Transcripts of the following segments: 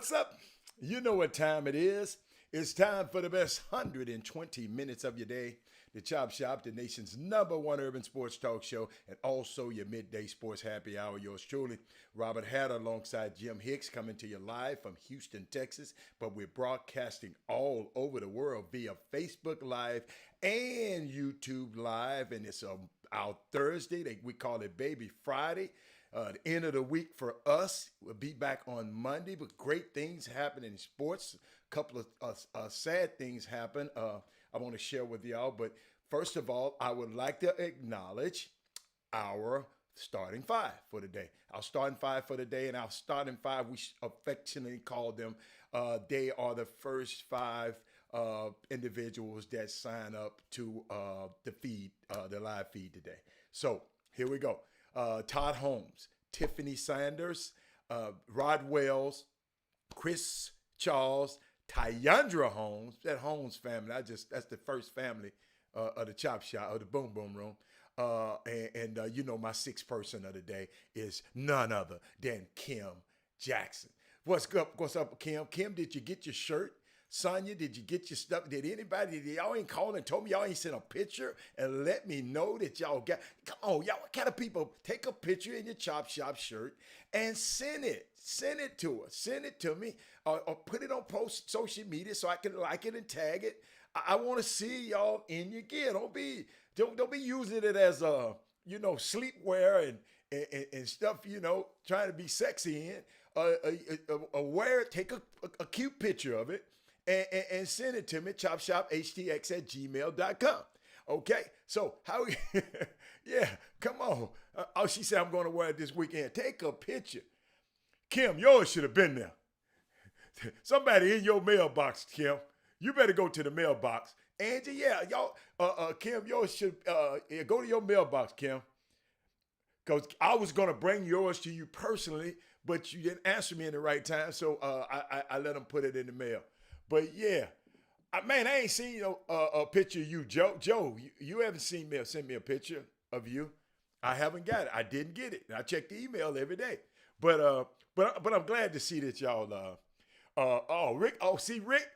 What's up? You know what time it is. It's time for the best 120 minutes of your day. The Chop Shop, the nation's #1 urban sports talk show, and also your midday sports happy hour. Yours truly, Robert Hatter, alongside Jim Hicks, coming to you live from Houston, Texas. But we're broadcasting all over the world via Facebook Live and YouTube Live. And it's our Thursday. We call it Baby Friday. The end of the week for us. We'll be back on Monday, but great things happen in sports. A couple of sad things happen I want to share with y'all. But first of all, I would like to acknowledge our starting five for the day. Our starting five for the day, and our starting five, we affectionately call them, they are the first five individuals that sign up to the feed, the live feed today. So here we go. Todd Holmes, Tiffany Sanders, Rod Wells, Chris Charles, Tyandra Holmes, that Holmes family. That's the first family of the Chop Shop, of the Boom Boom Room. You know, my sixth person of the day is none other than Kim Jackson. What's up, Kim? Kim, did you get your shirt? Sonya, did you get your stuff? Did y'all ain't called and told me y'all ain't sent a picture and let me know that y'all got, come on, y'all, what kind of people take a picture in your Chop Shop shirt and send it to us, send it to me, or put it on social media so I can like it and tag it. I want to see y'all in your gear. Don't be using it as sleepwear and stuff, trying to be sexy in. Take a cute picture of it and send it to me, chopshophtx@gmail.com. Okay, so how? Yeah, come on. She said I'm going to wear it this weekend. Take a picture. Kim, yours should have been there. Somebody in your mailbox, Kim. You better go to the mailbox. Angie, yeah, y'all, Kim, yours should go to your mailbox, Kim. Because I was going to bring yours to you personally, but you didn't answer me in the right time, so I let them put it in the mail. But yeah, man, I ain't seen a picture of you, Joe. Joe, you haven't sent me a picture of you. I haven't got it. I didn't get it. I check the email every day. But I'm glad to see that y'all. Rick. Oh, see, Rick,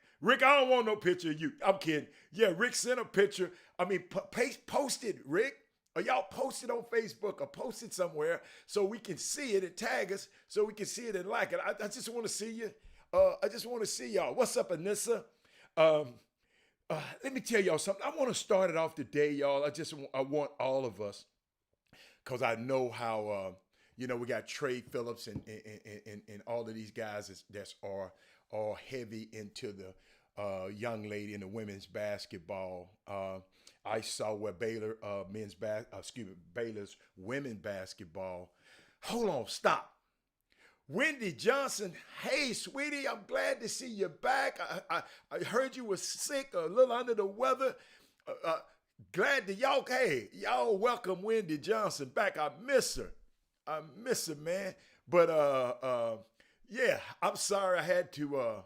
I don't want no picture of you. I'm kidding. Yeah, Rick sent a picture. I mean, post it, Rick. Or y'all post it on Facebook or post it somewhere so we can see it and tag us so we can see it and like it. I just want to see you. I just want to see y'all. What's up, Anissa? Let me tell y'all something. I want to start it off today, y'all. I want all of us, because I know how, we got Trey Phillips and all of these guys that are heavy into the young lady in the women's basketball. I saw where Baylor's women basketball. Hold on, stop. Wendy Johnson, hey, sweetie, I'm glad to see you back. I heard you were sick, a little under the weather. Glad that y'all welcome Wendy Johnson back. I miss her, man. But yeah, I'm sorry I had to.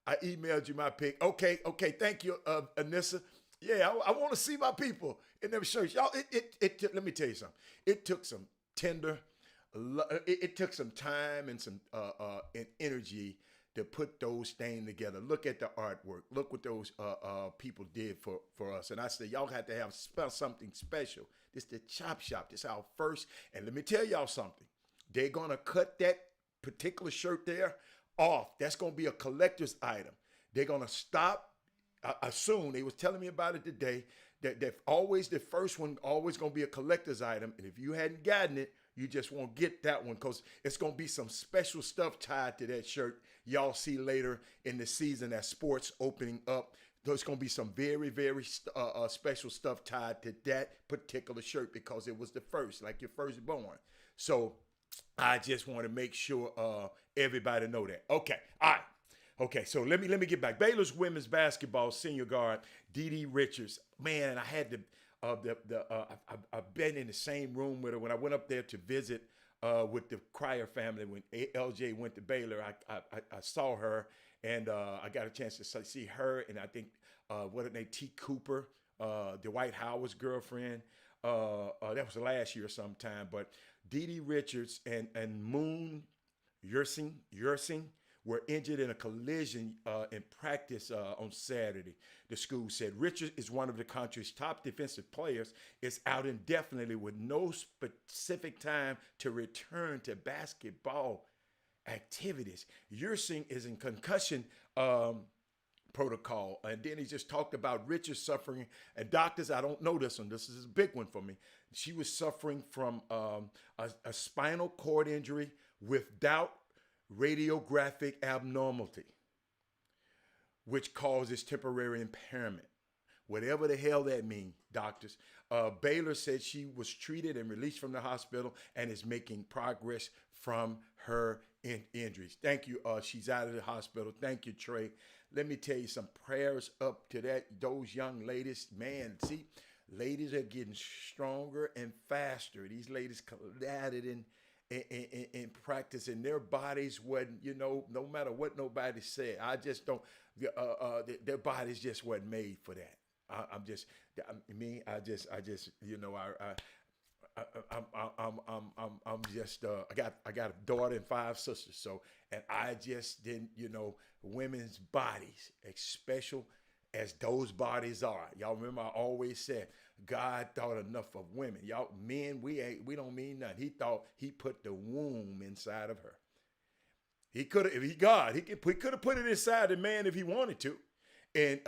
I emailed you my pic. Okay, thank you, Anissa. Yeah, I want to see my people in them shirts, y'all. Let me tell you something. It took some tender. It took some time and some and energy to put those things together. Look at the artwork. Look what those people did for us. And I said, y'all had to have something special. This the Chop Shop. This our first. And let me tell y'all something. They're gonna cut that particular shirt there off. That's gonna be a collector's item. They're gonna stop. Soon. They was telling me about it today. That always the first one always gonna be a collector's item. And if you hadn't gotten it, you just won't get that one, because it's going to be some special stuff tied to that shirt. Y'all see later in the season as sports opening up. There's going to be some very, very special stuff tied to that particular shirt, because it was the first, like your firstborn. So I just want to make sure everybody know that. Okay, all right. Okay, so let me get back. Baylor's women's basketball senior guard, Dee Richards. Man, I had to. I've been in the same room with her when I went up there to visit with the Cryer family when LJ went to Baylor. I saw her, and I got a chance to see her, and I think what her name, T. Cooper, Dwight Howard's girlfriend. That was last year sometime. But Dee Richards and Moon Yersing were injured in a collision in practice on Saturday. The school said Richard is one of the country's top defensive players. Is out indefinitely with no specific time to return to basketball activities. Yursing is in concussion protocol. And then he just talked about Richard suffering. And doctors, I don't know this one. This is a big one for me. She was suffering from a spinal cord injury without radiographic abnormality, which causes temporary impairment. Whatever the hell that means, doctors. Baylor said she was treated and released from the hospital and is making progress from her injuries. Thank you. She's out of the hospital. Thank you, Trey. Let me tell you some prayers up to those young ladies. Man, see, ladies are getting stronger and faster. These ladies collided in practice, and their bodies wasn't, no matter what nobody said. I just don't. Their bodies just wasn't made for that. I'm just me. I just I got a daughter and 5 sisters. So, and I just didn't, women's bodies, as special as those bodies are. Y'all remember I always said God thought enough of women. Y'all men, we don't mean nothing. He thought he put the womb inside of her. He could have, if he God, he could have put it inside the man if he wanted to. And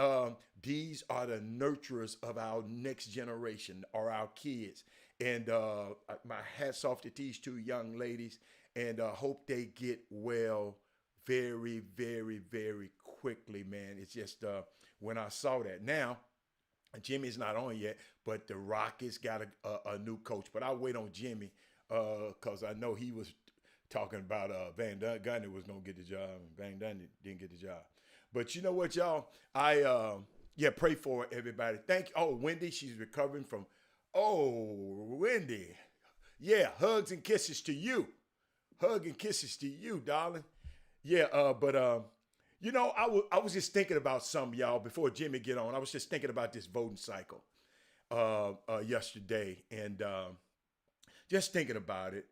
these are the nurturers of our next generation, or our kids. And my hats off to these 2 young ladies, and hope they get well very, very, very quickly, man. It's just when I saw that. Now, Jimmy's not on yet, but the Rockets got a new coach. But I'll wait on Jimmy because I know he was talking about Van Gundy was going to get the job. Van Gundy didn't get the job. But you know what, y'all? Pray for everybody. Thank you. Oh, Wendy, she's recovering from. Oh, Wendy. Yeah, hugs and kisses to you. Hug and kisses to you, darling. Yeah, I was just thinking about something, y'all, before Jimmy get on. I was just thinking about this voting cycle yesterday, and just thinking about it,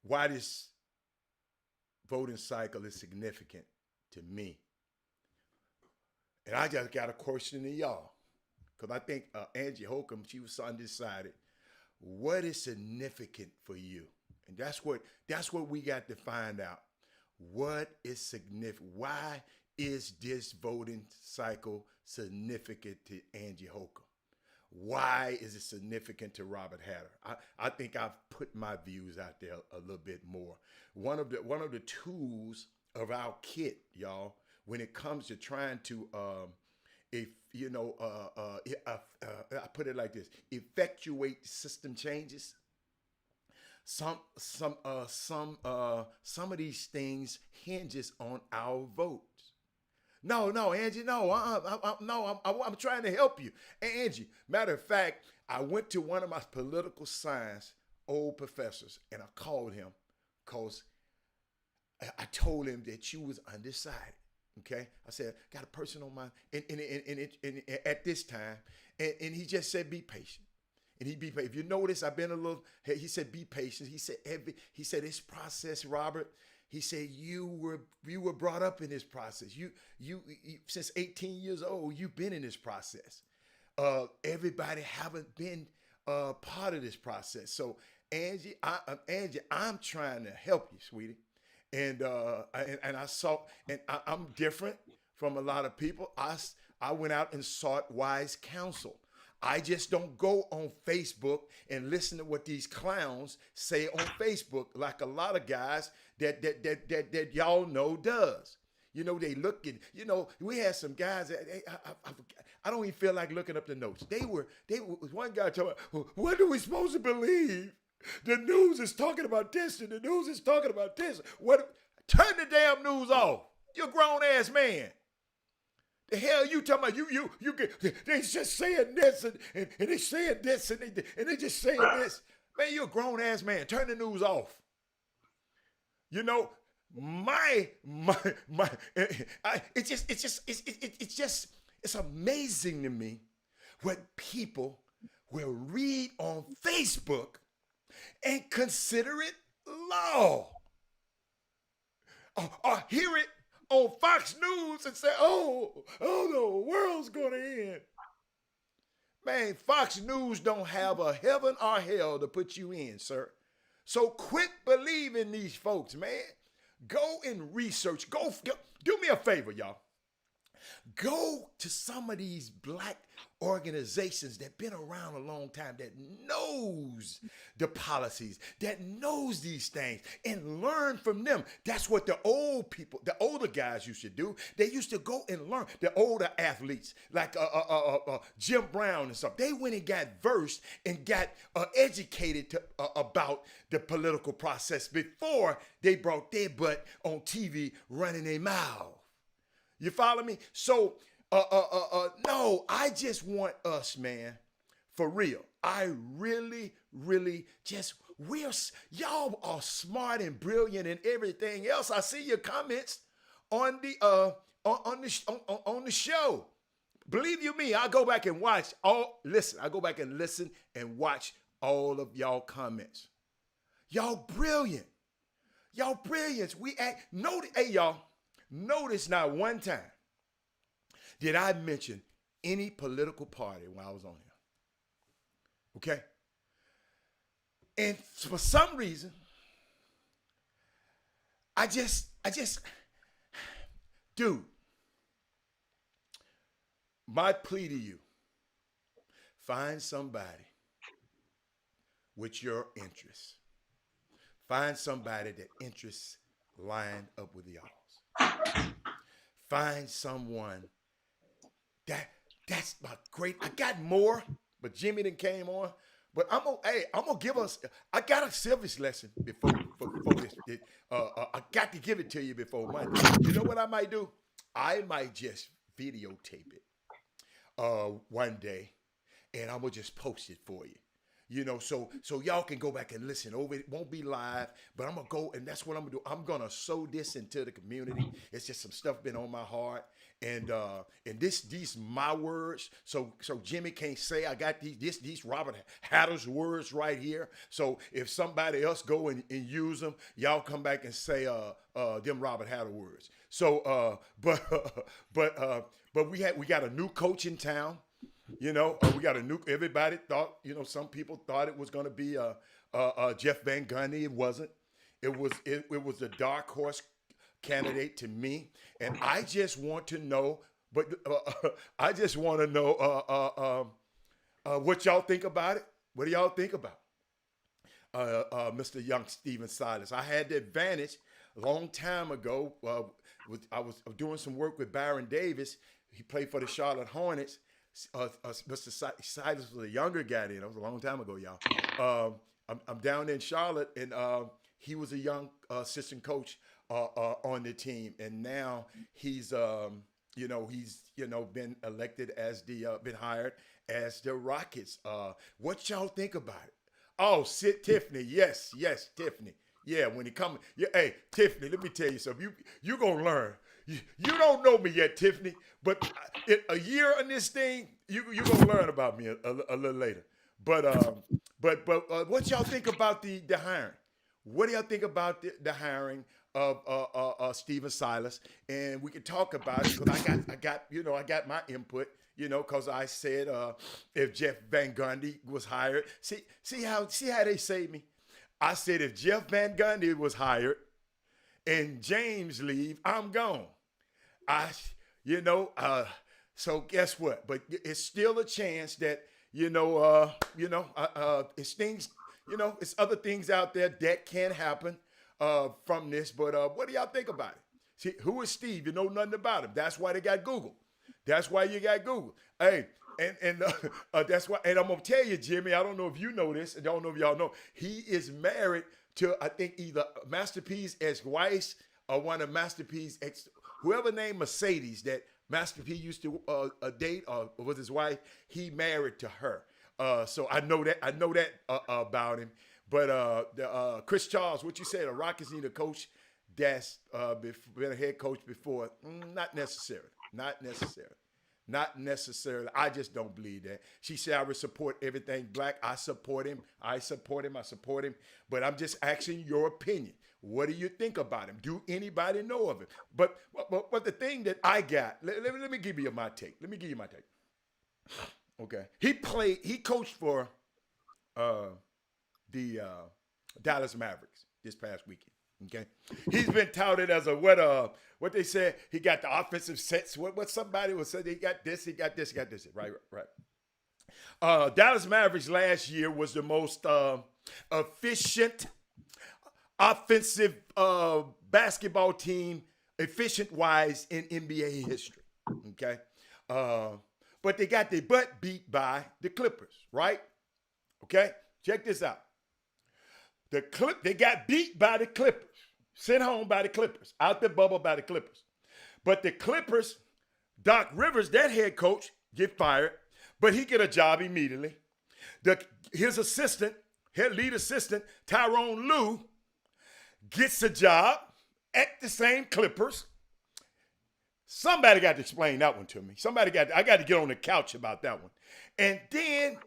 why this voting cycle is significant to me. And I just got a question to y'all, because I think Angie Holcomb, she was undecided. What is significant for you? And that's what we got to find out. What is significant? Why is this voting cycle significant to Angie Holcomb? Why is it significant to Robert Hatter? I think I've put my views out there a little bit more. One of the tools of our kit, y'all, when it comes to trying to I put it like this: effectuate system changes. Some of these things hinges on our votes. No, Angie, no, I'm trying to help you, Angie. Matter of fact, I went to one of my political science old professors and I called him because I told him that you was undecided. Okay, I said, got a person on my and at this time, and he just said, be patient. And he be patient. If you notice, I've been a little. He said, be patient. He said this process, Robert. He said you were brought up in this process. You since 18 years old, you've been in this process. Everybody haven't been part of this process. So Angie, I'm trying to help you, sweetie. And I saw, and I'm different from a lot of people. I went out and sought wise counsel. I just don't go on Facebook and listen to what these clowns say on Facebook, like a lot of guys that y'all know does. They look at, we had some guys that I don't even feel like looking up the notes. They were one guy told me, what are we supposed to believe? The news is talking about this and the news is talking about this. Turn the damn news off. You're a grown ass man. The hell you talking about? You they just saying this and they saying this and they just saying this. Man, you're a grown ass man. Turn the news off. It's amazing to me what people will read on Facebook and consider it law. or hear it on Fox News and say, oh, the world's going to end. Man, Fox News don't have a heaven or hell to put you in, sir. So quit believing these folks, man. Go and research. Go do me a favor, y'all. Go to some of these black organizations that been around a long time, that knows the policies, that knows these things, and learn from them. That's what the old people, the older guys used to do. They used to go and learn. The older athletes, like Jim Brown and stuff, they went and got versed and got educated about the political process before they brought their butt on TV running their mouth. You follow me? So, no, I just want us, man, for real. I really, really just, y'all are smart and brilliant and everything else. I see your comments on the show. Believe you me, I go back and watch I go back and listen and watch all of y'all comments. Y'all brilliant. Y'all brilliant. Hey, y'all. Notice not one time did I mention any political party when I was on here. Okay? And for some reason, I just, dude, my plea to you, find somebody with your interests. Find somebody that interests line up with y'all. Find someone that's my great. I got more, but Jimmy done came on. But I'm gonna give us. I got a civics lesson before this. I got to give it to you before Monday. You know what I might do? I might just videotape it one day, and I'm gonna just post it for you. You know, so y'all can go back and listen over. It won't be live, but I'm gonna go, and that's what I'm gonna do. I'm gonna sow this into the community. It's just some stuff been on my heart, and these my words. So Jimmy can't say I got these Robert Hatter's words right here. So if somebody else go and use them, y'all come back and say them Robert Hatter words. So but we got a new coach in town. You know, we got everybody thought, some people thought it was going to be Jeff Van Gundy. It wasn't. It was a dark horse candidate to me. And I just want to know, what y'all think about it. What do y'all think about Mr. Young Steven Silas? I had the advantage a long time ago. I was doing some work with Baron Davis. He played for the Charlotte Hornets. Mr. Silas was a younger guy then. That was a long time ago, y'all. I'm down in Charlotte, and he was a young assistant coach on the team, and now he's been elected as been hired as the Rockets. What y'all think about it? Oh, Tiffany, yes, Tiffany. Yeah, when he come, hey, Tiffany, let me tell you something. You gonna learn. You don't know me yet, Tiffany, but a year on this thing, you gonna learn about me a little later. But what y'all think about the hiring? What do y'all think about the hiring of Steven Silas? And we can talk about it because I got my input. Because I said if Jeff Van Gundy was hired, see how they say me. I said if Jeff Van Gundy was hired and James leave, I'm gone. So guess what? But it's still a chance that it's things, it's other things out there that can happen from this. But what do y'all think about it? See, who is Steve? You know nothing about him. That's why they got Google. That's why you got Google. Hey, and that's why. And I'm gonna tell you, Jimmy. I don't know if you know this. I don't know if y'all know. He is married to, I think, either Master P's ex-wife or one of Master P's whoever named Mercedes that Master P used to date or was his wife. He married to her. So I know that about him. But Chris Charles, what you said, the Rockets need a coach that's been a head coach before. Not necessary. Not necessarily. I just don't believe that. She said I would support everything black. I support him. I support him. I support him. But I'm just asking your opinion. What do you think about him? Do anybody know of him? But the thing that I got, let me give you my take. Let me give you my take. Okay. He coached for the Dallas Mavericks this past weekend. Okay. He's been touted as a what they said, he got the offensive sets. What somebody was saying, he got this, he got this, he got this. Right. Dallas Mavericks last year was the most efficient offensive basketball team, efficient-wise, in NBA history. Okay. But they got their butt beat by the Clippers, right? Okay? Check this out. They got beat by the Clippers, sent home by the Clippers, out the bubble by the Clippers. But the Clippers, Doc Rivers, that head coach, get fired, but he get a job immediately. His assistant, head lead assistant, Tyrone Lue, gets a job at the same Clippers. Somebody got to explain that one to me. I got to get on the couch about that one. And then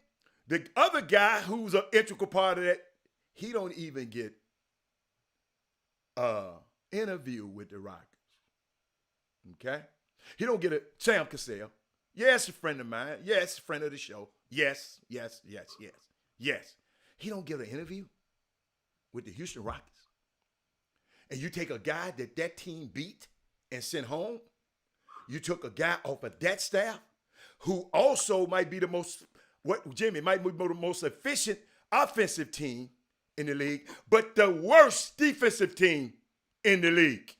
the other guy who's an integral part of that, he don't even get an interview with the Rockets. Okay? He don't get Sam Cassell. Yes, a friend of mine. Yes, a friend of the show. Yes. He don't get an interview with the Houston Rockets. And you take a guy that team beat and sent home. You took a guy off of that staff who also might be the most efficient offensive team in the league, but the worst defensive team in the league.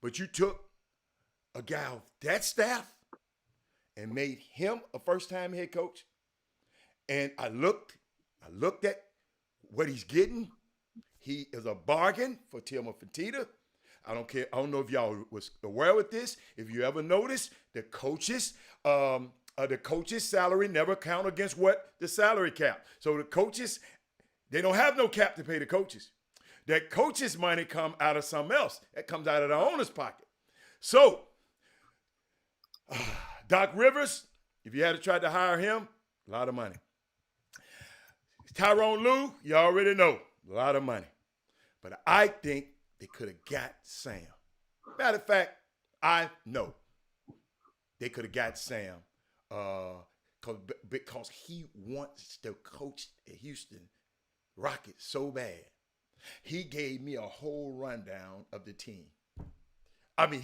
But you took a guy off that staff and made him a first-time head coach. And I looked at what he's getting. He is a bargain for Timo Fertitta. I don't care. I don't know if y'all was aware with this. If you ever noticed, the coaches' salary never count against what the salary cap. So the coaches, they don't have no cap to pay the coaches. That coaches' money come out of something else. That comes out of the owner's pocket. So Doc Rivers, if you had to try to hire him, a lot of money. Tyrone Lue, you already know, a lot of money. But I think they could have got Sam. Matter of fact, I know they could have got Sam because he wants to coach the Houston Rockets so bad. He gave me a whole rundown of the team. I mean,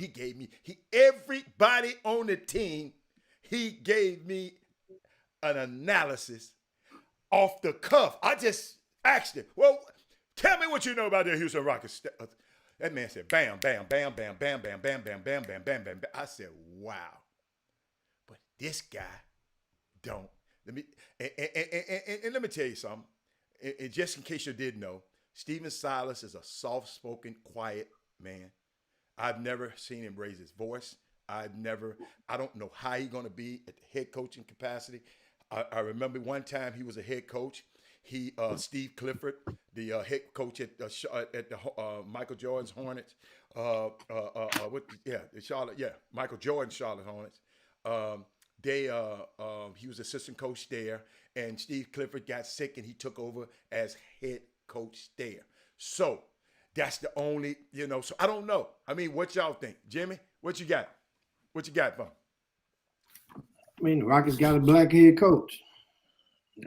everybody on the team, he gave me an analysis off the cuff. I just asked him, well, tell me what you know about the Houston Rockets. That man said, bam, bam, bam, bam, bam, bam, bam, bam, bam, bam, bam, bam. I said, wow. But this guy don't. Let me tell you something. And just in case you didn't know, Stephen Silas is a soft-spoken, quiet man. I've never seen him raise his voice. I don't know how he's going to be at the head coaching capacity. I remember one time he was a head coach. Steve Clifford, the head coach at the Michael Jordan's Hornets, Michael Jordan's Charlotte Hornets. He was assistant coach there, and Steve Clifford got sick, and he took over as head coach there. So that's the only, so I don't know. I mean, what y'all think? Jimmy, what you got? What you got, Von? I mean, the Rockets got a black head coach.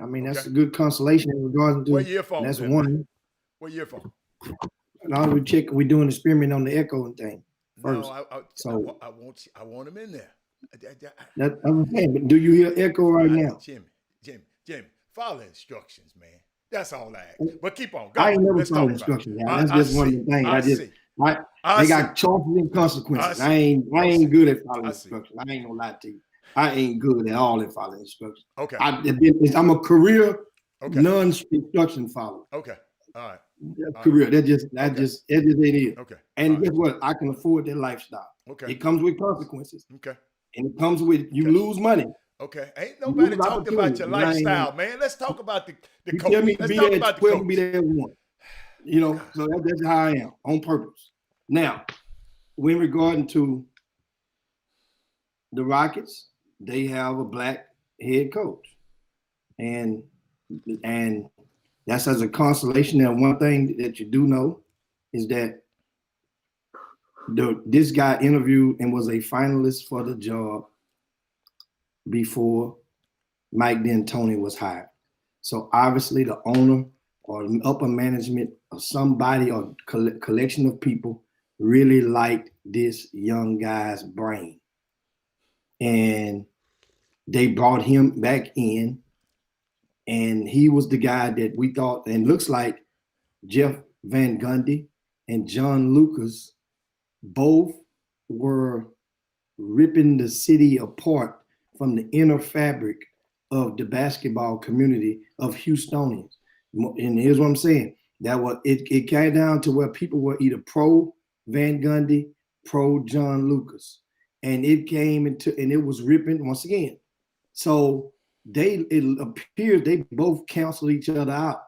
I mean, that's a good consolation in regards to. What year phone? That's one. What year phone? Now we're doing an experiment on the echo and thing first. No, I want him in there. That's what I'm saying. But do you hear echo right now? Jimmy, follow instructions, man. That's all I ask. But keep on. I ain't never followed instructions. That's just one of the things. They got choices and consequences. I ain't good at following instructions. I ain't gonna lie to you. I ain't good at all at following instructions. Okay. I'm a career non-instruction follower. Okay. All right. Career. That just it is. Okay. And guess what? I can afford that lifestyle. Okay. It comes with consequences. Okay. And it comes with you lose money. Okay. Ain't nobody talking about your lifestyle, man. Let's talk about the coach. Let's talk about the coach. Be there 1. So that's how I am on purpose. Now, when regarding to the Rockets, they have a black head coach, and that's as a consolation. And one thing that you do know is that this guy interviewed and was a finalist for the job before Mike D'Antoni was hired. So obviously the owner or upper management or somebody or collection of people really liked this young guy's brain. And they brought him back in, and he was the guy that we thought, and looks like Jeff Van Gundy and John Lucas both were ripping the city apart from the inner fabric of the basketball community of Houstonians. And here's what I'm saying. That was it came down to where people were either pro Van Gundy, pro John Lucas. And it came into, and it was ripping once again. So it appears they both canceled each other out.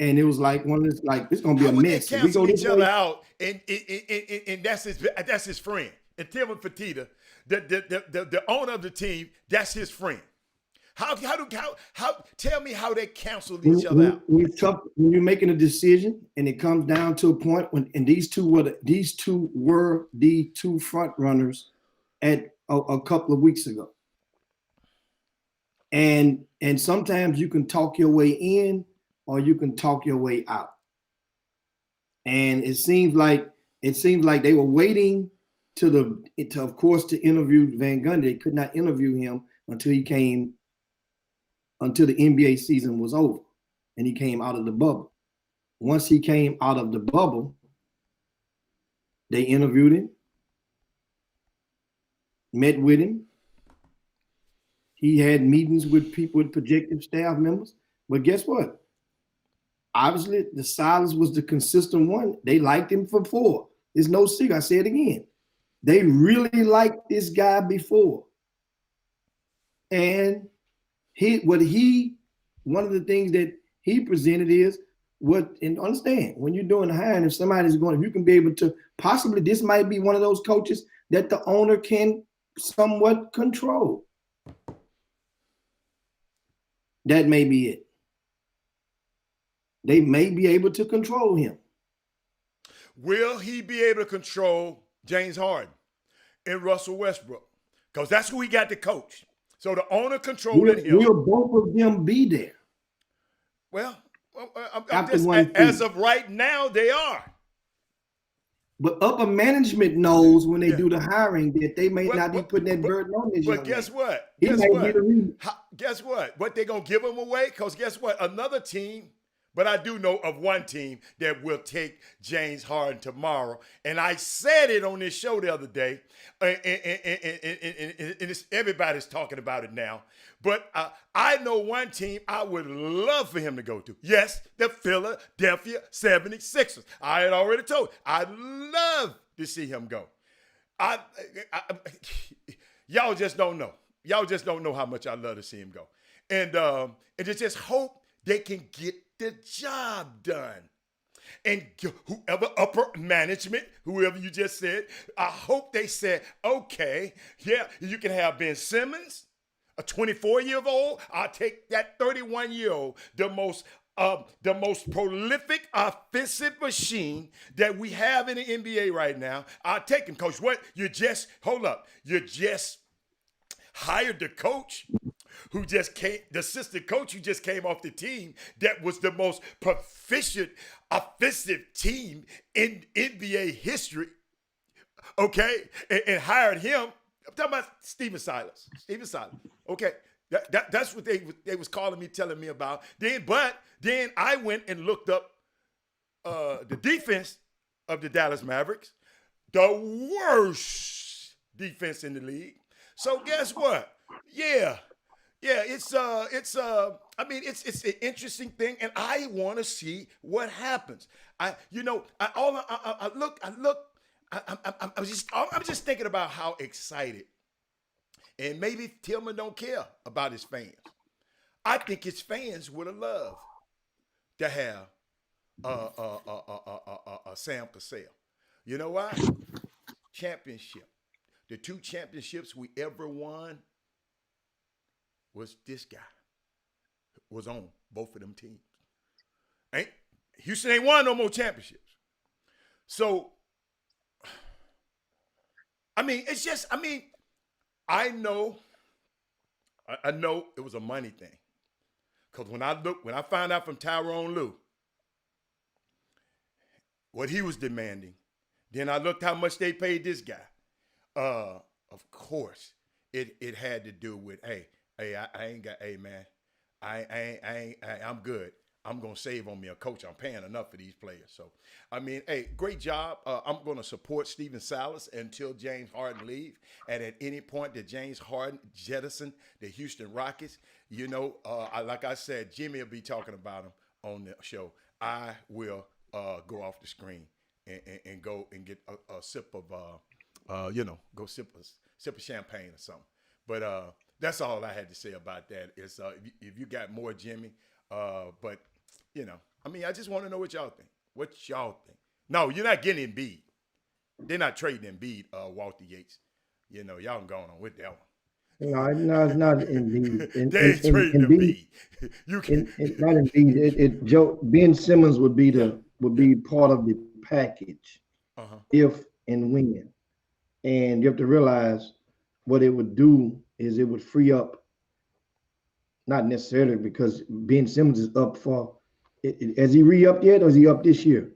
And it was like one of this, like, it's gonna be a mess. They cancel each other out, and that's his friend. And Tim Fertitta, the owner of the team, that's his friend. How tell me how they canceled each other out. When you're making a decision and it comes down to a point when, and these two were the two front runners at a couple of weeks ago. And sometimes you can talk your way in or you can talk your way out. And it seems like they were waiting to interview Van Gundy. They could not interview him until the NBA season was over and he came out of the bubble. Once he came out of the bubble, they interviewed him, met with him. He had meetings with people, with projective staff members. But guess what? Obviously, the silence was the consistent one. They liked him before. There's no secret. I say it again. They really liked this guy before. And one of the things that he presented is and understand, when you're doing the hiring, if you can be able to, possibly this might be one of those coaches that the owner can somewhat control. That may be it. They may be able to control him. Will he be able to control James Harden and Russell Westbrook? Because that's who he got to coach. So the owner controlling him. Will both of them be there? Well, as of right now, they are. But upper management knows when they do the hiring that they may not be putting that burden on this. But guess what? Guess what? What they gonna give him away? Because guess what? Another team. But I do know of one team that will take James Harden tomorrow. And I said it on this show the other day, and everybody's talking about it now. But I know one team I would love for him to go to. Yes, the Philadelphia 76ers. I had already told you, I'd love to see him go. Y'all just don't know. Y'all just don't know how much I love to see him go. And just hope they can get the job done. And whoever upper management, whoever you just said, I hope they said, okay, yeah, you can have Ben Simmons, a 24-year-old. I'll take that 31-year-old, the most prolific offensive machine that we have in the NBA right now. I'll take him, Coach. You just hired the coach the assistant coach who just came off the team that was the most proficient offensive team in NBA history, okay, and hired him. I'm talking about Steven Silas. Okay, that's what they was calling me, telling me about. Then I went and looked up the defense of the Dallas Mavericks, the worst defense in the league. So guess what? Yeah, it's an interesting thing, and I want to see what happens. I'm just thinking about how excited, and maybe Tillman don't care about his fans. I think his fans would have loved to have Sam Cassell. You know why? Championship. the 2 championships we ever won was this guy was on both of them teams. Ain't Houston ain't won no more championships. So, I mean, it's just, I mean, I know it was a money thing. Because when I found out from Tyrone Lue what he was demanding, then I looked how much they paid this guy. Of course, it had to do with, hey, I ain't got, hey man, I'm good. I'm gonna save on me a coach. I'm paying enough for these players. So, I mean, hey, great job. I'm gonna support Stephen Silas until James Harden leave. And at any point that James Harden jettison the Houston Rockets, you know, like I said, Jimmy will be talking about him on the show. I will go off the screen and go and get a sip of, go sip of champagne or something. But that's all I had to say about that. Is if you got more, Jimmy, but. You know, I mean, I just want to know what y'all think. What y'all think? No, you're not getting Embiid. They're not trading Embiid, Walter Yates. You know, y'all can go on with that one. No, it's not Embiid. They ain't trading Embiid. You can not Embiid. Joe Ben Simmons would be part of the package if and when. And you have to realize what it would do is it would free up, not necessarily because Ben Simmons is up for. Has he re-upped yet, or is he up this year?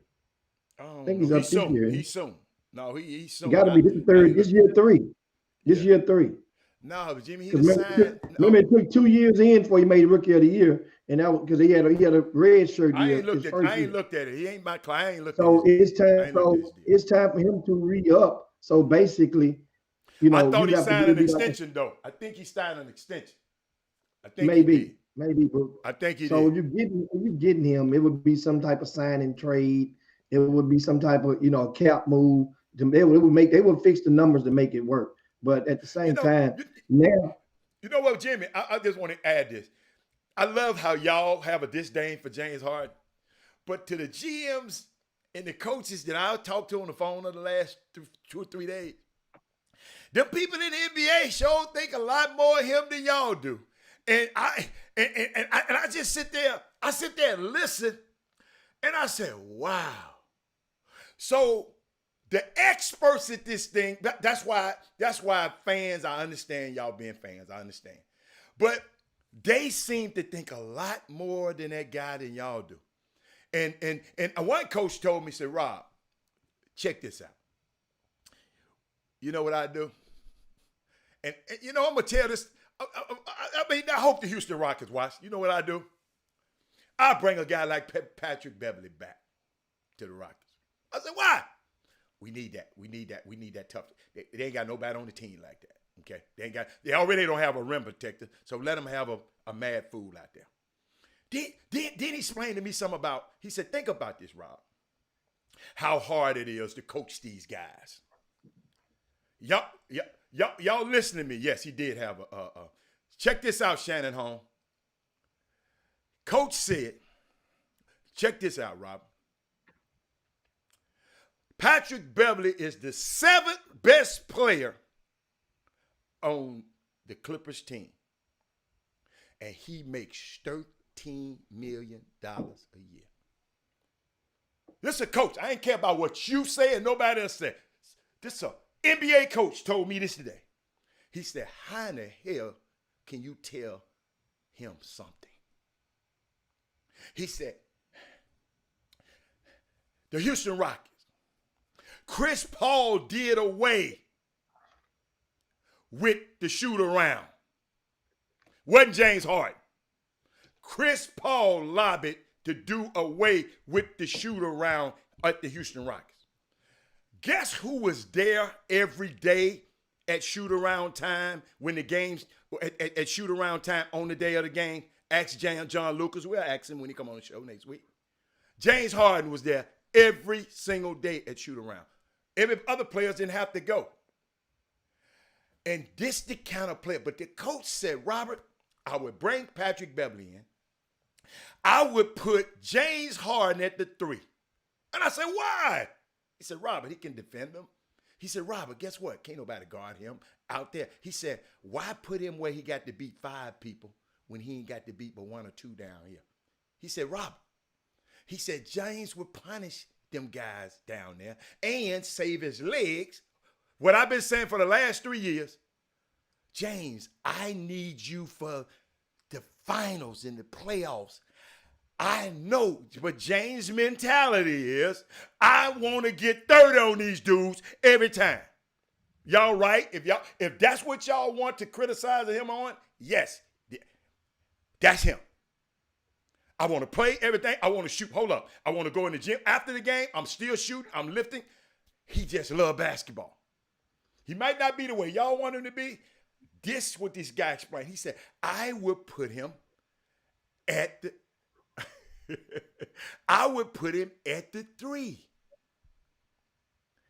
I think he's up this year. He's soon. No, he's soon. Got to be this third. This year 3. This year 3. No, but Jimmy, he signed. Remember, it took 2 years in before he made Rookie of the Year, and that was because he had a red shirt. I ain't looked at it. He ain't my client. I ain't looked at it. So it's time for him to re-up. So basically, you know, I thought he signed an extension though. I think he signed an extension. I think maybe, but I think he so did. if you're getting him, it would be some type of sign and trade. It would be some type of cap move. They would fix the numbers to make it work. But at the same time, now you know what, Jimmy? I just want to add this. I love how y'all have a disdain for James Harden, but to the GMs and the coaches that I talked to on the phone over the last 2 or 3 days, them people in the NBA sure think a lot more of him than y'all do. And I just sit there and listen, and I said, wow. So the experts at this thing, that's why fans, I understand y'all being fans, I understand. But they seem to think a lot more than that guy than y'all do. And one coach told me, said, Rob, check this out. You know what I do? And I'm going to tell this. I hope the Houston Rockets watch. You know what I do? I bring a guy like Patrick Beverly back to the Rockets. I said, why? We need that. We need that tough. They ain't got nobody on the team like that. Okay? They already don't have a rim protector, so let them have a mad fool out there. Then he explained to me something about, he said, think about this, Rob. How hard it is to coach these guys. Y'all listen to me. Yes, he did have a check this out, Shannon Holm. Coach said, check this out, Rob. Patrick Beverly is the 7th best player on the Clippers team. And he makes $13 million a year. This is a coach. I ain't care about what you say and nobody else said. This a NBA coach told me this today. He said, how in the hell can you tell him something? He said, the Houston Rockets, Chris Paul did away with the shoot around. Wasn't James Harden. Chris Paul lobbied to do away with the shoot around at the Houston Rockets. Guess who was there every day at shoot around time when the games, at shoot around time on the day of the game? Ask John Lucas. We'll ask him when he come on the show next week. James Harden was there every single day at shoot around. Every other players didn't have to go. And this the kind of player. But the coach said, Robert, I would bring Patrick Beverly in. I would put James Harden at the 3. And I said, why? He said, Robert, he can defend them. He said, Robert, guess what? Can't nobody guard him out there. He said, why put him where he got to beat 5 people when he ain't got to beat but 1 or 2 down here? He said, Robert, he said, James would punish them guys down there and save his legs. What I've been saying for the last 3 years, James, I need you for the finals and the playoffs. I know what James' mentality is. I want to get 30 on these dudes every time. Y'all right? If that's what y'all want to criticize him on, yes, that's him. I want to play everything. I want to shoot. Hold up. I want to go in the gym after the game. I'm still shooting. I'm lifting. He just loves basketball. He might not be the way y'all want him to be. This is what this guy explained. He said, I would put him at the I would put him at the 3.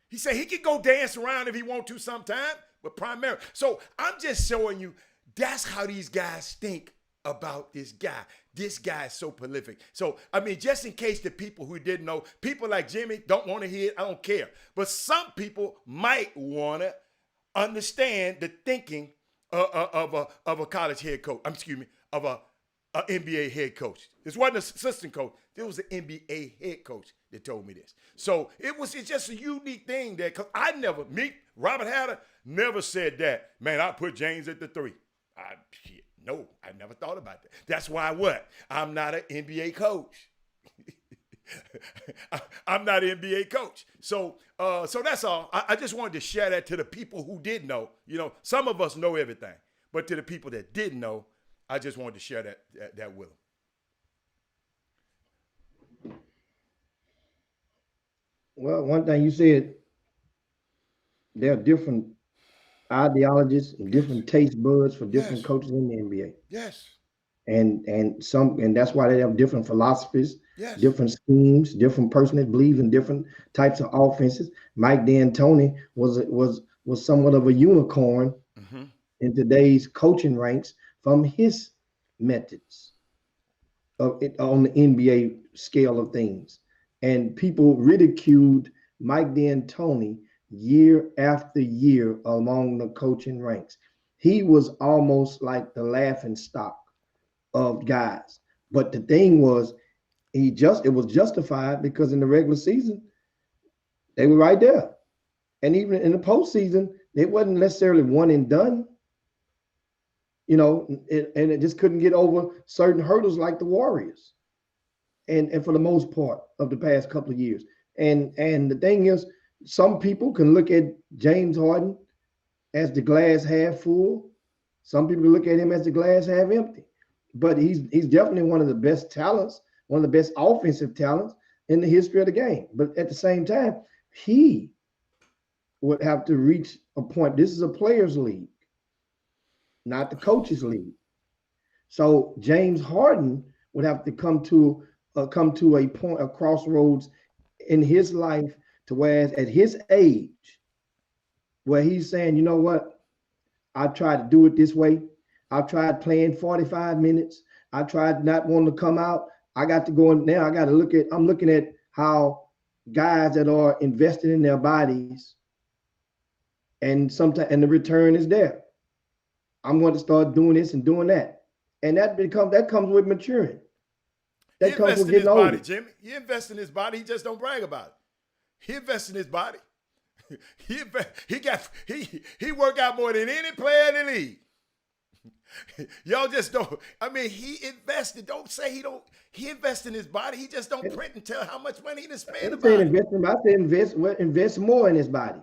He said he could go dance around if he want to sometime, but primarily. So I'm just showing you that's how these guys think about this guy. This guy is so prolific. So, I mean, just in case the people who didn't know, people like Jimmy don't want to hear it, I don't care. But some people might want to understand the thinking of a college head coach. Of a NBA head coach. This wasn't an assistant coach. It was an NBA head coach that told me this. So it's just a unique thing that, because Robert Hatter, never said that. Man, I put James at the 3. No, I never thought about that. That's why what? I'm not an NBA coach. I'm not an NBA coach. So that's all. I just wanted to share that to the people who did know. You know, some of us know everything, but to the people that didn't know, I just wanted to share that with them. Well, one thing you said, there are different ideologies and different taste buds for different coaches in the NBA. Yes. And that's why they have different philosophies, yes, different schemes, different person that believes in different types of offenses. Mike D'Antoni was somewhat of a unicorn in today's coaching ranks from his methods of it on the NBA scale of things. And people ridiculed Mike D'Antoni year after year along the coaching ranks. He was almost like the laughing stock of guys. But the thing was, it was justified because in the regular season, they were right there. And even in the postseason, they wasn't necessarily one and done. You know, and it just couldn't get over certain hurdles like the Warriors. And for the most part of the past couple of years. And the thing is, some people can look at James Harden as the glass half full. Some people look at him as the glass half empty. But he's definitely one of the best talents, one of the best offensive talents in the history of the game. But at the same time, he would have to reach a point. This is a players' league, not the coaches' league. So James Harden would have to come to a point, a crossroads in his life, to whereas at his age, where he's saying, you know what, I've tried to do it this way. I've tried playing 45 minutes. I tried not wanting to come out. I got to go in now. I'm looking at how guys that are invested in their bodies, and sometimes, and the return is there. I'm going to start doing this and doing that. And that comes with maturing. That comes with getting older. Jimmy. He invests in his body. He just don't brag about it. He invests in his body. He work out more than any player in the league. Y'all just don't. I mean, he invested. Don't say he don't. He invests in his body. He just don't print and tell how much money he done spent. I said invest more in his body.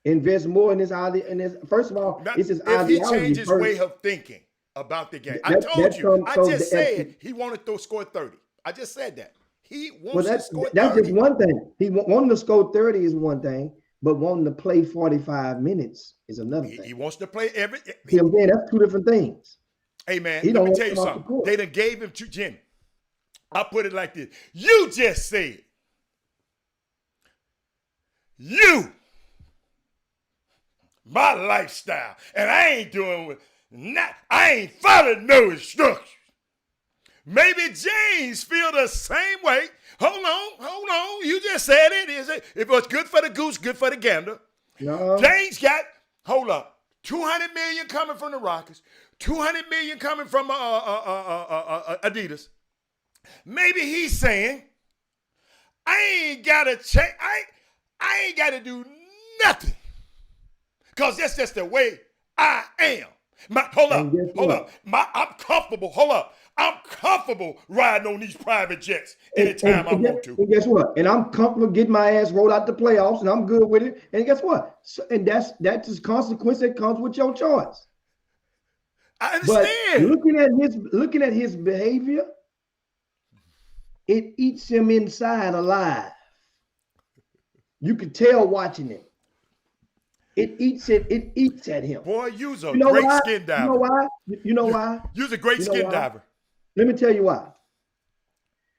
Invest more in his ideology. First of all, it's his ideology. If he changed his way of thinking about the game, I told you. I just said he wanted to score 30. I just said that. He wants to score 30. That's just one thing. He wanting to score 30 is one thing, but wanting to play 45 minutes is another thing. He wants to play every. See, I'm saying that's two different things. Hey, man, let me tell you something. They done gave him to Jimmy. I put it like this. You just said, my lifestyle, and I ain't I ain't following no instructions. Maybe James feel the same way. Hold on. You just said it. Is it? If it was good for the goose, good for the gander. No. James got, hold up, 200 million coming from the Rockets, 200 million coming from Adidas. Maybe he's saying, I ain't gotta check, I ain't gotta do nothing. Cause that's just the way I am. Hold up. I'm comfortable. Hold up. I'm comfortable riding on these private jets anytime I want to. And guess what? And I'm comfortable getting my ass rolled out the playoffs, and I'm good with it. And guess what? And that's the consequence that comes with your choice. I understand. But looking at his behavior, it eats him inside alive. You could tell watching it. It eats at him. Boy, you's a great skin diver. You know why? You know why? You's a great skin diver. Let me tell you why.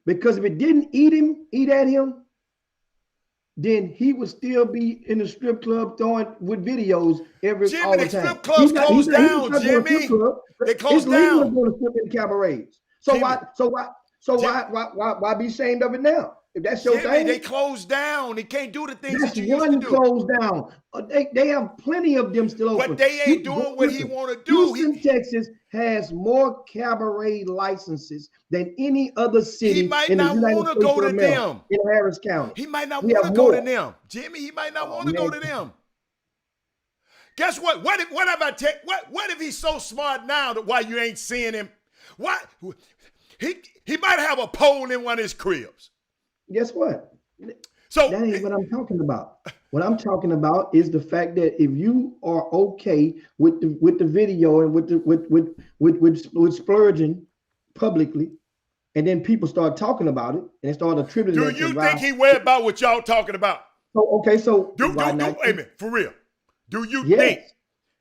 Because if it didn't eat at him, then he would still be in the strip club throwing with videos all the time. Strip clubs closed down, Jimmy. They closed down. It's going to strip in cabarets. So why be ashamed of it now? If that's your thing, they closed down. They can't do the things that you used to do. Closed down. They have plenty of them still open. But they ain't doing what he want to do. Houston, Texas has more cabaret licenses than any other city. He might not want to go to them. In Harris County. He might not want to go to them. Jimmy, he might not want to go to them. Guess what? What if he's so smart now that why you ain't seeing him? What? He might have a pole in one of his cribs. Guess what? So that ain't what I'm talking about. What I'm talking about is the fact that if you are okay with the video and with splurging publicly, and then people start talking about it and start attributing. Do you think he worried about what y'all talking about? So wait a minute, for real. Do you think?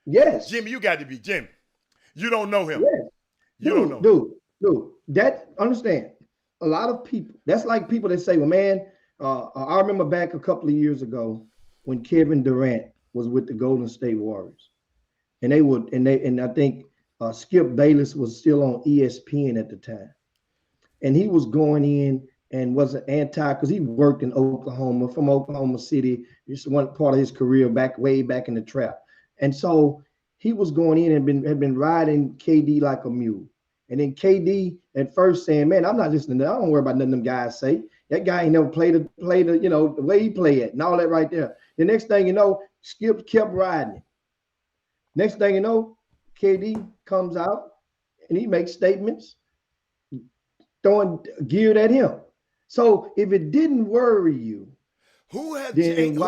Yes. Jimmy, you got to be Jimmy. You don't know him. Yes. You don't know. Dude, that understand. A lot of people, that's like people that say, well, man, I remember back a couple of years ago when Kevin Durant was with the Golden State Warriors. And I think Skip Bayless was still on ESPN at the time. And he was going in and was an because he worked in Oklahoma, from Oklahoma City. Just one part of his career way back in the trap. And so he was going in and had been riding KD like a mule. And then KD at first saying, man, I'm not listening to that. I don't worry about nothing them guys say. That guy ain't never played the way he play it and all that right there. The next thing you know, Skip kept riding it. Next thing you know, KD comes out and he makes statements geared at him. So if it didn't worry you, who have James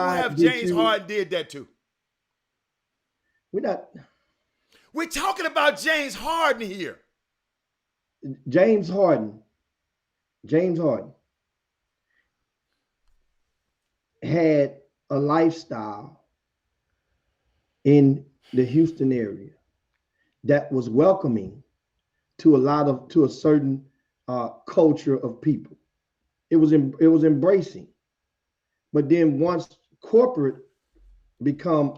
Harden did that to? We're talking about James Harden here. James Harden had a lifestyle in the Houston area that was welcoming to a certain culture of people. It was embracing. But then once corporate become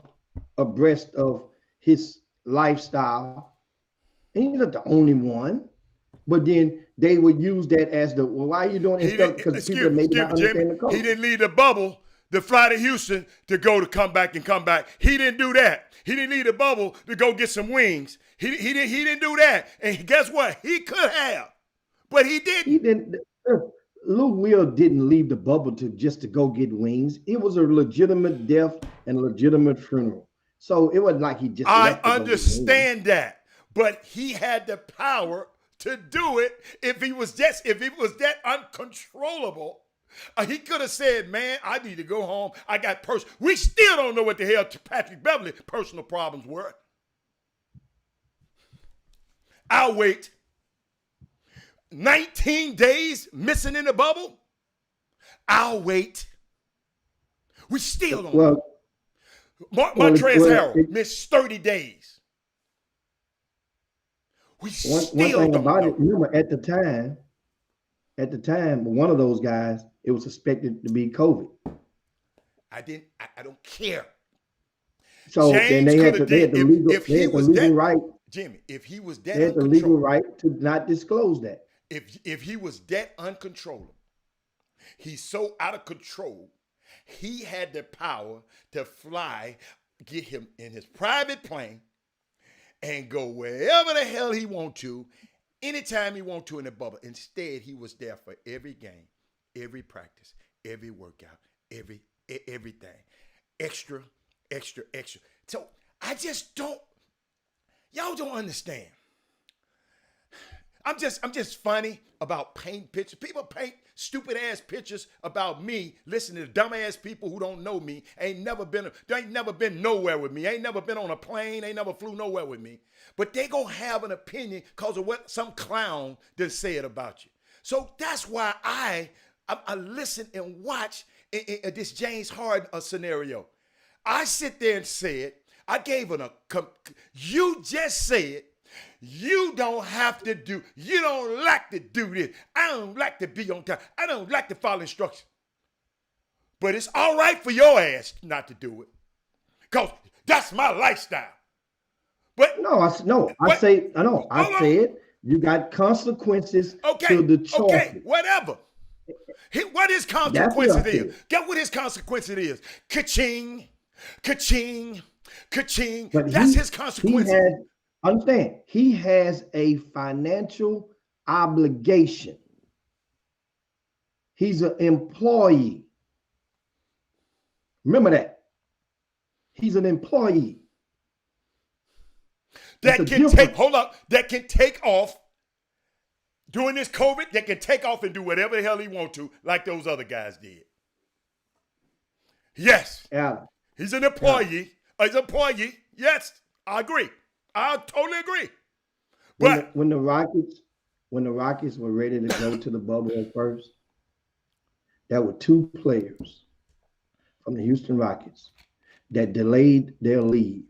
abreast of his lifestyle, and he's not the only one. But then they would use that as why are you doing it? Because people maybe not understand the culture. He didn't leave the bubble to fly to Houston to come back. He didn't do that. He didn't leave the bubble to go get some wings. He didn't do that. And guess what? He could have, but he didn't. He didn't. Lou Will didn't leave the bubble to go get wings. It was a legitimate death and a legitimate funeral. So it wasn't like he just. I understand that, but he had the power to do it if it was that uncontrollable. He could have said, man, I need to go home. I got we still don't know what the hell Patrick Beverley's personal problems were. I'll wait. 19 days missing in the bubble? I'll wait. We still don't know. Montrezl Harrell missed 30 days. One thing about it, remember at the time, one of those guys, it was suspected to be COVID. I don't care. So then they had the legal right. Jimmy, if he was that, they had the legal right to not disclose that. If he was that uncontrollable, he's so out of control. He had the power to fly, get him in his private plane, and go wherever the hell he want to, anytime he want to in the bubble. Instead, he was there for every game, every practice, every workout, everything. Extra, extra, extra. So I just don't, y'all don't understand. I'm just funny about painting pictures. People paint stupid ass pictures about me. Listen to dumb ass people who don't know me. They ain't never been nowhere with me. Ain't never been on a plane. Ain't never flew nowhere with me. But they gonna have an opinion because of what some clown done said about you. So that's why I listen and watch this James Harden scenario. I sit there and said, I gave it you just said, you don't like to do this. I don't like to be on time. I don't like to follow instructions. But it's all right for your ass not to do it. Because that's my lifestyle. But I said you got consequences to the choice. Okay, whatever. What his consequences is. Get what his consequences is. Ka-ching, ka-ching, ka-ching. That's his consequences. Understand, he has a financial obligation. He's an employee. Remember that. He's an employee. That can take off during this COVID, that can take off and do whatever the hell he want to, like those other guys did. Yes. Alan. He's an employee. He's an employee. Yes, I agree. I totally agree. But when the Rockets were ready to go to the bubble at first, there were two players from the Houston Rockets that delayed their leave.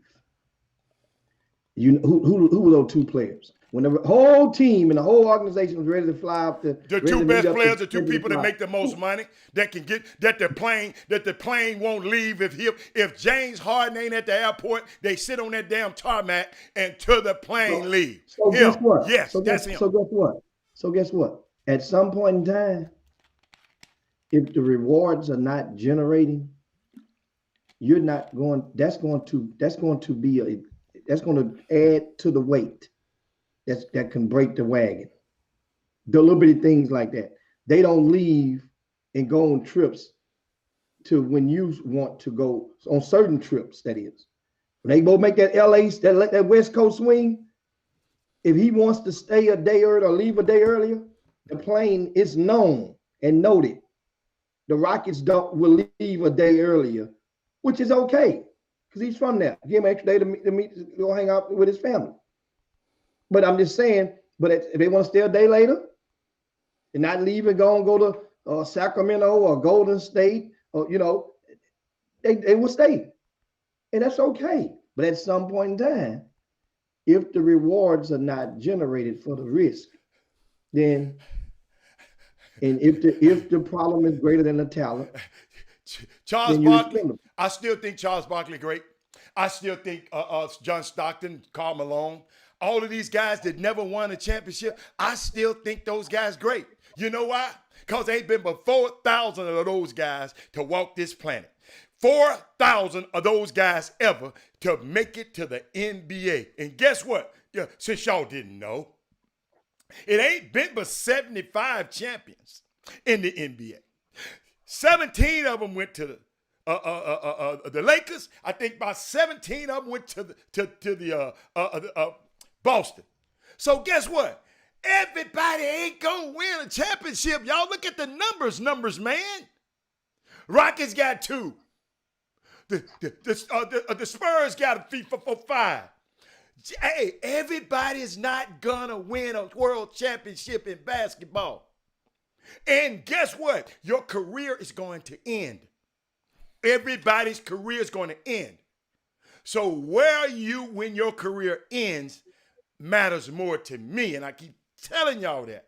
You know, who were those two players? When the whole team and the whole organization was ready to fly up the two best players, the two people that make the most money, that can get that the plane won't leave if James Harden ain't at the airport, they sit on that damn tarmac until the plane leaves. So guess what? Yes, that's him. So guess what? At some point in time, if the rewards are not generating, you're not going. That's going to add to the weight. That can break the wagon. The little bitty things like that. They don't leave and go on trips to when you want to go on certain trips, that is. When they go make that that West Coast swing, if he wants to stay a day early or leave a day earlier, the plane is known and noted. The Rockets will leave a day earlier, which is okay, because he's from there. Give him an extra day to meet, go hang out with his family. But I'm just saying, but if they want to stay a day later and not leave and go to Sacramento or Golden State, or they will stay. And that's okay. But at some point in time, if the rewards are not generated for the risk, then if the problem is greater than the talent, Charles Barkley, I still think Charles Barkley great. I still think John Stockton, Karl Malone, all of these guys that never won a championship, I still think those guys great. You know why? Because there ain't been but 4,000 of those guys to walk this planet. 4,000 of those guys ever to make it to the NBA. And guess what? Yeah, since y'all didn't know, it ain't been but 75 champions in the NBA. 17 of them went to the Lakers. I think about 17 of them went to the Boston. So guess what? Everybody ain't gonna win a championship. Y'all look at the numbers, man. Rockets got 2. The Spurs got 5. Hey, everybody's not gonna win a world championship in basketball. And guess what? Your career is going to end. Everybody's career is going to end. So where are you when your career ends matters more to me. And I keep telling y'all that.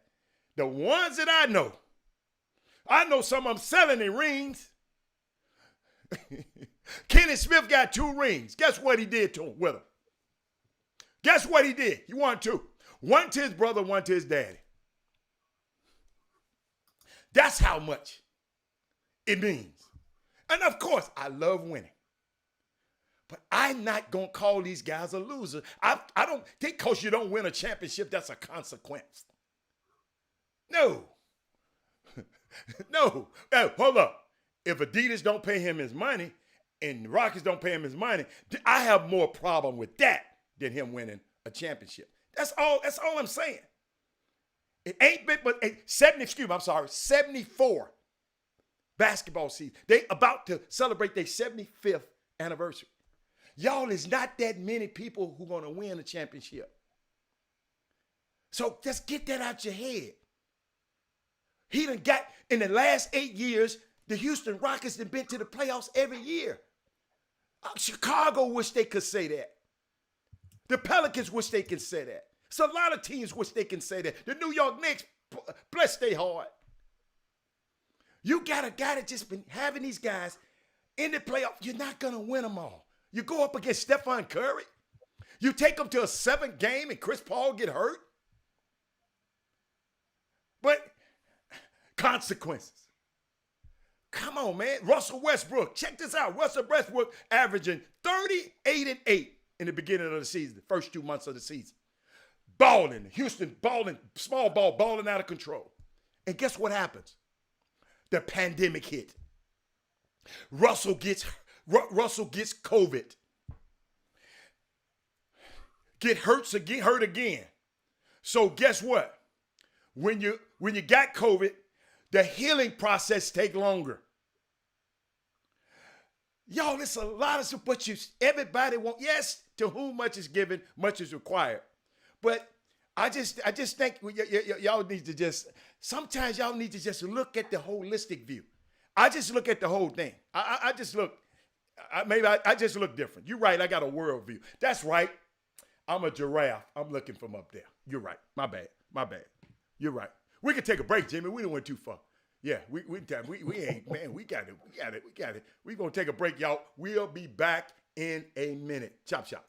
The ones that I know some of them selling their rings. Kenny Smith got 2 rings. Guess what he did to him with them? Guess what he did? He won 2. One to his brother, one to his daddy. That's how much it means. And of course, I love winning. But I'm not going to call these guys a loser. I don't think because you don't win a championship, that's a consequence. No. No. Hey, hold up. If Adidas don't pay him his money and the Rockets don't pay him his money, I have more problem with that than him winning a championship. That's all I'm saying. It ain't been but 74 basketball season. They about to celebrate their 75th anniversary. Y'all, is not that many people who going to win a championship. So just get that out your head. He done got, in the last 8 years, the Houston Rockets have been to the playoffs every year. Chicago wish they could say that. The Pelicans wish they could say that. So a lot of teams wish they can say that. The New York Knicks, bless their heart. You got a guy that just been having these guys in the playoffs. You're not going to win them all. You go up against Stephen Curry. You take them to a 7th game and Chris Paul get hurt. But consequences. Come on, man. Russell Westbrook. Check this out. Russell Westbrook averaging 38-8 in the beginning of the season, the first 2 months of the season. Balling. Houston balling, small ball, balling out of control. And guess what happens? The pandemic hit. Russell gets COVID. Get hurt again. So guess what? When you got COVID, the healing process take longer. Y'all, it's a lot of stuff, but everybody want, yes, to whom much is given, much is required. But I just think y'all need to sometimes y'all need to just look at the holistic view. I just look at the whole thing. I just look different. You're right, I got a world view. That's right. I'm a giraffe. I'm looking from up there. You're right. My bad. You're right. We can take a break, Jimmy. We done went too far. Yeah, we ain't, man, we got it. We're going to take a break, y'all. We'll be back in a minute. Chop, chop.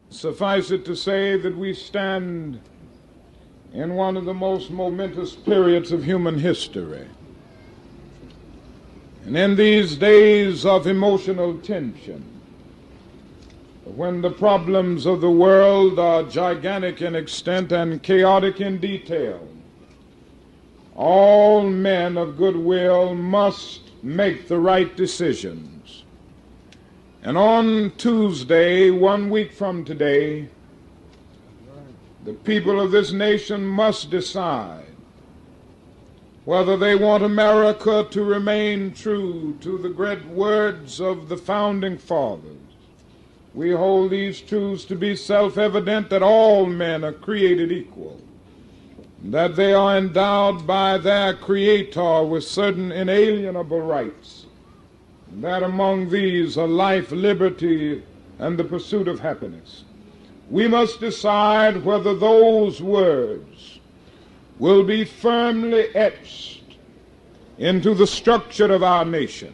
Suffice it to say that we stand in one of the most momentous periods of human history. And in these days of emotional tension, when the problems of the world are gigantic in extent and chaotic in detail, all men of goodwill must make the right decisions. And on Tuesday, 1 week from today, the people of this nation must decide whether they want America to remain true to the great words of the founding fathers. We hold these truths to be self-evident, that all men are created equal, that they are endowed by their Creator with certain inalienable rights, that among these are life, liberty, and the pursuit of happiness. We must decide whether those words will be firmly etched into the structure of our nation,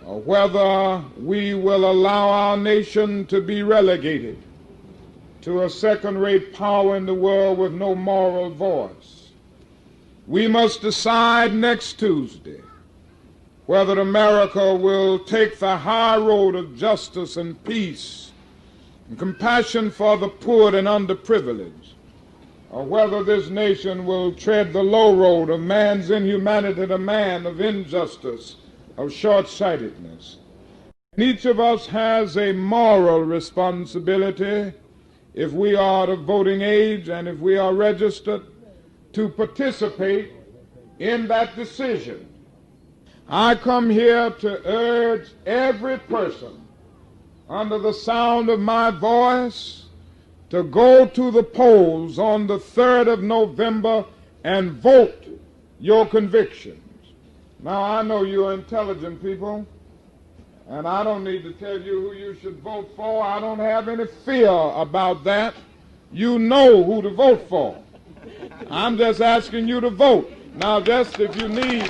or whether we will allow our nation to be relegated to a second-rate power in the world with no moral voice. We must decide next Tuesday whether America will take the high road of justice and peace and compassion for the poor and underprivileged, or whether this nation will tread the low road of man's inhumanity to man, of injustice, of short-sightedness. And each of us has a moral responsibility, if we are of voting age and if we are registered, to participate in that decision. I come here to urge every person under the sound of my voice to go to the polls on the 3rd of November and vote your convictions. Now, I know you're intelligent people, and I don't need to tell you who you should vote for. I don't have any fear about that. You know who to vote for. I'm just asking you to vote. Now, just if you need,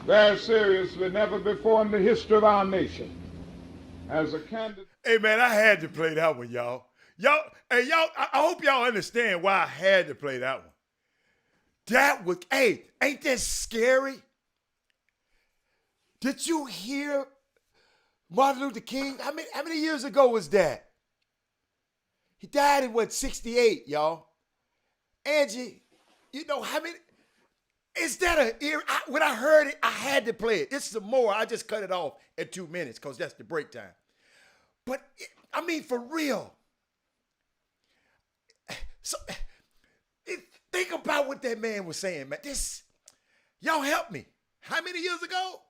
very seriously, never before in the history of our nation, as a candidate. Hey man, I had to play that one, y'all. I hope y'all understand why I had to play that one. That was, hey, ain't that scary? Did you hear Martin Luther King? How many years ago was that? He died in what, 68, y'all? Angie, you know how many? Is that when I heard it, I had to play it. It's some more. I just cut it off at 2 minutes because that's the break time. But, I mean, for real. So, think about what that man was saying, man. Y'all help me. How many years ago?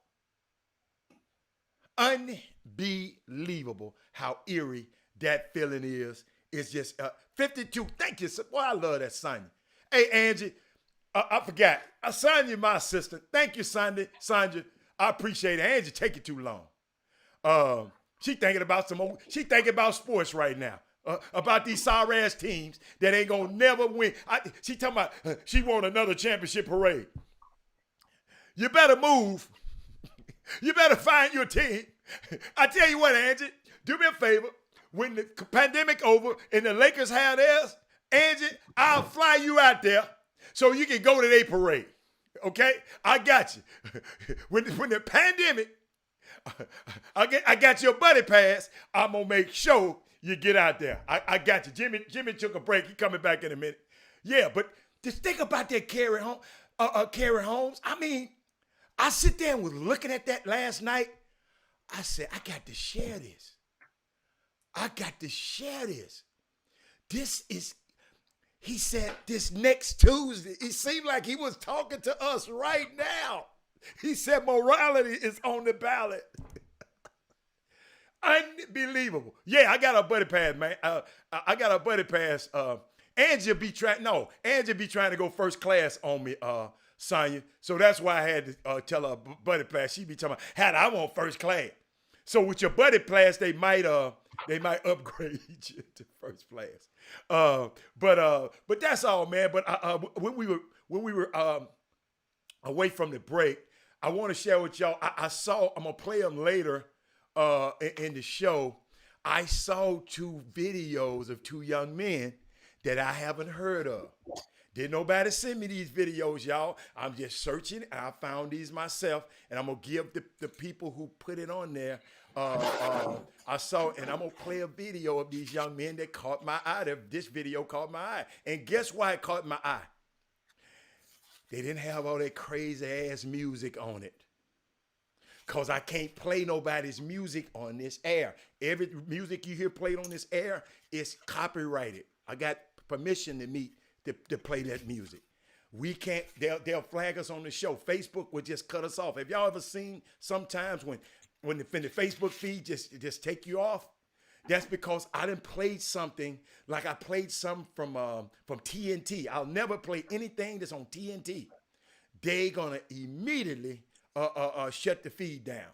Unbelievable how eerie that feeling is. It's just 52. Thank you. Boy, I love that Sonya. Hey, Angie, I forgot. Sonya, my assistant. Thank you, Sandra. I appreciate it. Angie, take it too long. She thinking about she thinking about sports right now. About these sorry ass teams that ain't gonna never win. She talking about she want another championship parade. You better move. You better find your team. I tell you what, Angie, do me a favor. When the pandemic over and the Lakers have theirs, Angie, I'll fly you out there so you can go to their parade. Okay? I got you. When the pandemic, I got your buddy pass, I'm going to make sure you get out there. I got you. Jimmy took a break. He coming back in a minute. Yeah, but just think about that Carrie Holmes. I mean, I sit there and was looking at that last night. I said, I got to share this. This is, he said, this next Tuesday. It seemed like he was talking to us right now. He said morality is on the ballot. Unbelievable. Yeah, I got a buddy pass, man. I got a buddy pass. Angie be trying to go first class on me, Sonya. So that's why I had to tell her buddy pass. She be talking about, I want first class. So with your buddy pass, they might upgrade you to first class. But that's all, man. But when we were away from the break, I want to share with y'all. I'm gonna play them later in the show. I saw 2 videos of 2 young men that I haven't heard of. Didn't nobody send me these videos, y'all. I'm just searching, and I found these myself, and I'm going to give the people who put it on there. I saw, and I'm going to play a video of these young men that caught my eye. This video caught my eye. And guess why it caught my eye? They didn't have all that crazy-ass music on it. Because I can't play nobody's music on this air. Every music you hear played on this air is copyrighted. I got permission to play that music. We can't, they'll flag us on the show. Facebook will just cut us off. Have y'all ever seen sometimes when the Facebook feed just take you off? That's because I done played something, like I played some from TNT. I'll never play anything that's on TNT. They gonna immediately shut the feed down.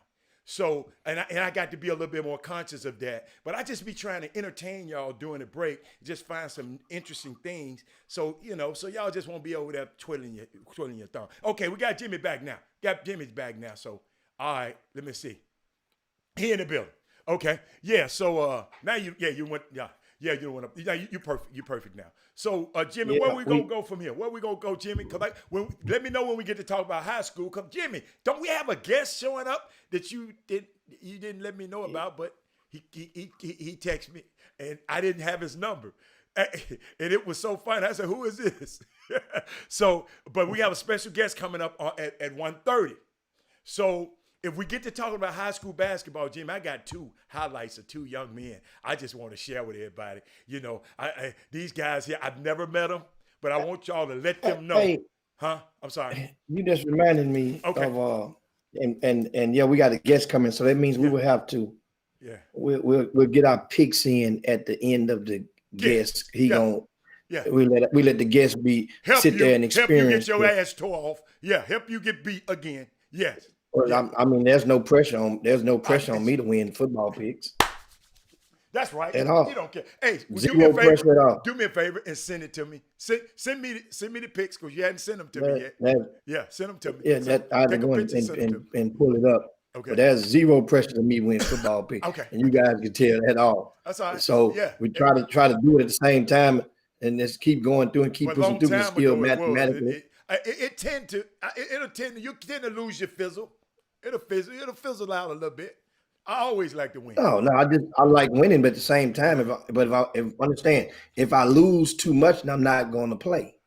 So, and I got to be a little bit more conscious of that. But I just be trying to entertain y'all during the break, just find some interesting things. So, so y'all just won't be over there twiddling your thumb. Okay, we got Jimmy back now. Jimmy's back now. So, all right, let me see. He in the building. Okay, yeah. So now you went up. Yeah, you perfect. You perfect now. So Jimmy, where we gonna go from here? Where we gonna go, Jimmy? Cause let me know when we get to talk about high school. Cause Jimmy, don't we have a guest showing up that you didn't let me know about? But he texted me and I didn't have his number, and it was so funny. I said, "Who is this?" So, but we have a special guest coming up at 1:30. So. If we get to talking about high school basketball, Jim, I got 2 highlights of 2 young men I just want to share with everybody. These guys here, I've never met them, but I want y'all to let them know. Huh? I'm sorry. You just reminded me Okay. of and yeah, we got a guest coming, so that means we Yeah. will have to Yeah. we'll get our picks in at the end of the guest. He Yeah. gonna Yeah. we let the guest be sit there and Help you experience get your it. ass tore off. Yeah. Help you get beat again. Yes. Well, Yeah. I mean, there's no pressure I, on me to win football picks that's right. at You all. don't care. Hey, well, do me a Zero favor. pressure at all. Do me a favor and send it to me. Send me the pics because you hadn't sent them to me yet. That Yeah, send them to me. Yeah, that I had to Take a go picture and send them to me. and pull it up. Okay. But there's zero pressure to me win football pick. Okay. And you guys can tell at all. That's all right. So Yeah. we try to do it at the same time and just keep going through and keep But pushing long through the time skill ago it was. mathematically. You tend to lose your fizzle. It'll fizzle out a little bit. I always like to win. No, I like winning, but at the same time, if I lose too much, then I'm not going to play.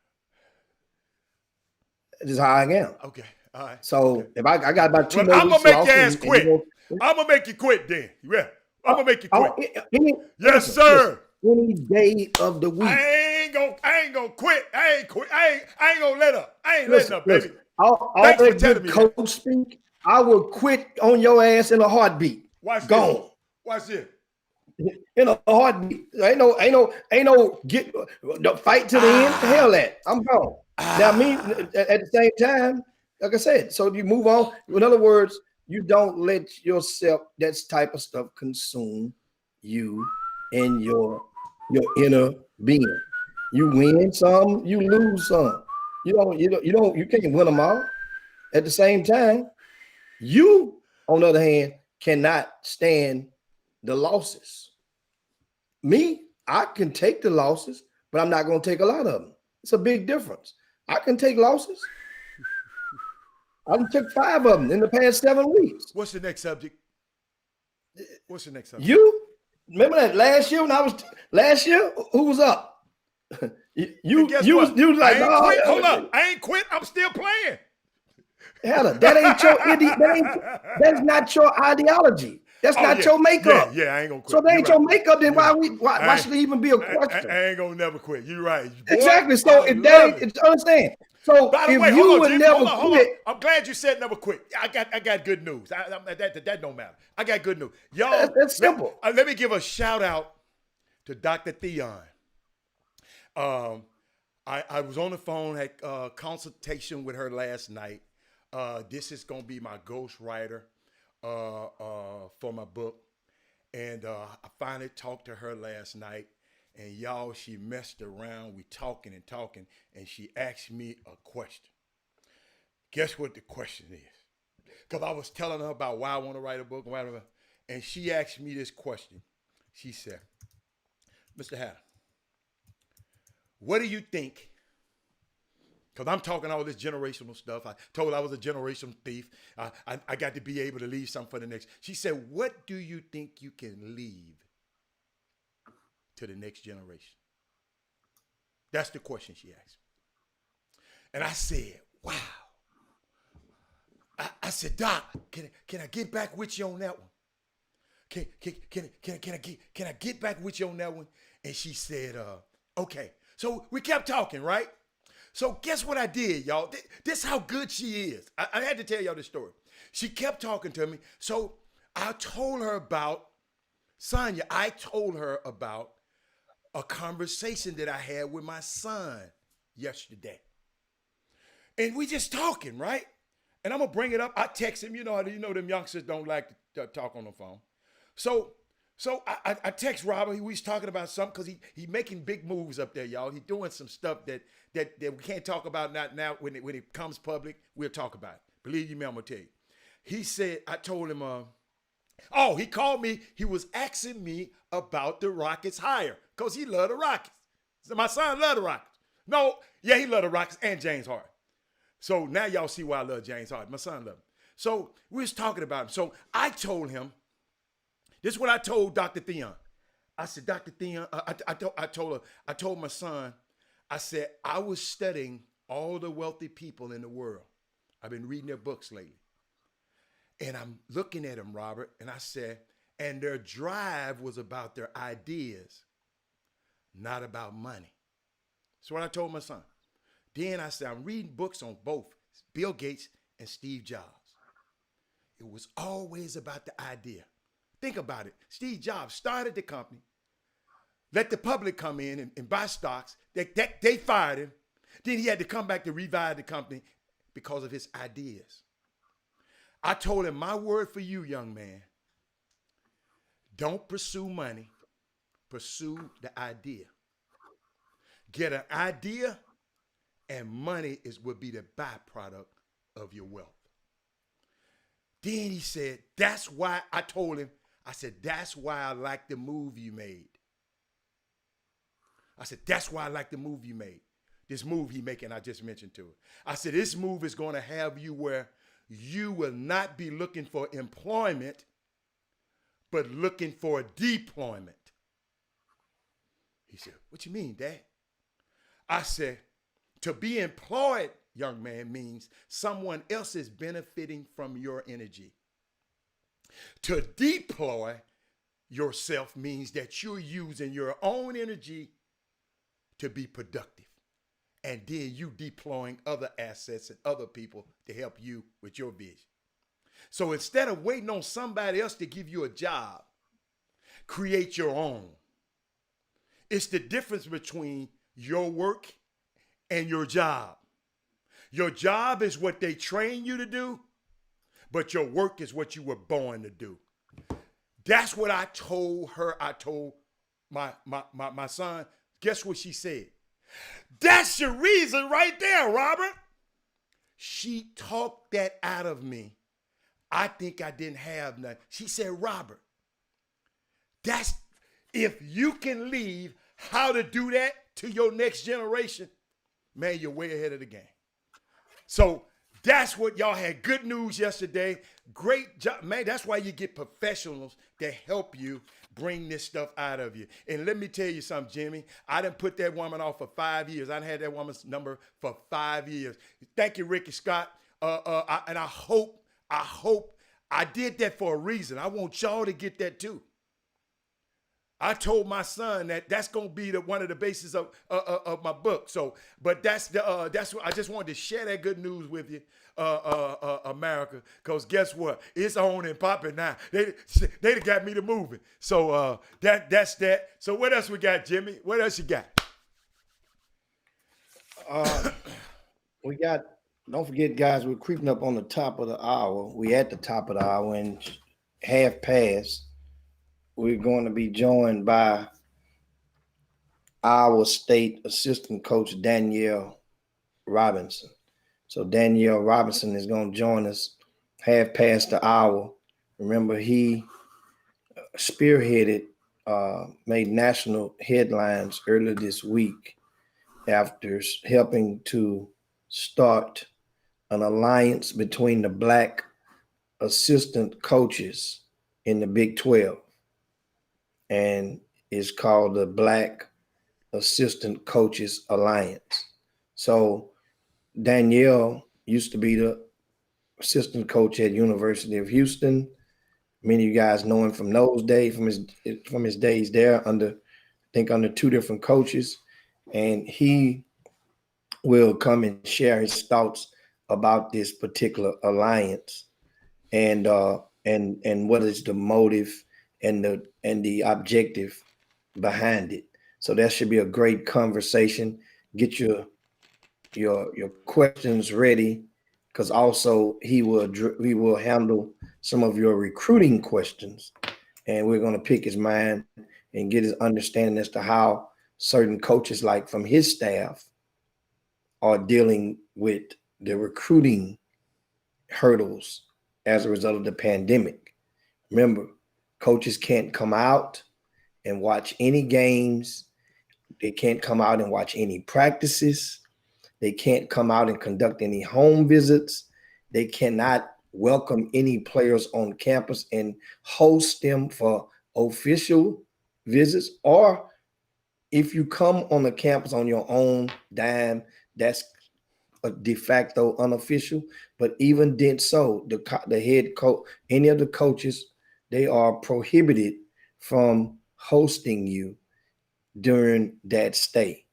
This is how I am. Okay. All right. So okay. if I got about 2 well, more I'm weeks gonna make your off ass quit. I'm gonna make you quit then. Yeah. I'm gonna make you quit. Yes, sir. Any day of the week. I ain't gonna quit. I ain't gonna let up. I ain't letting up, baby. All Thanks for that telling good me coach that. speak, I will quit on your ass in a heartbeat. Watch Gone. This. Watch this. In a heartbeat. Ain't no get the fight to the end. Hell that. I'm gone. Now me at the same time, like I said, so you move on. In other words, you don't let yourself that type of stuff consume you and your inner being. You win some, you lose some. You can't win them all. At the same time, you, on the other hand, cannot stand the losses. Me, I can take the losses, but I'm not going to take a lot of them. It's a big difference. I can take losses. I took 5 of them in the past 7 weeks. What's the next subject? You remember that last year who was up? You was like, quit. Hold up. I ain't quit. I'm still playing. Hella, that's not your ideology. That's not your makeup. Yeah, I ain't gonna quit. So that ain't your makeup, then why should it even be a question? I ain't gonna never quit. You're right. Boy, exactly. So if that ain't understand. So by the if way, you would never quit. I'm glad you said never quit. I got good news. That don't matter. I got good news. Y'all, that's simple. Let me give a shout out to Dr. Theon. I was on the phone, had a consultation with her last night. This is gonna be my ghostwriter for my book, and I finally talked to her last night. And y'all, she messed around. We talking, and she asked me a question. Guess what the question is? Because I was telling her about why I want to write a book and whatever, and she asked me this question. She said, "Mr. Hatter, what do you think?" Because I'm talking all this generational stuff. I told her I was a generational thief. I got to be able to leave something for the next. She said, "What do you think you can leave to the next generation?" That's the question she asked. And I said, wow. I said, "Doc, can I get back with you on that one? Can I get back with you on that one?" And she said, okay. So we kept talking, right? So guess what I did, y'all? This is how good she is. I had to tell y'all this story. She kept talking to me. So I told her about, Sonya, I told her about a conversation that I had with my son yesterday. And we just talking, right? And I'm going to bring it up. I text him. You know them youngsters don't like to talk on the phone. So I text Robert. We was talking about something because he making big moves up there, y'all. He doing some stuff that we can't talk about now. When it comes public, we'll talk about it. Believe you me, I'm going to tell you. He said, I told him, he called me. He was asking me about the Rockets hire because he loved the Rockets. So my son loved the Rockets. He loved the Rockets and James Harden. So now y'all see why I love James Harden. My son loved him. So we was talking about him. So I told him, this is what I told Dr. Theon. I said, Dr. Theon, I told my son, I said, I was studying all the wealthy people in the world. I've been reading their books lately. And I'm looking at them, Robert, and I said, and their drive was about their ideas, not about money. That's what I told my son. Then I said, I'm reading books on both Bill Gates and Steve Jobs. It was always about the idea. Think about it. Steve Jobs started the company, let the public come in and buy stocks. They fired him. Then he had to come back to revive the company because of his ideas. I told him, my word for you, young man, don't pursue money, pursue the idea. Get an idea, and money would be the byproduct of your wealth. Then he said, that's why I told him, I said, that's why I like the move you made. I said, that's why I like the move you made. This move he making, I just mentioned to it. I said, this move is going to have you where you will not be looking for employment, but looking for deployment. He said, what you mean, Dad? I said, to be employed, young man, means someone else is benefiting from your energy. To deploy yourself means that you're using your own energy to be productive. And then you deploying other assets and other people to help you with your vision. So instead of waiting on somebody else to give you a job, create your own. It's the difference between your work and your job. Your job is what they train you to do, but your work is what you were born to do. That's what I told her. I told my son. Guess what she said? That's your reason right there, Robert. She talked that out of me. I think I didn't have nothing. She said, Robert, that's if you can leave how to do that to your next generation, man, you're way ahead of the game. So that's what y'all had. Good news yesterday. Great job, man. That's why you get professionals that help you bring this stuff out of you. And let me tell you something, Jimmy. I done put that woman off for 5 years. I done had that woman's number for 5 years. Thank you, Ricky Scott. And I hope I did that for a reason. I want y'all to get that too. I told my son that that's gonna be one of the bases of my book. So, but that's what I just wanted to share that good news with you, America. Cause guess what? It's on and popping now. They got me to moving. So that's that. So what else we got, Jimmy? What else you got? We got. Don't forget, guys. We're creeping up on the top of the hour. We at the top of the hour and half past. We're going to be joined by our state assistant coach, Danielle Robinson. So Danielle Robinson is going to join us half past the hour. Remember, he spearheaded, made national headlines earlier this week after helping to start an alliance between the Black assistant coaches in the Big 12. And it's called the Black Assistant Coaches Alliance. So Danielle used to be the assistant coach at University of Houston. Many of you guys know him from those days, from his days there under two different coaches. And he will come and share his thoughts about this particular alliance and what is the motive and the objective behind it. So that should be a great conversation. Get your questions ready, because also he will handle some of your recruiting questions, and we're going to pick his mind and get his understanding as to how certain coaches, like from his staff, are dealing with the recruiting hurdles as a result of the pandemic. Remember, coaches can't come out and watch any games. They can't come out and watch any practices. They can't come out and conduct any home visits. They cannot welcome any players on campus and host them for official visits. Or if you come on the campus on your own dime, that's a de facto unofficial. But even then, so the head coach, any of the coaches, they are prohibited from hosting you during that stay.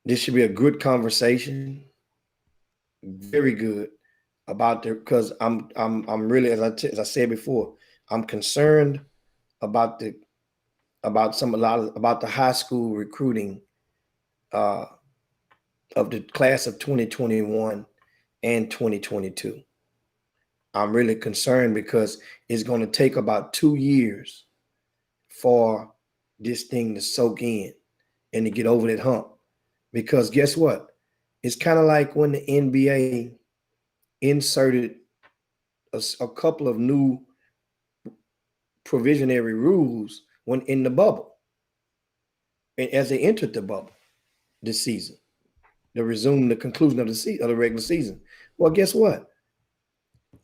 this should be a good conversation. Very good about the, because I'm really, as I said before, I'm concerned about the high school recruiting of the class of 2021 and 2022. I'm really concerned because it's going to take about 2 years for this thing to soak in and to get over that hump. Because guess what? It's kind of like when the NBA inserted a couple of new provisionary rules when in the bubble, and as they entered the bubble this season, the conclusion of the regular season. Well, guess what?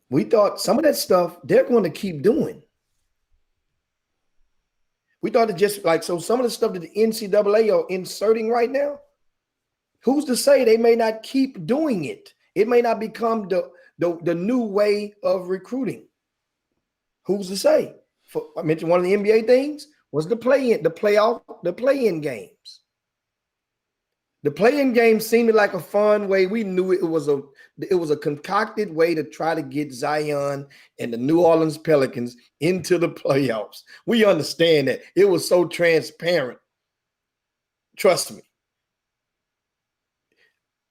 We thought some of that stuff they're going to keep doing. We thought it just like, so some of the stuff that the NCAA are inserting right now, who's to say they may not keep doing it? It may not become the new way of recruiting. Who's to say? I mentioned one of the NBA things was the play-in games. The play-in game seemed like a fun way. We knew it was a concocted way to try to get Zion and the New Orleans Pelicans into the playoffs. We understand that. It was so transparent. Trust me.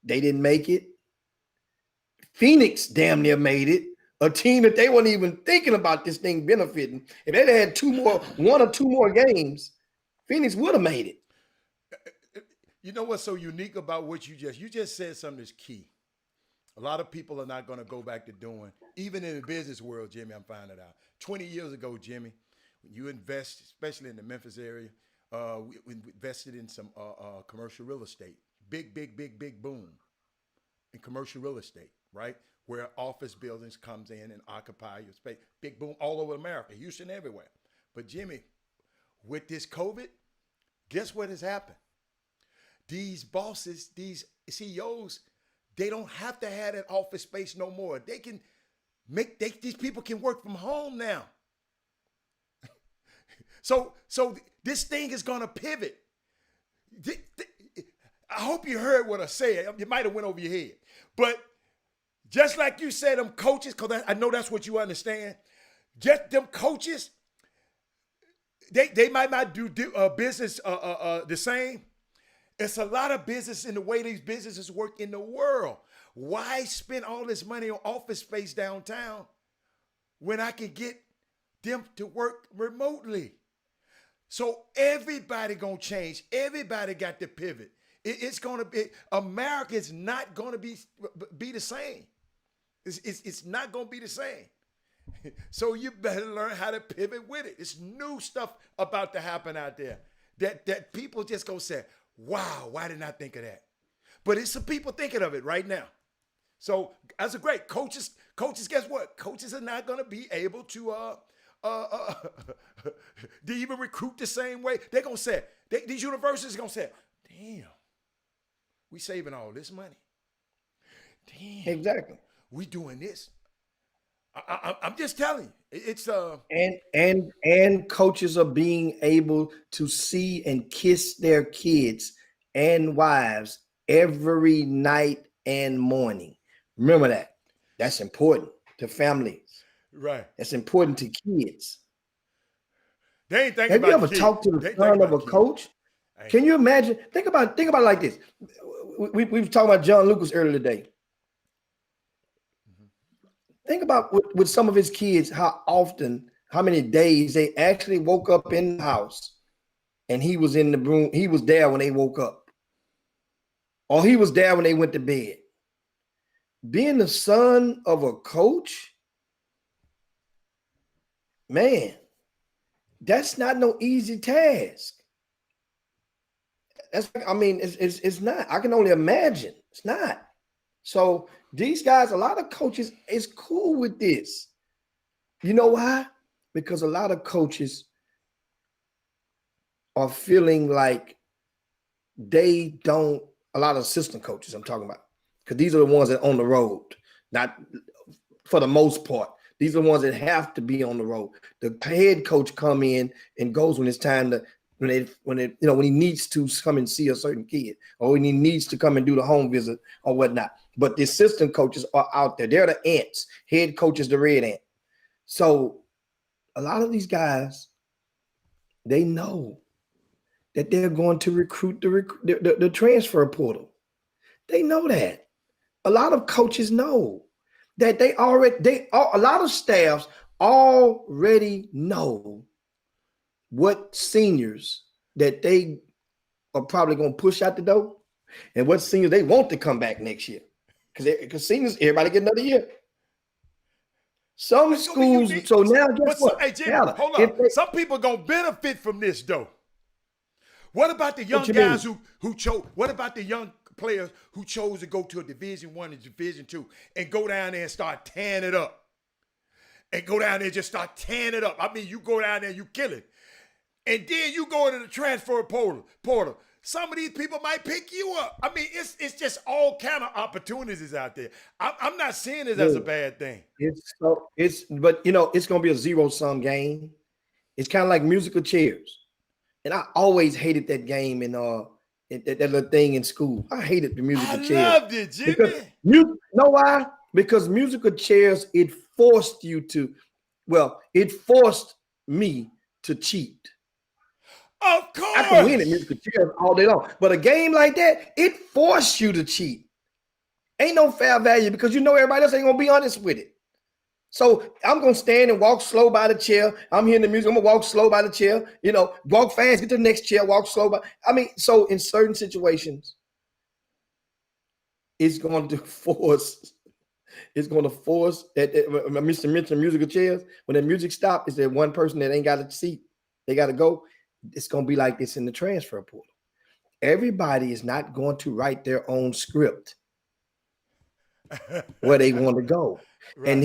They didn't make it. Phoenix damn near made it. A team that they weren't even thinking about this thing benefiting. If they'd had one or two more games, Phoenix would have made it. You know what's so unique about what you just said something that's key. A lot of people are not going to go back to doing, even in the business world, Jimmy, I'm finding out. 20 years ago, Jimmy, when you invest, especially in the Memphis area, we invested in some commercial real estate. Big boom in commercial real estate, right? Where office buildings comes in and occupy your space. Big boom all over America, Houston, everywhere. But Jimmy, with this COVID, guess what has happened? These bosses, these CEOs, they don't have to have that office space no more. They can these people can work from home now. So this thing is gonna pivot. I hope you heard what I said. You might have went over your head. But just like you said, them coaches, because I know that's what you understand. Just them coaches, they might not do business the same. It's a lot of business in the way these businesses work in the world. Why spend all this money on office space downtown when I can get them to work remotely? So everybody gonna change. Everybody got to pivot. It's gonna be, America is not gonna be the same. It's not gonna be the same. So you better learn how to pivot with it. It's new stuff about to happen out there that people just gonna say, wow, why didn't I think of that? But it's some people thinking of it right now. So as a great coaches, guess what? Coaches are not going to be able to even recruit the same way. They're going to say, these universities are going to say, damn, we saving all this money. Damn. Exactly. We doing this. I'm just telling you, it's and coaches are being able to see and kiss their kids and wives every night and morning. Remember that. That's important to families. Right. That's important to kids. They ain't thinking Have about you ever kids. talked to the son of a coach? Can you imagine? Think about it like this. We were talking about John Lucas earlier today. Think about with some of his kids, how many days they actually woke up in the house and he was in the room. He was there when they woke up. Or he was there when they went to bed. Being the son of a coach, man, that's not no easy task. It's not. I can only imagine. It's not. So these guys, a lot of coaches is cool with this. You know why? Because a lot of coaches are feeling like a lot of assistant coaches I'm talking about, because these are the ones that are on the road, not for the most part. These are the ones that have to be on the road. The head coach come in and goes when it's time to when he needs to come and see a certain kid, or when he needs to come and do the home visit or whatnot. But the assistant coaches are out there. They're the ants. Head coach is the red ant. So a lot of these guys, they know that they're going to recruit the transfer portal. They know that. A lot of coaches know that a lot of staffs already know what seniors that they are probably going to push out the door and what seniors they want to come back next year. Because seniors, everybody get another year. Some schools, so now guess what? Hey, Jimmy, hold on. Some people going to benefit from this, though. What about the young guys who chose? What about the young players who chose to go to a Division I and Division II and go down there and start tearing it up? And go down there and just start tearing it up. I mean, you go down there and you kill it. And then you go into the transfer portal. Some of these people might pick you up. I mean, it's just all kind of opportunities out there. I'm not seeing it as a bad thing. But it's gonna be a zero-sum game. It's kind of like musical chairs. And I always hated that game in that little thing in school. I hated the musical chairs. I loved it, Jimmy. Because you know why? Because musical chairs, it forced me to cheat. Of course. I can win at musical chairs all day long. But a game like that, it forced you to cheat. Ain't no fair value because everybody else ain't going to be honest with it. So I'm going to stand and walk slow by the chair. I'm hearing the music. I'm going to walk slow by the chair. Walk fast, get to the next chair, walk slow by. I mean, so in certain situations, it's going to force that Mr. mentioned musical chairs. When the music stops, is there one person that ain't got a seat? They got to go. It's going to be like this in the transfer portal. Everybody is not going to write their own script where they want to go. Right. And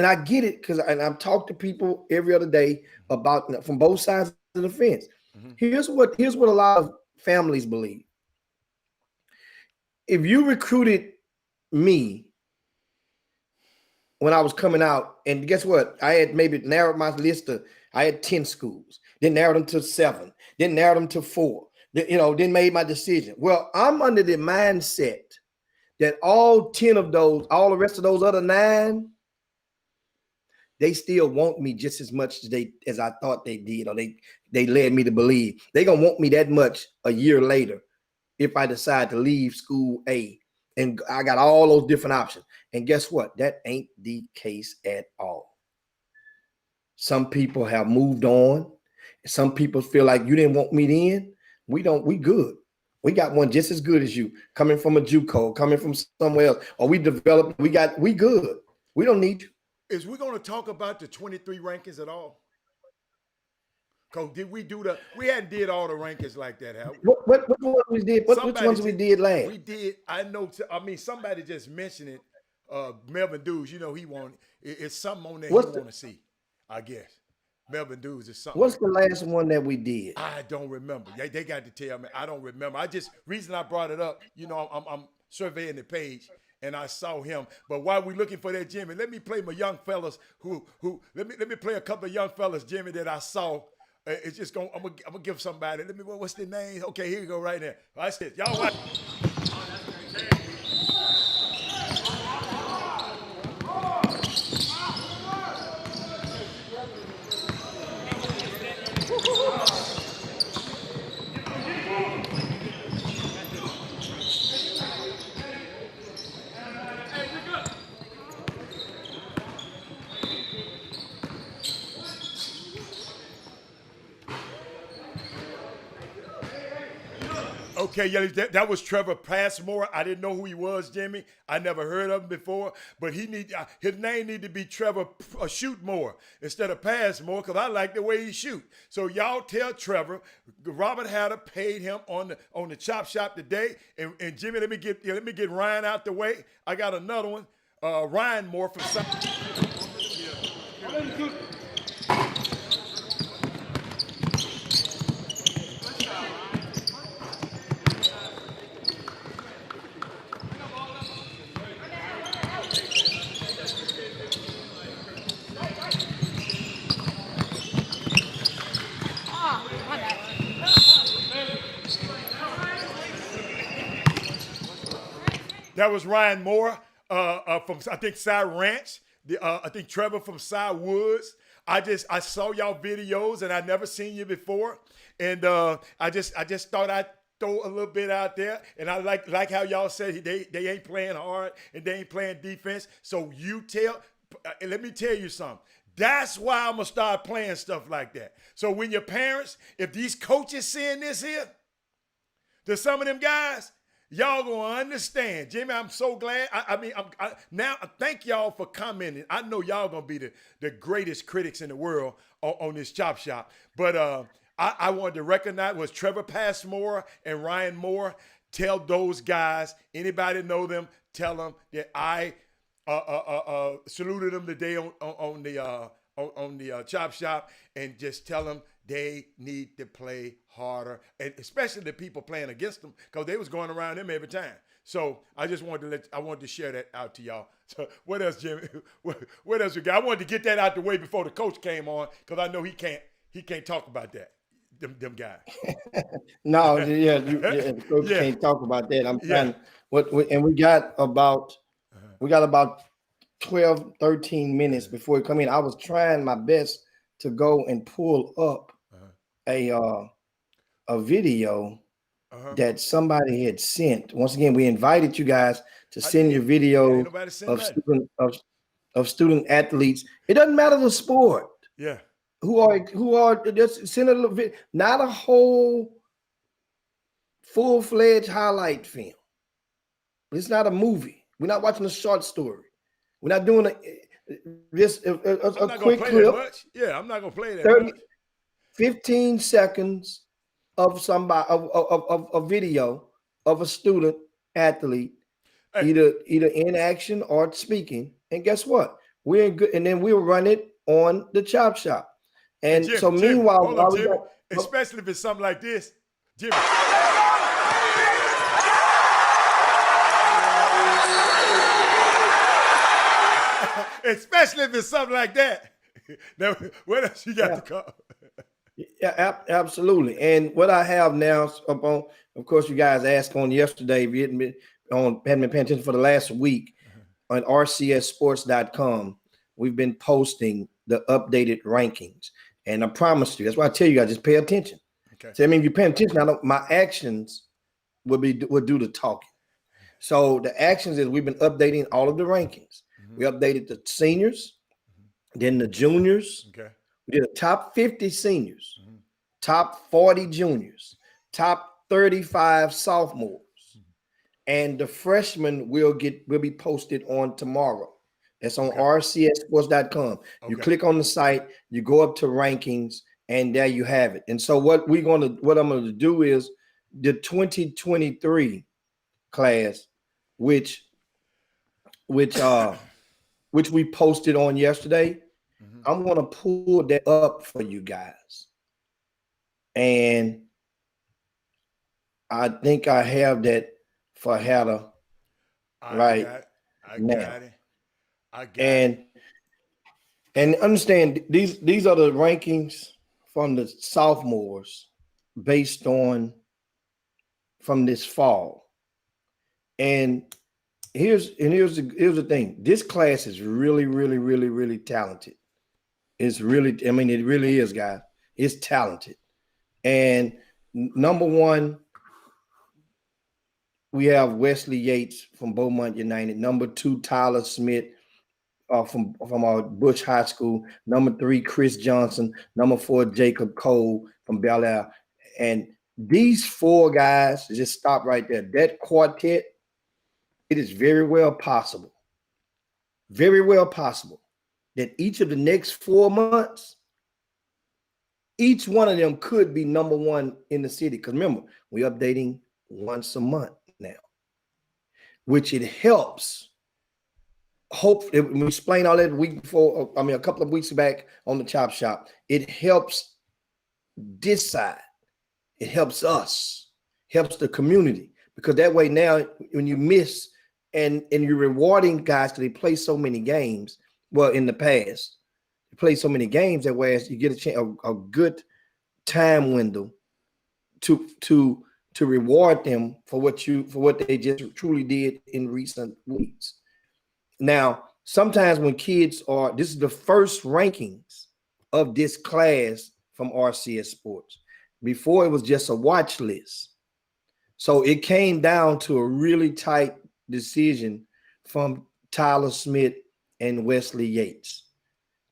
I get it because I've talked to people every other day about from both sides of the fence. Mm-hmm. Here's what a lot of families believe. If you recruited me when I was coming out, and guess what? I had maybe narrowed my list I had 10 schools, then narrowed them to 7, then narrowed them to 4, then made my decision. Well, I'm under the mindset that all 10 of those, all the rest of those other 9, they still want me just as much as I thought they did, or they led me to believe. They're going to want me that much a year later if I decide to leave school A. And I got all those different options. And guess what? That ain't the case at all. Some people have moved on. Some people feel like you didn't want me then. We good. We got one just as good as you, coming from a JUCO, coming from somewhere else. Or we developed, we good. We don't need you. Is we going to talk about the 23 rankings at all? Because we hadn't did all the rankings like that, have we? What ones we did? Which ones we did last? We did. I know. I mean, somebody just mentioned it. Melvin Dews, he wanted. It's something on there he want to see. I guess Melvin Dews is something. What's the last one that we did? I don't remember. They got to tell me. I don't remember. Reason I brought it up. I'm surveying the page. And I saw him. But while we're looking for that, Jimmy, let me play my young fellas let me play a couple of young fellas, Jimmy, that I saw. It's just I'm gonna give somebody. What's their name? Okay, here you go right there. I said, y'all watch. Okay, yeah, that was Trevor Passmore. I didn't know who he was, Jimmy. I never heard of him before, but his name need to be Trevor Shootmore instead of Passmore, because I like the way he shoot. So y'all tell Trevor, Robert Hatter paid him on the Chop Shop today, and Jimmy, let me get Ryan out the way. I got another one, Ryan Moore from South. That was Ryan Moore from, I think, Side Ranch. I think Trevor from Side Woods. I saw y'all videos and I never seen you before, and I just thought I'd throw a little bit out there. And I like how y'all said they ain't playing hard and they ain't playing defense. So let me tell you something. That's why I'm gonna start playing stuff like that. So when your parents, if these coaches seeing this here, to some of them guys, y'all gonna understand. Jimmy, I'm so glad. Now thank y'all for commenting. I know y'all gonna be the greatest critics in the world on this Chop Shop. But I wanted to recognize was Trevor Passmore and Ryan Moore. Tell those guys, anybody know them, tell them that I saluted them today on the Chop Shop, and just tell them they need to play harder, and especially the people playing against them, because they was going around them every time. So I just wanted to share that out to y'all. So what else, Jimmy? What else you got? I wanted to get that out the way before the coach came on, because I know he can't talk about that. Them guys. No, the coach can't talk about that. I'm trying. And we got about 12, 13 minutes before we come in. I was trying my best to go and pull up a video that somebody had sent. Once again, we invited you guys to send your video of student athletes. It doesn't matter the sport. Yeah. Who are just send a little bit, not a whole full-fledged highlight film. It's not a movie. We're not watching a short story. We're not doing a quick clip. Yeah, I'm not gonna play that 30, much. 15 seconds of somebody of a video of a student athlete, either in action or speaking. And guess what? We're good, and then we'll run it on the Chop Shop. And Jim, so meanwhile, Jim, especially if it's something like this, Jimmy. Especially if it's something like that. Now, what else you got to call? Yeah, absolutely. And what I have now up on, of course, you guys asked on yesterday, if you hadn't been paying attention for the last week, on rcsports.com, we've been posting the updated rankings. And I promise you, that's why I tell you guys, just pay attention. Okay. So, I mean, if you're paying attention, my actions would do the talking. So the actions is we've been updating all of the rankings. We updated the seniors, then the juniors. Okay. We did a top 50 seniors, top 40 juniors, top 35 sophomores, and the freshmen will be posted on tomorrow. That's on rcsports.com. You click on the site, you go up to rankings, and there you have it. And so what I'm going to do is the 2023 class, which we posted on yesterday. I'm going to pull that up for you guys. And I think I have that for Heather right now. I got it. And understand these are the rankings from the sophomores based on from this fall. And here's the thing. This class is really, really, really, really talented. It's really, I mean, it really is, guys. It's talented. And number one, we have Wesley Yates from Beaumont United. Number two, Tyler Smith from our Bush High School. Number three, Chris Johnson. Number four, Jacob Cole from Bel Air. And these four guys, just stop right there. That quartet, it is very well possible that each of the next 4 months, each one of them could be number one in the city. Because remember, we're updating once a month now, which it helps. We explained all that a couple of weeks back on the Chop Shop. It helps this side. It helps us, helps the community. Because that way now, when you miss and you're rewarding guys because they play so many games, well, in the past, you play so many games that way as you get a good time window to to reward them for what they just truly did in recent weeks. Now, sometimes when kids this is the first rankings of this class from RCS Sports. Before it was just a watch list. So it came down to a really tight decision from Tyler Smith and Wesley Yates.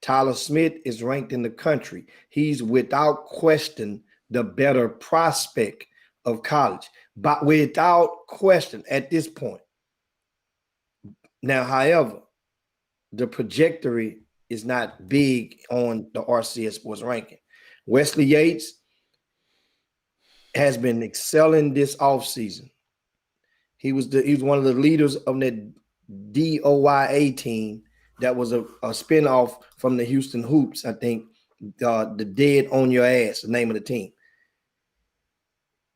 Tyler Smith is ranked in the country. He's without question the better prospect of college, but without question at this point. Now, however, the trajectory is not big on the RCS Sports ranking. Wesley Yates has been excelling this offseason. He was one of the leaders of that DOYA team that was a spinoff from the Houston Hoops, I think, the Dead on Your Ass, the name of the team.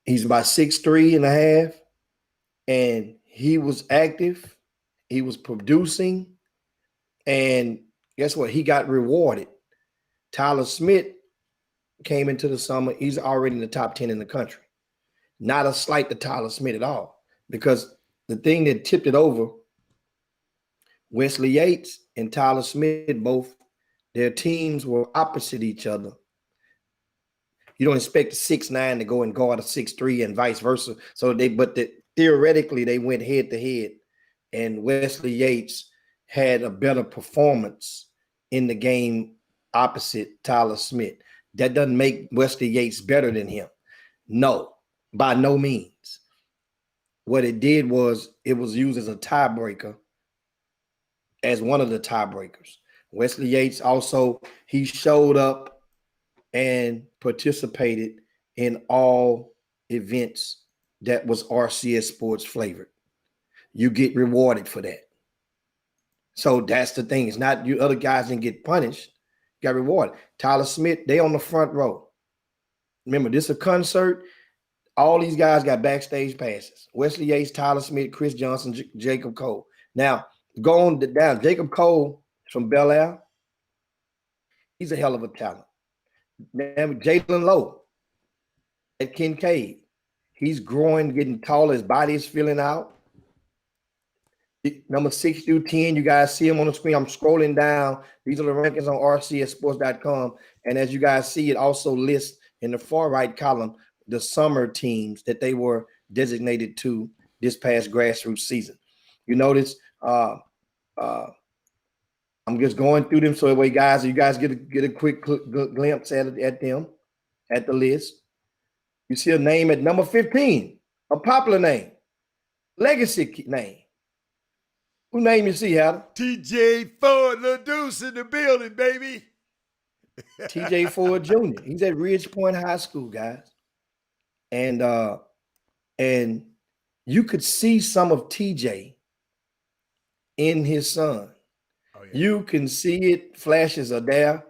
He's about 6'3.5", and he was active. He was producing, and guess what? He got rewarded. Tyler Smith came into the summer. He's already in the top 10 in the country. Not a slight to Tyler Smith at all, because the thing that tipped it over, Wesley Yates and Tyler Smith, both their teams were opposite each other. You don't expect a 6'9" to go and guard a 6'3" and vice versa. So theoretically they went head to head, and Wesley Yates had a better performance in the game opposite Tyler Smith. That doesn't make Wesley Yates better than him. No, by no means. What it did was it was used as a tiebreaker, as one of the tiebreakers. Wesley Yates also, he showed up and participated in all events that was RCS Sports flavored. You get rewarded for that. So that's the thing. It's not you other guys didn't get punished, got rewarded. Tyler Smith, they on the front row. Remember, this is a concert. All these guys got backstage passes. Wesley Yates, Tyler Smith, Chris Johnson, Jacob Cole. Now, going down, Jacob Cole from Bel Air, he's a hell of a talent. Now, Jalen Lowe at Kincaid, he's growing, getting taller. His body is filling out. Number 6 through 10, you guys see him on the screen. I'm scrolling down. These are the rankings on rcsports.com. And as you guys see, it also lists in the far right column the summer teams that they were designated to this past grassroots season. You notice I'm just going through them so that way, you guys get a quick glimpse at them, at the list. You see a name at number 15, a popular name, legacy name. Who name you see, Hatter? TJ Ford, Lil Deuce in the building, baby. TJ Ford Jr. He's at Ridge Point High School, guys. And you could see some of TJ in his son. Oh, yeah. You can see it, flashes are there.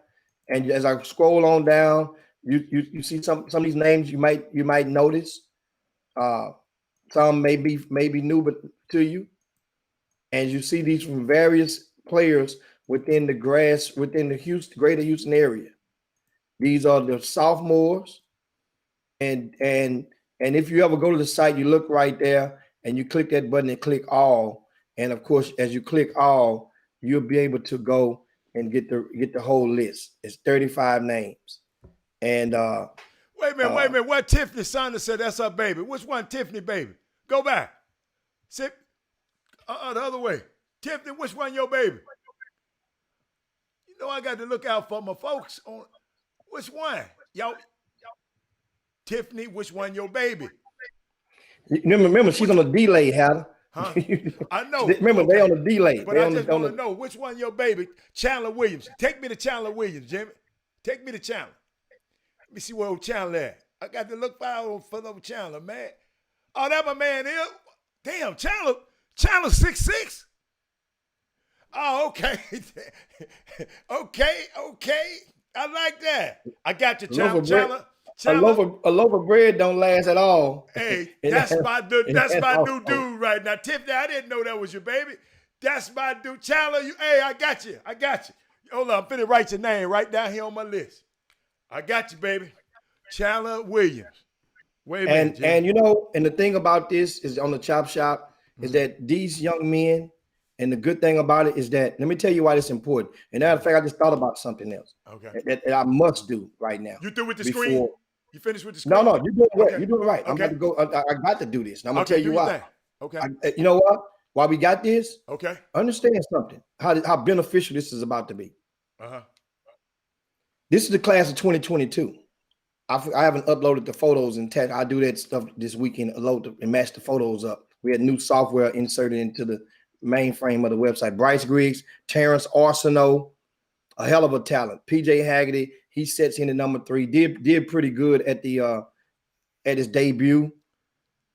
And as I scroll on down, you see some of these names you might notice. Some may be new but to you. And you see these from various players within the greater Houston area. These are the sophomores. And if you ever go to the site, you look right there and you click that button and click all. And of course, as you click all, you'll be able to go and get the whole list. It's 35 names. And wait a minute. What Tiffany Saunders said that's her baby? Which one, Tiffany baby? Go back. Sit. The other way. Tiffany, which one your baby? You know I got to look out for my folks on which one? Yo. Tiffany, which one your baby? Remember she's on a delay, Hatter. Huh? I know. Remember, okay. They on a delay. But I just want to know which one your baby. Chandler Williams. Take me to Chandler Williams, Jimmy. Take me to Chandler. Let me see where old Chandler at. I got to look for old Chandler, man. Oh, that my man is. Damn, Chandler 6'6". Oh, okay. okay. I like that. I got you, Chandler. A loaf of bread don't last at all. Hey, that's my dude right now. Tiffany, I didn't know that was your baby. That's my dude. Chandler, I got you. Hold on, I'm finna write your name right down here on my list. I got you, baby. Chandler Williams. Wait a minute, Jimmy. And you know, and the thing about this is on the Chop Shop is that these young men, and the good thing about it is that, let me tell you why it's important. And matter of fact, I just thought about something else Okay. that I must do right now. You through with the before, screen? You finished with the screen? No, you're doing right. Okay. You're doing right. I'm Okay. about to go. I got to do this. And I'm gonna Okay, tell you do your why. thing. Okay. You know what? Why we got this? Okay. Understand something. How beneficial this is about to be. Uh-huh. This is the class of 2022. I haven't uploaded the photos and tech. I do that stuff this weekend, and match the photos up. We had new software inserted into the mainframe of the website. Bryce Griggs, Terrence Arsenault, a hell of a talent. PJ Haggerty, he sets in at number 3. Did pretty good at his debut.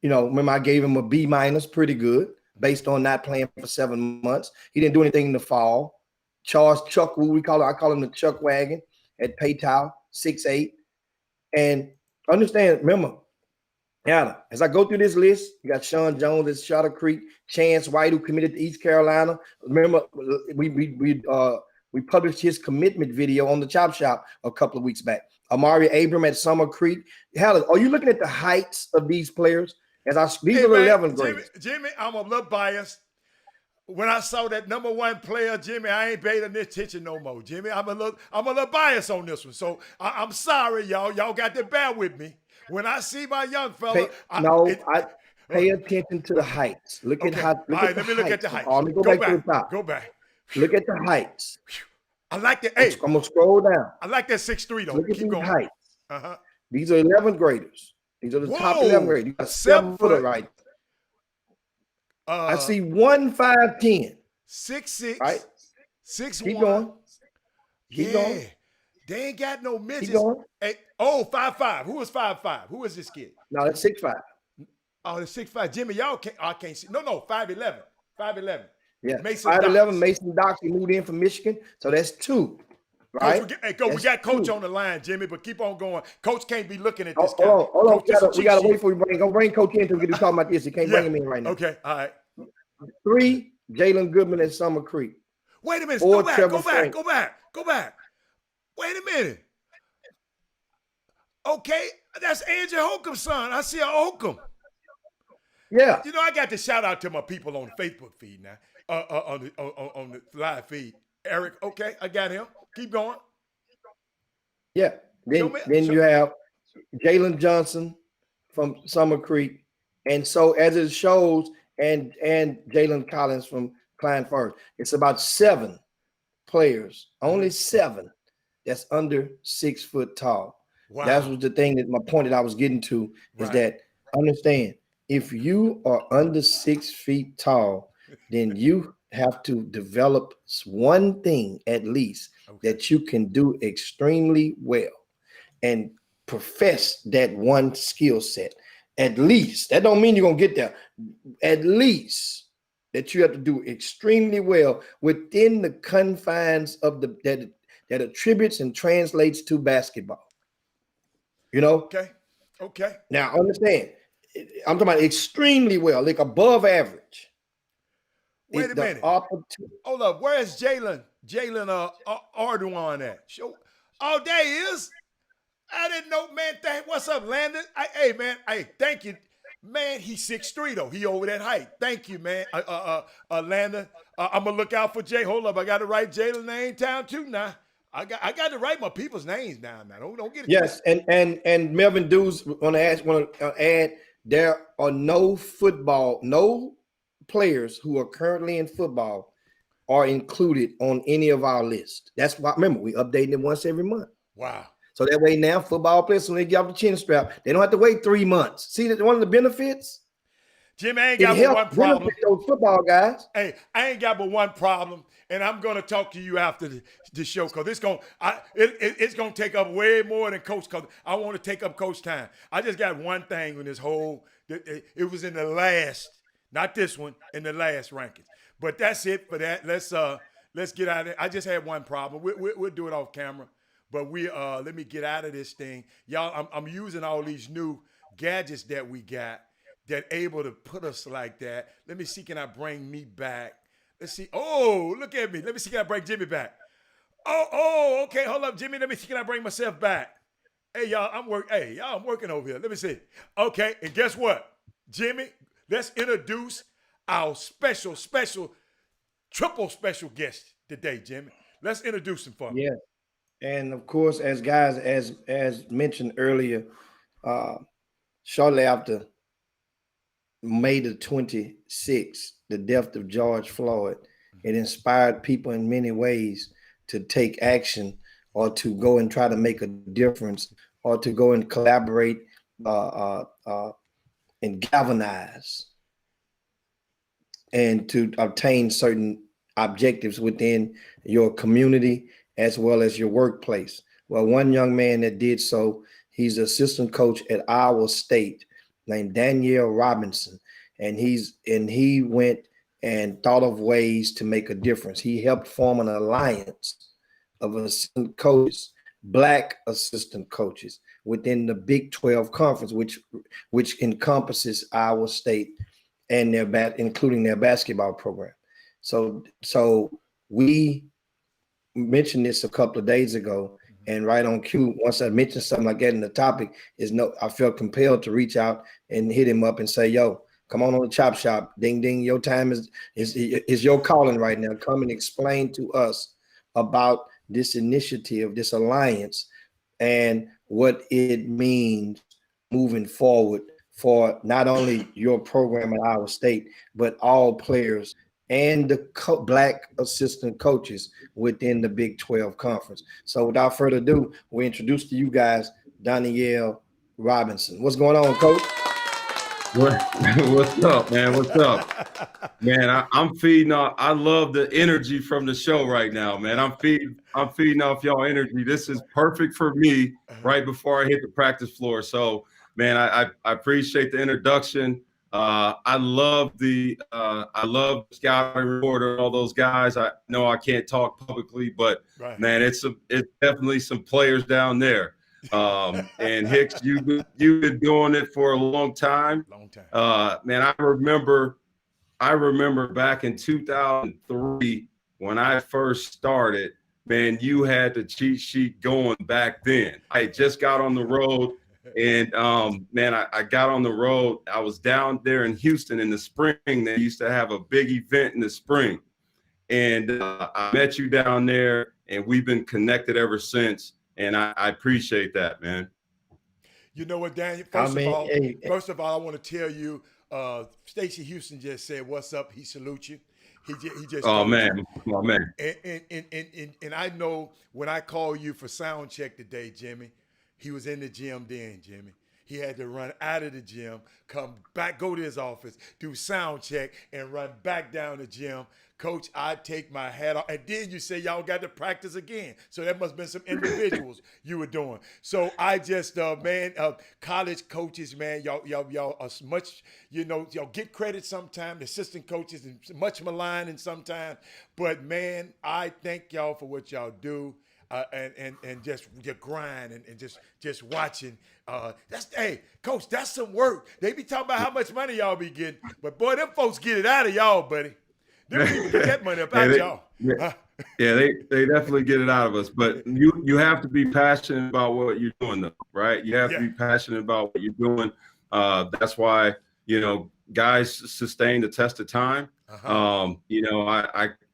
You know, remember I gave him a B-, pretty good, based on not playing for 7 months. He didn't do anything in the fall. Charles Chuck, I call him the Chuck Wagon at Paytow, 6'8". And understand, remember, Adam, as I go through this list, you got Sean Jones at Shadow Creek, Chance White, who committed to East Carolina. Remember, we published his commitment video on the Chop Shop a couple of weeks back. Amari Abram at Summer Creek. Hell, are you looking at the heights of these players? These are the 11th graders. Jimmy, I'm a little biased. When I saw that number 1 player, Jimmy, I ain't paying attention no more. Jimmy, I'm a little biased on this one. So I'm sorry, y'all. Y'all got to bear with me. When I see my young fella, pay attention to the heights. Look at how. Let me look at the heights. Let me go back to the top. Go back. Look at the heights. I like that. Hey, I'm gonna scroll down. I like that 6'3" though. Look at Keep these going. heights. Uh-huh. These are 11th graders. These are the top 11th graders. You got 7-footer right. I see 1 5'10". 6'6". Right. 6'1". Keep going. Keep going. They ain't got no midgets. Keep going. Hey, 5'5". Who is 5'5"? Who is this kid? No, that's 6'5". Oh, the 6'5". Jimmy, y'all can't. I can't see. No, 5'11". 5'11". Yeah, Mason 5'11". Mason Dox, he moved in from Michigan, so that's 2. Right? Coach, we got Coach on the line, Jimmy, but keep on going. Coach can't be looking at this guy. Hold on. Coach, we gotta wait for you. Don't bring Coach in until we get to talking about this. You can't bring him in right now. Okay, all right. 3, Jalen Goodman at Summer Creek. Wait a minute. 4, Go back. Wait a minute. Okay, that's Andrew Holcomb's son. I see a Holcomb. Yeah. You know, I got to shout out to my people on the Facebook feed now, on the live feed. Eric, okay, I got him. Keep going. Yeah. Then you have Jalen Johnson from Summer Creek, and so as it shows, and Jalen Collins from Klein Forest. It's about 7 players, only 7 that's under 6 foot tall. Wow. That was the thing that my point that I was getting to is that understand, if you are under 6 feet tall, then you have to develop one thing at least that you can do extremely well and profess that one skill set. At least. That don't mean you're gonna get there. At least that you have to do extremely well within the confines of that attributes and translates to basketball. You know? Okay. Now understand, I'm talking about extremely well, like above average. Wait a minute. Hold up. Where's Jalen Arduan at? Oh, there he is. I didn't know, man. What's up, Landon? Hey, man. Hey, thank you. Man, he's 6'3", though. He over that height. Thank you, man. Landon. I'm going to look out for Jay. Hold up. I got to write Jalen's name down, too, now. I got to write my people's names down now. Don't get it. Yes, and Melvin Dews want to add, there are no players who are currently in football are included on any of our list. That's why, remember, we updating it once every month. Wow. So that way now football players, when they get off the chin strap, they don't have to wait 3 months. See that one of the benefits? Jim, I ain't got but one problem. Those football guys. Hey, I ain't got but one problem, and I'm going to talk to you after the show because it's going to take up way more than Coach, because I want to take up Coach time. I just got one thing in this whole – it was in the last – not this one, in the last rankings. But that's it for that. Let's get out of it. I just had one problem. We'll do it off camera. But let me get out of this thing. Y'all, I'm using all these new gadgets that we got that able to put us like that. Let me see, can I bring me back? Let's see. Oh, look at me. Let me see, can I bring Jimmy back? Oh, okay. Hold up, Jimmy. Let me see, can I bring myself back? Hey y'all, I'm working over here. Let me see. Okay, and guess what, Jimmy? Let's introduce our special, triple special guest today, Jimmy. Let's introduce him for me. Yeah. And of course, as guys, as mentioned earlier, uh, shortly after May the 26th, the death of George Floyd, it inspired people in many ways to take action or to go and try to make a difference or to go and collaborate and galvanize and to obtain certain objectives within your community as well as your workplace. Well, one young man that did so, he's assistant coach at Iowa State named Danielle Robinson. And he went and thought of ways to make a difference. He helped form an alliance of assistant coaches, Black assistant coaches within the Big 12 conference, which encompasses Iowa State and including their basketball program. So we mentioned this a couple of days ago, and right on cue, once I mentioned something like that in the topic, I felt compelled to reach out and hit him up and say, "Yo, come on the Chop Shop. Ding ding, your time is your calling right now. Come and explain to us about this initiative, this alliance, and what it means moving forward for not only your program at Iowa State, but all players and the Black assistant coaches within the Big 12 conference." So without further ado, we introduce to you guys Danielle Robinson. What's going on, Coach? What's up, man? What's up, man? I'm feeding off. I love the energy from the show right now, man. I'm feeding off y'all energy. This is perfect for me right before I hit the practice floor. So, man, I appreciate the introduction. I love the scouting reporter and all those guys. I know I can't talk publicly, but man, it's definitely some players down there. And Hicks, you've been doing it for a long time. Man, I remember back in 2003 when I first started. Man, you had the cheat sheet going back then. I just got on the road, and man, I got on the road. I was down there in Houston in the spring. They used to have a big event in the spring, and I met you down there, and we've been connected ever since. And I appreciate that, man. You know what, Daniel? First of all, I want to tell you, Stacey Houston just said, "What's up?" He salutes you. He just. Oh man, oh man. And I know when I call you for sound check today, Jimmy, he was in the gym then, Jimmy. He had to run out of the gym, come back, go to his office, do sound check, and run back down the gym. Coach, I take my hat off. And then you say y'all got to practice again. So that must have been some individuals you were doing. So I just, college coaches, man, y'all are much, y'all get credit sometimes. The assistant coaches and much maligned and sometimes. But man, I thank y'all for what y'all do. And just your grind and just watching. Hey, Coach, that's some work. They be talking about how much money y'all be getting, but boy, them folks get it out of y'all, buddy. Them people get that money up out of y'all. Yeah, they definitely get it out of us. But you have to be passionate about what you're doing, though, right? You have to be passionate about what you're doing. That's why guys sustain the test of time.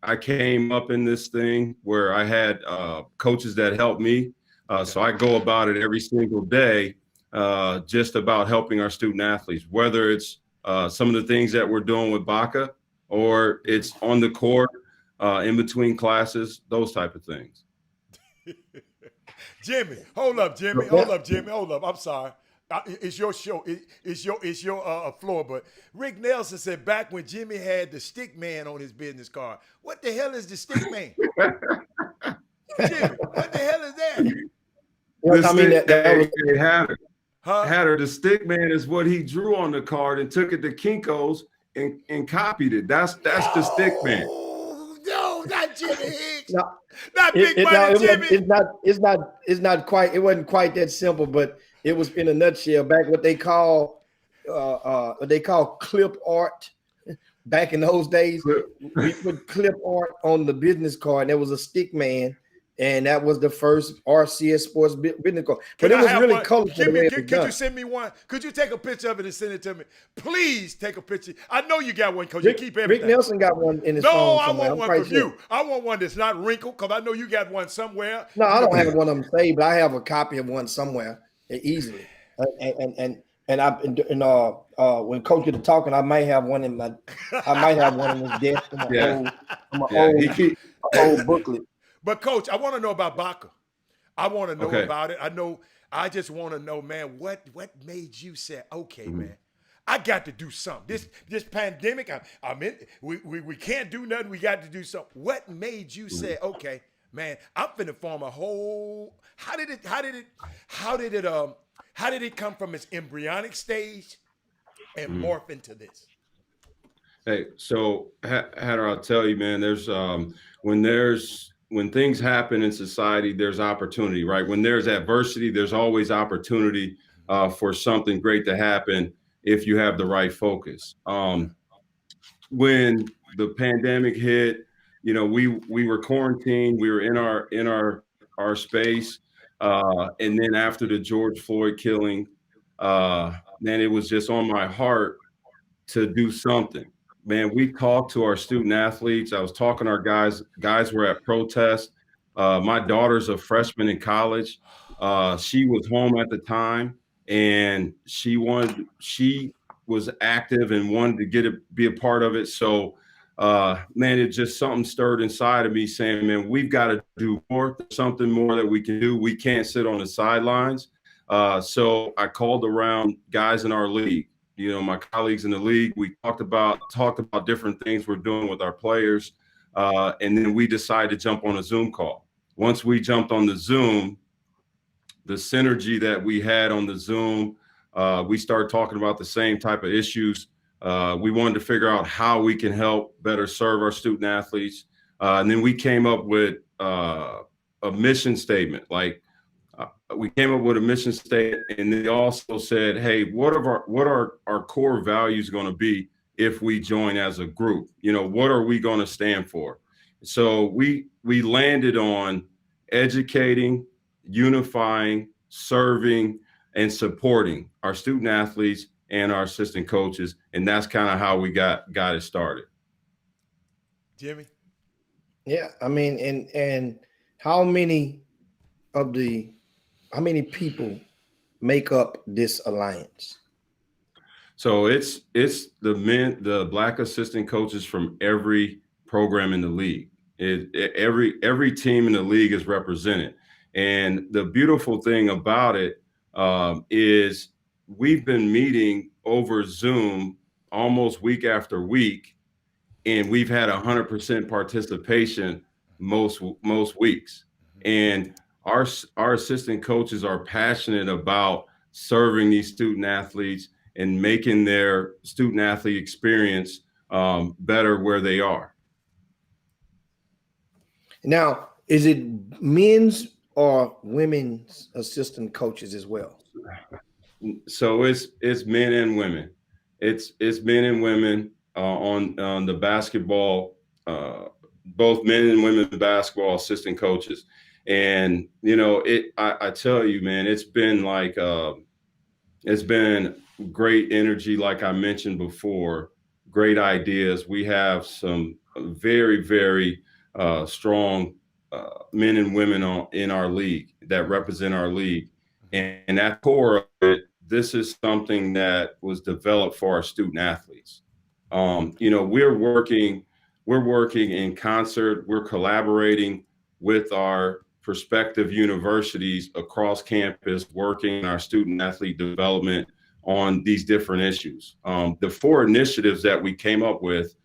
I came up in this thing where I had coaches that helped me. So I go about it every single day, just about helping our student athletes, whether it's some of the things that we're doing with Baca or it's on the court, in between classes, those type of things. Jimmy, hold up. I'm sorry. It's your show. It's your floor. But Rick Nelson said back when Jimmy had the stick man on his business card. What the hell is the stick man? Jimmy, what the hell is that? Hatter, the stick man is what he drew on the card and took it to Kinko's and copied it. That's the stick man. No, not Jimmy Hicks. No, not Big Money Jimmy. It's not quite. It wasn't quite that simple, but it was in a nutshell. Back what they call clip art. Back in those days, we put clip art on the business card. And there was a stick man, and that was the first RCS Sports Business Code. But Can it I was have really one? colorful the way it was Could done. you send me one? Could you take a picture of it and send it to me? Please take a picture. I know you got one because you keep everything. Rick Nelson got one in his No, phone I somewhere. want one from you. I want one that's not wrinkled because I know you got one somewhere. No, I don't have one of them saved, but I have a copy of one somewhere easily. When Coach is talking, I might have one in my. I might have one in his desk. Old booklet. But Coach, I want to know about Baca. I want to know Okay. about it. I just want to know, man, what made you say, okay, man, I got to do something. This pandemic, I'm in. We can't do nothing. We got to do something. What made you say, okay, man, I'm finna form a whole? How did it come from its embryonic stage and morph into this? Hey, so Hatter, I'll tell you, man, when things happen in society, there's opportunity, right? When there's adversity, there's always opportunity for something great to happen if you have the right focus. When the pandemic hit, we were quarantined, we were in our space, and then after the George Floyd killing, man, it was just on my heart to do something. Man, we talked to our student athletes. I was talking to our guys. Guys were at protest. My daughter's a freshman in college. She was home at the time, and she was active and wanted to be a part of it. So, man, it just something stirred inside of me saying, man, we've got to do more. There's something more that we can do. We can't sit on the sidelines. So I called around guys in our league. My colleagues in the league, we talked about different things we're doing with our players. And then we decided to jump on a Zoom call. Once we jumped on the Zoom, the synergy that we had on the Zoom, we started talking about the same type of issues. We wanted to figure out how we can help better serve our student athletes. And then we came up with a mission statement. We came up with a mission statement, and they also said, hey, what are our core values going to be if we join as a group? What are we going to stand for? So we landed on educating, unifying, serving, and supporting our student athletes and our assistant coaches. And that's kind of how we got it started. Jimmy? Yeah, I mean, and how many people make up this alliance? So it's the Black assistant coaches from every program in the league. Every team in the league is represented. And the beautiful thing about it is we've been meeting over Zoom almost week after week, and we've had 100% participation most weeks. And our assistant coaches are passionate about serving these student athletes and making their student athlete experience better where they are. Now, is it men's or women's assistant coaches as well? So it's men and women. It's men and women on the basketball, both men and women basketball assistant coaches. And, I tell you, man, it's been great energy. Like I mentioned before, great ideas. We have some very, very strong men and women in our league that represent our league. And at core of it, this is something that was developed for our student athletes. We're working in concert. We're collaborating with our prospective universities across campus, working our student athlete development on these different issues. The 4 initiatives that we came up with,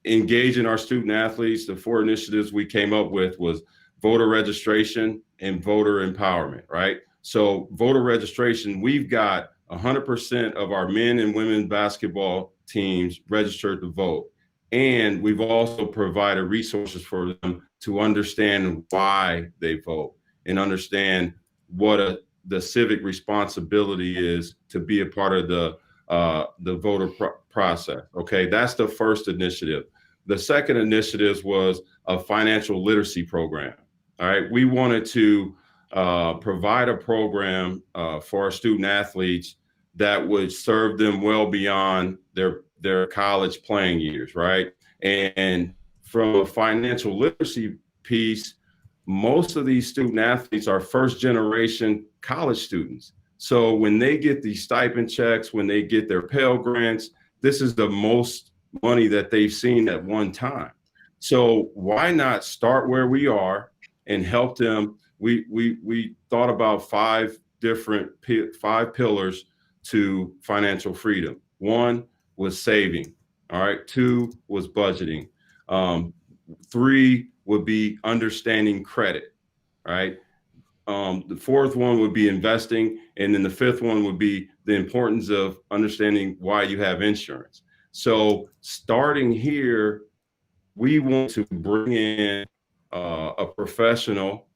engaging our student athletes, the 4 initiatives we came up with was voter registration and voter empowerment, right? So voter registration, we've got 100% of our men and women basketball teams registered to vote. And we've also provided resources for them to understand why they vote and understand what the civic responsibility is to be a part of the voter process. Okay, that's the first initiative. The second initiative was a financial literacy program. All right, we wanted to provide a program for our student athletes that would serve them well beyond their college playing years, right? And from a financial literacy piece, most of these student athletes are first generation college students. So when they get these stipend checks, when they get their Pell Grants, this is the most money that they've seen at one time. So why not start where we are and help them? We thought about five pillars to financial freedom. One was saving. All right. Two was budgeting. Three would be understanding credit. All right. The fourth one would be investing. And then the fifth one would be the importance of understanding why you have insurance. So starting here, we want to bring in a professional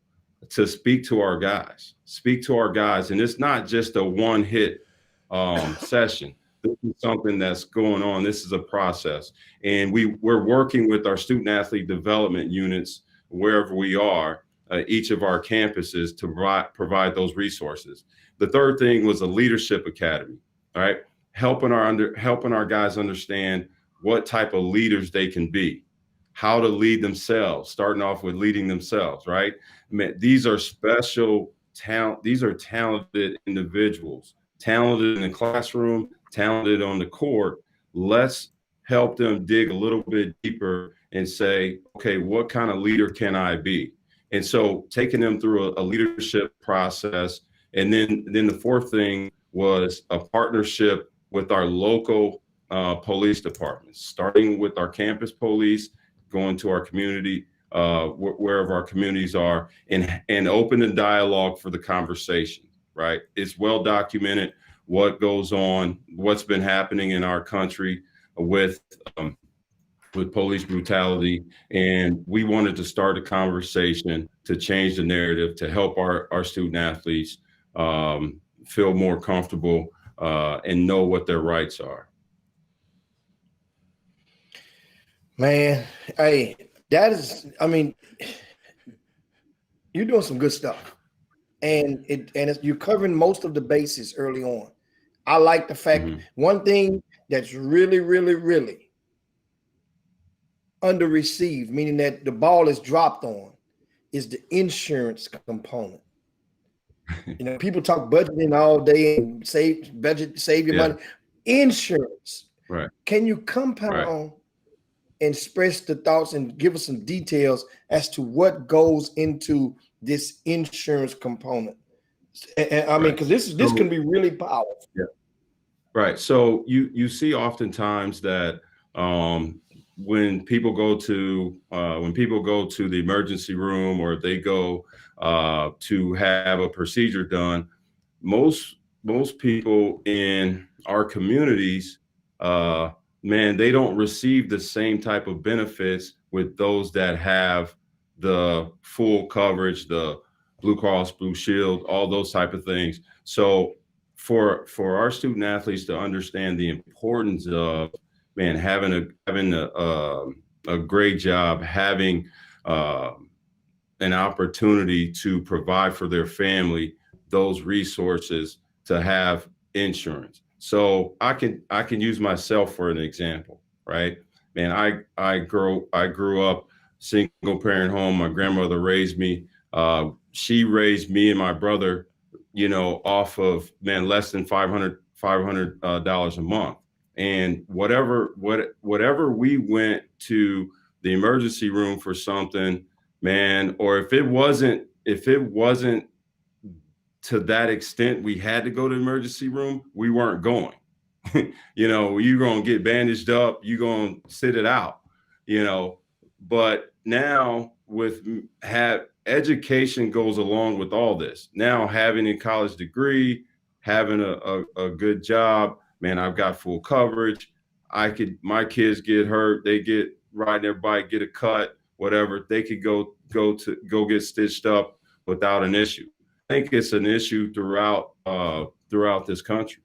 to speak to our guys. And it's not just a one hit session. This is something that's going on. This is a process. And we're working with our student athlete development units wherever we are, each of our campuses, to provide those resources. The third thing was a leadership academy, all right? Helping our guys understand what type of leaders they can be, how to lead themselves, starting off with leading themselves, right? I mean, these are special talent. These are talented individuals, talented in the classroom, talented on the court. Let's help them dig a little bit deeper and say, okay, what kind of leader can I be? And so taking them through a leadership process. And then the fourth thing was a partnership with our local police departments, starting with our campus police, going to our community, wherever our communities are, and open the dialogue for the conversation, right? It's well documented what goes on, what's been happening in our country with police brutality. And we wanted to start a conversation to change the narrative, to help our student athletes feel more comfortable and know what their rights are. Man, hey, you're doing some good stuff. And you're covering most of the bases early on. I like the fact, one thing that's really, really, really under-received, meaning that the ball is dropped on, is the insurance component. You know, people talk budgeting all day and save your money. Insurance. Right. Can you compound and express the thoughts and give us some details as to what goes into this insurance component? And I mean, because this can be really powerful. Yeah. Right. So you see oftentimes that when people go to the emergency room, or if they go to have a procedure done, most people in our communities, man, they don't receive the same type of benefits with those that have the full coverage, the Blue Cross Blue Shield, all those type of things. So for our student athletes to understand the importance of, man, having a great job, having an opportunity to provide for their family those resources, to have insurance. So I can use myself for an example, right? Man, I grew up single parent home. My grandmother raised me. She raised me and my brother, you know, off of, man, less than $500 a month. And whatever we went to the emergency room for something, man, or if it wasn't to that extent we had to go to the emergency room, we weren't going. You know, you're going to get bandaged up, you're going to sit it out, you know. But now education goes along with all this. Now having a college degree, having a good job, man, I've got full coverage. My kids get hurt, they get ride their bike, get a cut, whatever, they could go get stitched up without an issue. I think it's an issue throughout this country.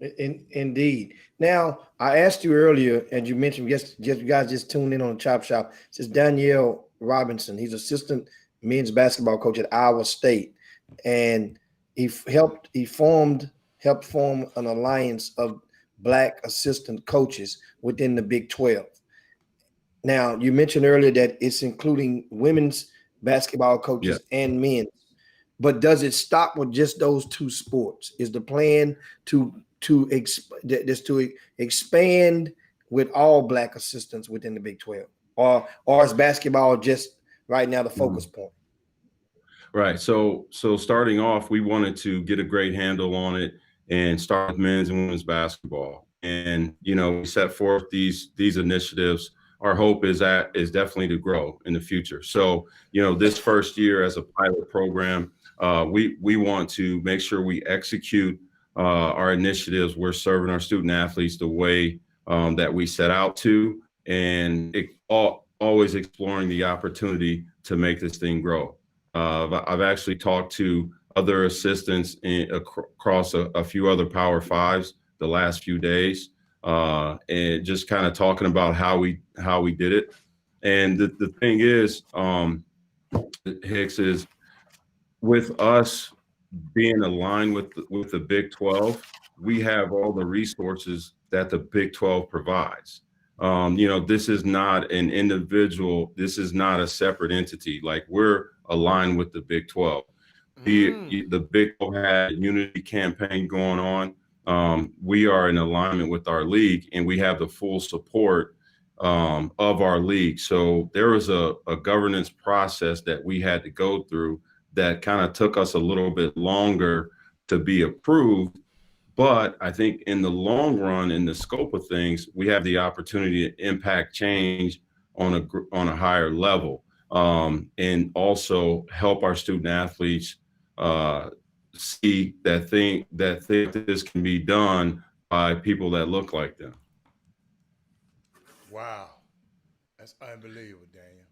Indeed. Now, I asked you earlier, and you mentioned, yes, you guys just tuned in on Chop Shop. This is Danielle Robinson. He's assistant men's basketball coach at Iowa State, and helped form an alliance of Black assistant coaches within the Big 12. Now, you mentioned earlier that it's including women's basketball coaches and men, but does it stop with just those two sports? Is the plan to expand with all Black assistants within the Big 12, or is basketball just right now the focus point? Right. So starting off, we wanted to get a great handle on it and start with men's and women's basketball. And, we set forth these initiatives. Our hope is definitely to grow in the future. So, this first year as a pilot program, we want to make sure we execute our initiatives. We're serving our student athletes the way that we set out to, and always exploring the opportunity to make this thing grow. I've actually talked to other assistants across a few other Power Fives the last few days, and just kind of talking about how we did it. And the thing is, Hicks, is with us being aligned with the Big 12, we have all the resources that the Big 12 provides. This is not an individual. This is not a separate entity. Like, we're aligned with the Big 12. The Big 12 had a unity campaign going on. We are in alignment with our league, and we have the full support of our league. So there was a governance process that we had to go through that kind of took us a little bit longer to be approved. But I think in the long run, in the scope of things, we have the opportunity to impact change on a higher level, and also help our student athletes see that this can be done by people that look like them. Wow, that's unbelievable, Daniel.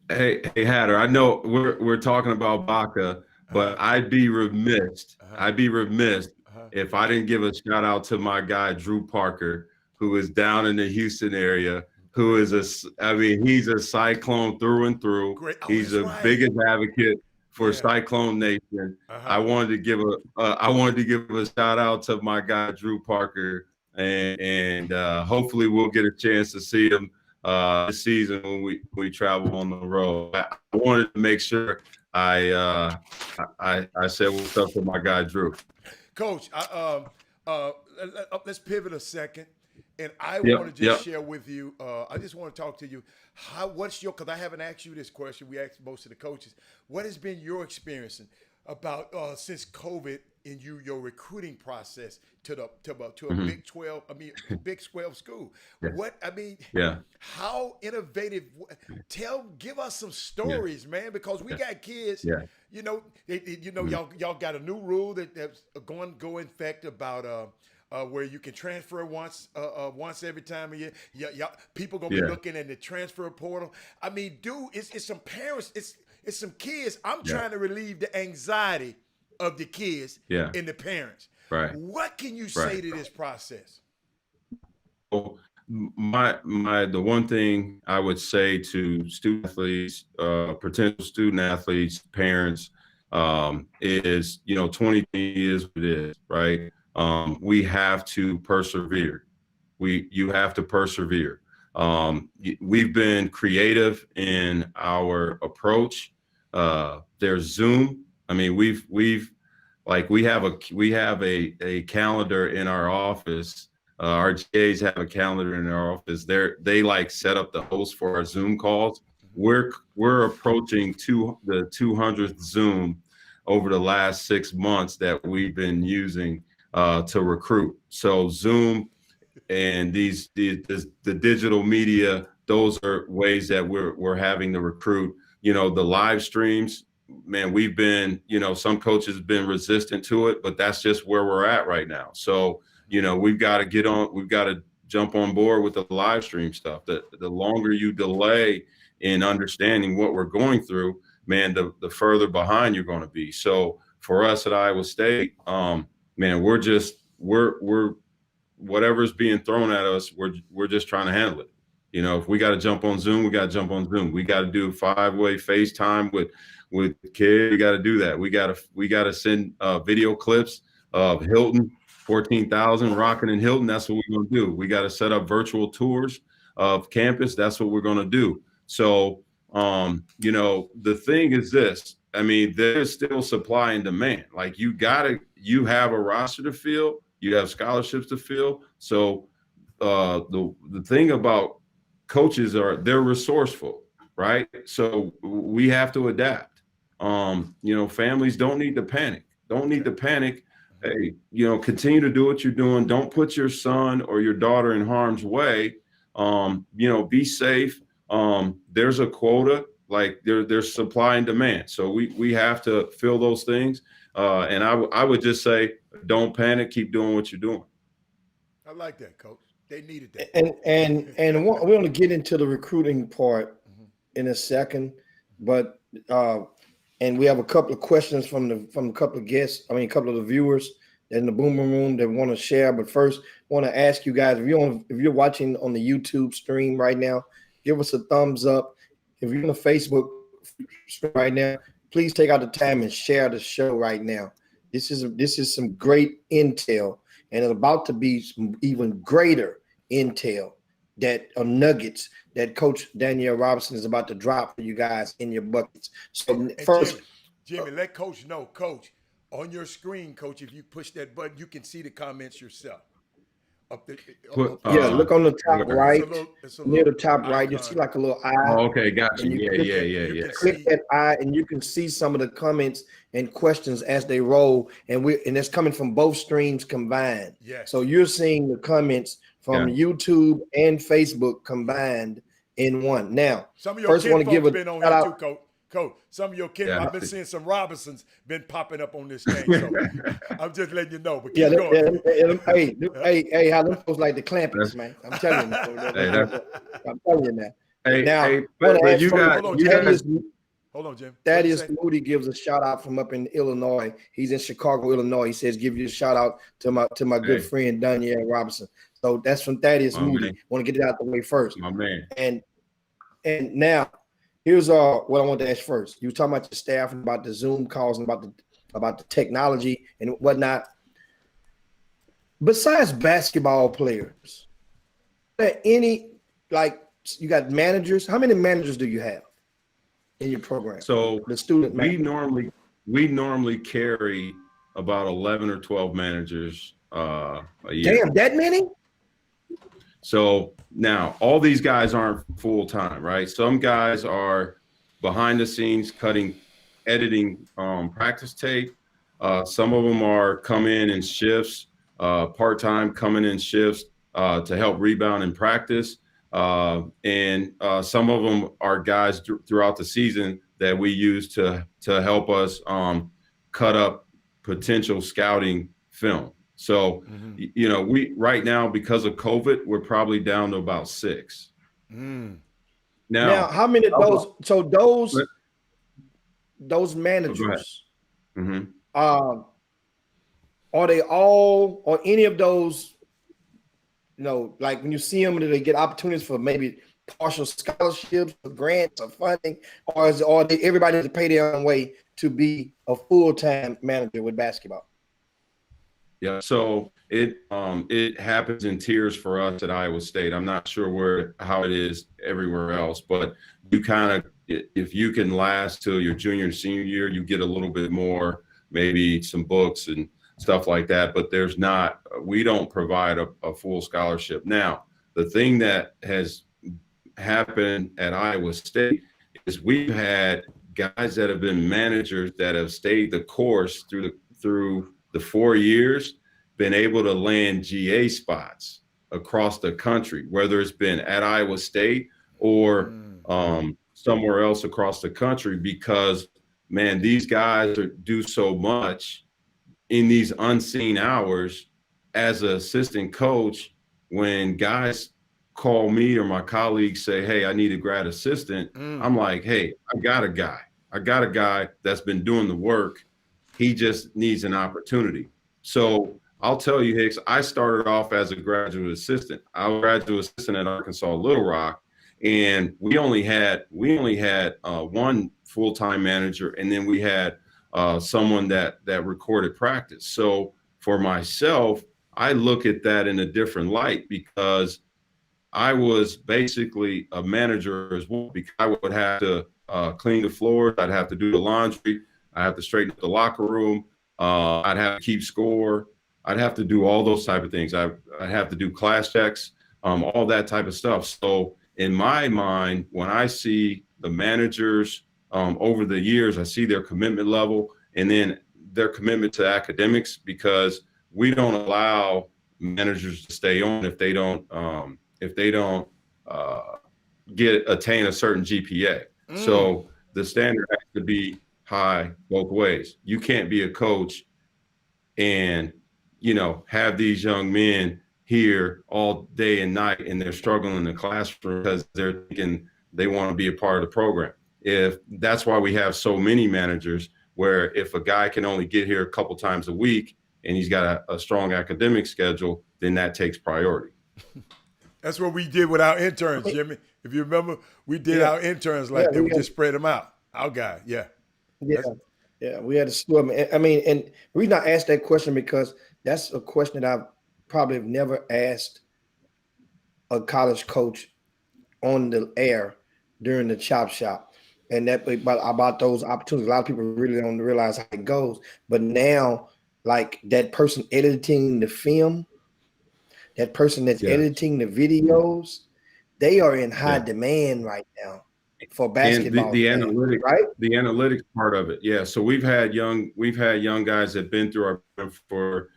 Hey, Hatter, I know we're talking about Baca, but I'd be remiss if I didn't give a shout out to my guy Drew Parker, who is down in the Houston area, who is he's a Cyclone through and through. Great. Oh, he's the biggest advocate for Cyclone Nation. I wanted to give a shout out to my guy Drew Parker, and hopefully we'll get a chance to see him this season when we travel on the road. I wanted to make sure I said what's up to my guy Drew. Coach, let's pivot a second, and I want to just share with you. I just want to talk to you. Because I haven't asked you this question. We asked most of the coaches. What has been your experience about since COVID in your recruiting process to a Big 12? Big 12 school. How innovative? Give us some stories, man, because we got kids. Yeah. Y'all got a new rule that's go in effect about where you can transfer once every time a year. People gonna be looking at the transfer portal. It's some parents. It's some kids. I'm trying to relieve the anxiety of the kids and the parents. Right. What can you say to this process? Well, the one thing I would say to student athletes, potential student athletes, parents, is 20 is what it is, right? We have to persevere. You have to persevere. We've been creative in our approach. There's Zoom. We have a calendar in our office. Our GAs have a calendar in their office. They set up the host for our Zoom calls. We're approaching the 200th Zoom over the last 6 months that we've been using to recruit. So Zoom and the digital media, those are ways that we're having to recruit. The live streams, man, we've been, some coaches have been resistant to it, but that's just where we're at right now. So, we've got to jump on board with the live stream stuff. The longer you delay in understanding what we're going through, man, the further behind you're going to be. So for us at Iowa State, man, we're whatever's being thrown at us, we're just trying to handle it. You know, if we got to jump on Zoom, we got to jump on Zoom. We got to do 5-way FaceTime with kids. We got to do that. We got to send video clips of Hilton 14,000 rocking in Hilton. That's what we're going to do. We got to set up virtual tours of campus. That's what we're going to do. So, you know, the thing is this. I mean, there's still supply and demand. Like you have a roster to fill. You have scholarships to fill. So the thing about coaches they're resourceful, right? So we have to adapt. You know, families don't need to panic. Don't need to panic. Hey, you know, continue to do what you're doing. Don't put your son or your daughter in harm's way. You know, be safe. There's a quota, like there's supply and demand. So we have to fill those things. And I would just say, don't panic. Keep doing what you're doing. I like that, Coach. They needed that. And we're going to get into the recruiting part in a second, but and we have a couple of questions from a couple of guests. I mean, a couple of the viewers in the Boomer Room that want to share. But first, I want to ask you guys, if you're watching on the YouTube stream right now, give us a thumbs up. If you're on the Facebook stream right now, please take out the time and share the show right now. This is some great intel, and it's about to be some even greater intel that nuggets that Coach Danielle Robinson is about to drop for you guys in your buckets. So and first, Jimmy, let Coach know, Coach, on your screen, Coach, if you push that button, you can see the comments yourself. Look on the top right, it's a near the top icon. right. You see like a little eye. Oh, okay, got you. Yeah. Click that eye, and you can see some of the comments and questions as they roll, and it's coming from both streams combined. Yes. So you're seeing the comments from YouTube and Facebook combined in one. Now, some of your first, want to give a been on shout here out. too, Coach. Some of your kids, Yeah. I've been seeing some Robinsons been popping up on this thing. So I'm just letting you know. But keep going. Hey, how them folks like the Clampets, man. I'm telling you. I'm telling you that. Hey, now, hold on, Jim. Thaddeus Moody gives a shout out from up in Illinois. He's in Chicago, Illinois. He says, "Give you a shout out to my good friend Danielle Robinson." So that's from Thaddeus Moody. Man. Want to get it out the way first. My man. And now, here's what I want to ask first. You were talking about your staff and about the Zoom calls and about the technology and whatnot. Besides basketball players, are there any, like, you got managers? How many managers do you have in your program? So the student we normally carry about 11 or 12 managers a year. Damn, that many? So now all these guys aren't full time, right? Some guys are behind the scenes editing practice tape. Some of them are come in shifts, part-time coming in shifts to help rebound in practice. And some of them are guys throughout the season that we use to help us cut up potential scouting film. So, you know, we right now, because of COVID, we're probably down to about 6. Now, how many of those? So those managers, are they all, or any of those? You know, like when you see them, do they get opportunities for maybe partial scholarships, or grants, or funding, or everybody to pay their own way to be a full-time manager with basketball? Yeah, so it happens in tiers for us at Iowa State. I'm not sure how it is everywhere else, but you kind of, if you can last till your junior and senior year, you get a little bit more, maybe some books and stuff like that. But we don't provide a full scholarship. Now, the thing that has happened at Iowa State is we've had guys that have been managers that have stayed the course through the 4 years, been able to land GA spots across the country, whether it's been at Iowa State or somewhere else across the country, because, man, these guys do so much in these unseen hours as an assistant coach. When guys call me or my colleagues say, "Hey, I need a grad assistant," I'm like, "Hey, I got a guy that's been doing the work. He just needs an opportunity." So I'll tell you, Hicks, I started off as a graduate assistant. I was a graduate assistant at Arkansas Little Rock, and we only had one full-time manager, and then we had someone that recorded practice. So for myself, I look at that in a different light because I was basically a manager as well, because I would have to clean the floors, I'd have to do the laundry, I'd have to straighten up the locker room, I'd have to keep score, I'd have to do all those type of things. I'd have to do class checks, all that type of stuff. So in my mind, when I see the managers over the years, I see their commitment level and then their commitment to academics, because we don't allow managers to stay on if they don't attain a certain GPA. So the standard has to be high both ways. You can't be a coach and, have these young men here all day and night and they're struggling in the classroom because they're thinking they want to be a part of the program. If that's why we have so many managers, where if a guy can only get here a couple times a week and he's got a strong academic schedule, then that takes priority. That's what we did with our interns, Jimmy. If you remember, we did our interns like that. We just spread them out. Our guy, yeah. We had to swim. I mean, and the reason I asked that question because that's a question that I've probably never asked a college coach on the air during the chop shop, and that about those opportunities. A lot of people really don't realize how it goes. But now, like that person editing the film, that person that's editing the videos, they are in high demand right now for basketball. And the analytics, right? The analytics part of it, yeah. So we've had young guys that have been through our for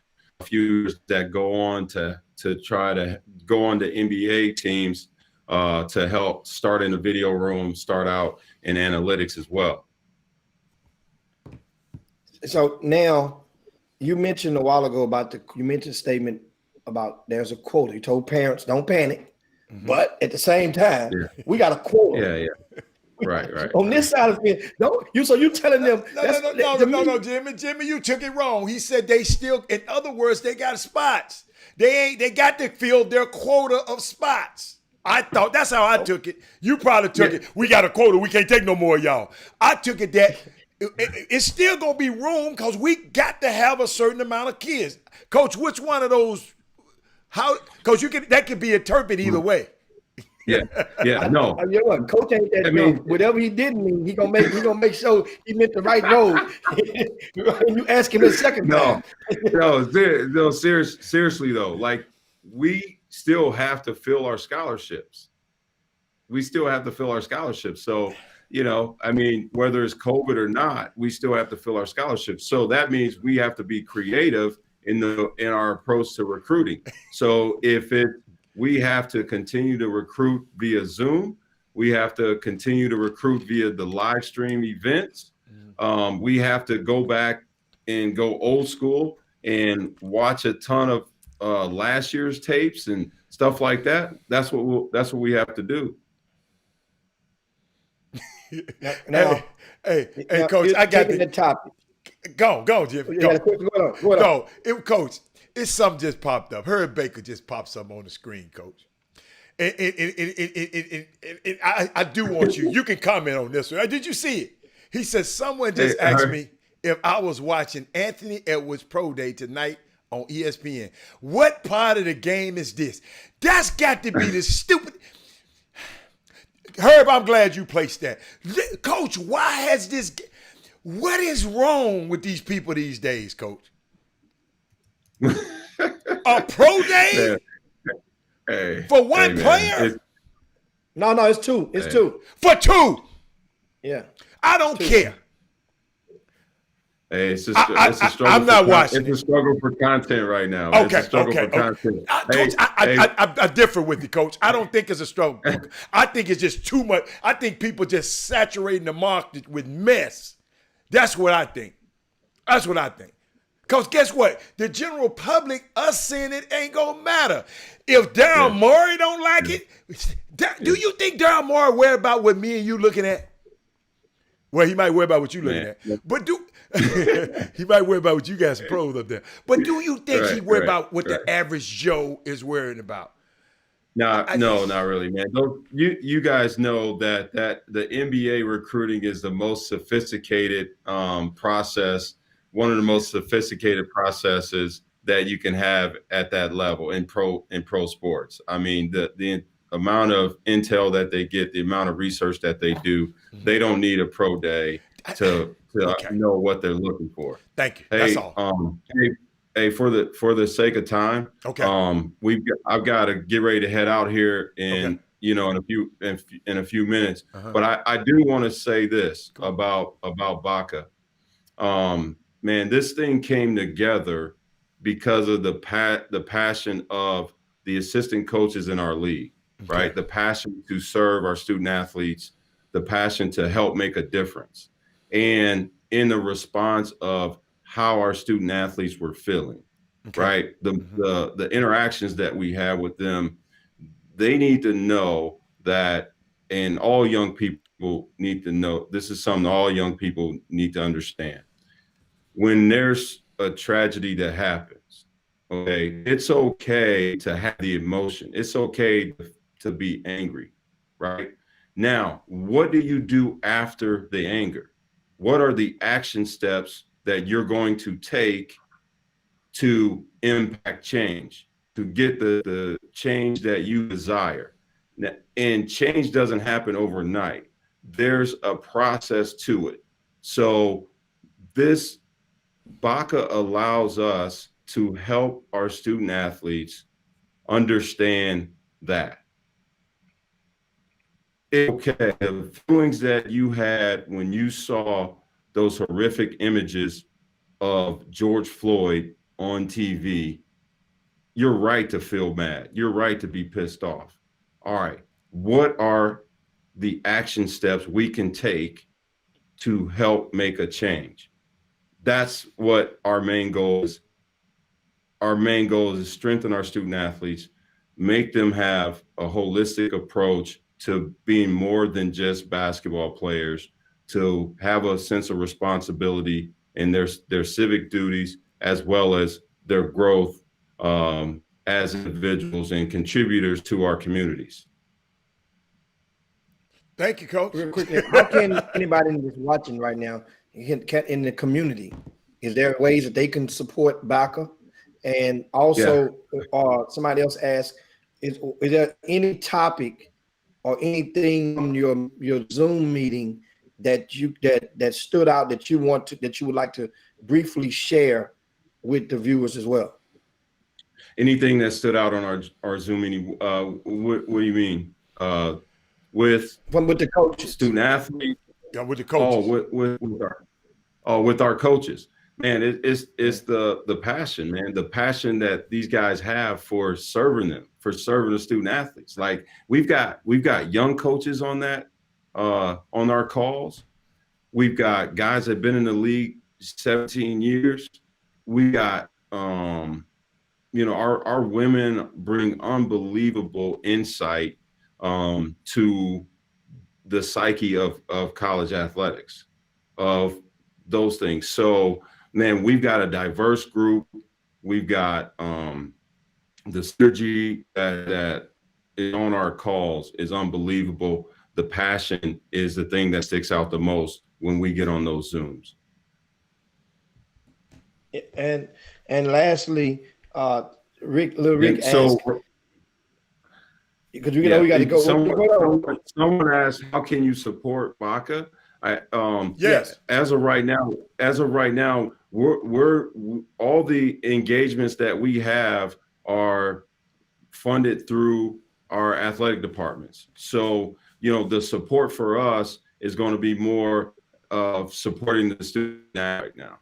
a few years that go on to try to go on to NBA teams to help start in the video room, start out in analytics as well. So now, you mentioned a while ago about you mentioned a statement about there's a quota. You told parents don't panic, but at the same time, we got a quota. Yeah. Right. On this side of it, you telling them no, Jimmy, you took it wrong. He said they still, in other words, they got spots. They got to fill their quota of spots. I thought that's how I took it. You probably took it. We got a quota. We can't take no more of y'all. I took it that it's still gonna be room because we got to have a certain amount of kids. Coach, which one of those? How? Coach, that could be interpreted either way. No. You know what? Coach ain't that. I mean, whatever he didn't mean, he gonna make sure he meant the right road. You ask him the second time. No. Seriously though, like we still have to fill our scholarships. So, I mean, whether it's COVID or not, we still have to fill our scholarships. So that means we have to be creative in our approach to recruiting. So we have to continue to recruit via Zoom. We have to continue to recruit via the live stream events. We have to go back and go old school and watch a ton of last year's tapes and stuff like that. That's what we have to do. Now, hey, Coach, I got the topic. Go, Jim. Go. Coach, it's something just popped up. Herb Baker just popped something on the screen, Coach. I do want you. You can comment on this one. Did you see it? He says someone just asked me if I was watching Anthony Edwards' Pro Day tonight on ESPN. What part of the game is this? That's got to be the stupid. Herb, I'm glad you placed that. Coach, why has this? What is wrong with these people these days, Coach? A pro day for one player? No, it's two. It's two. For two? Yeah. I don't care. Hey, it's a struggle. I'm not watching. It's a struggle for content right now. Okay, it's a struggle for content. Coach, I differ with you, Coach. I don't think it's a struggle. I think it's just too much. I think people just saturating the market with mess. That's what I think. Because guess what? The general public, us seeing it ain't going to matter. If Daryl Morey don't like it, do you think Daryl Morey worry about what me and you looking at? Well, he might worry about what you looking at. But He might worry about what you guys pros up there. But do you think he worry about what right. the average Joe is worrying about? No, not really, man. You guys know that the NBA recruiting is the most sophisticated process, one of the most sophisticated processes that you can have at that level in pro sports. I mean, the amount of intel that they get, the amount of research that they do, they don't need a pro day to know what they're looking for. Thank you. Hey, That's all. Hey, for the sake of time, Okay. I've got to get ready to head out here in in a few minutes. But I do want to say this about Baca. Man, this thing came together because of the passion of the assistant coaches in our league, right? The passion to serve our student athletes, the passion to help make a difference, and in the response of how our student athletes were feeling, right? The interactions that we have with them, they need to know that, and all young people need to know, this is something all young people need to understand. When there's a tragedy that happens, okay, it's okay to have the emotion. It's okay to be angry, right? Now, what do you do after the anger? What are the action steps that you're going to take to impact change, to get the change that you desire? And change doesn't happen overnight. There's a process to it. So this Baca allows us to help our student athletes understand that. Okay, the feelings that you had when you saw those horrific images of George Floyd on TV, you're right to feel mad. You're right to be pissed off. All right, what are the action steps we can take to help make a change? That's what our main goal is. Our main goal is to strengthen our student athletes, make them have a holistic approach to being more than just basketball players, to have a sense of responsibility in their civic duties, as well as their growth as individuals and contributors to our communities. Thank you, Coach. Real quickly, how can anybody that's watching right now in the community, is there ways that they can support Baca? And also, somebody else asked, is there any topic or anything on your Zoom meeting that stood out that you would like to briefly share with the viewers as well? Anything that stood out on our Zoom meeting? What do you mean? With the coaches, student athletes? Yeah, with the coaches. With our coaches. Man, it's the passion, man. The passion that these guys have for serving the student athletes. Like we've got young coaches on our calls. We've got guys that have been in the league 17 years. We got our women bring unbelievable insight to the psyche of college athletics, of those things. So, man, we've got a diverse group. We've got the synergy that is on our calls is unbelievable. The passion is the thing that sticks out the most when we get on those Zooms. And lastly, Rick asked, because we got to go. Someone asked, how can you support Baca? Yes. As of right now, we're all the engagements that we have are funded through our athletic departments. So, the support for us is going to be more of supporting the student right now.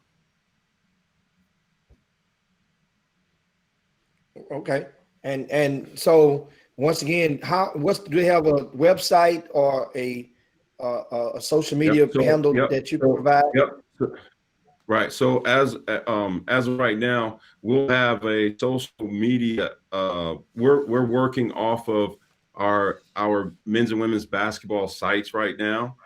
Okay. And so once again, do they have a website or a social media handle that you can provide? Yep. Right. So as of right now, we'll have a social media. We're working off of our men's and women's basketball sites right now.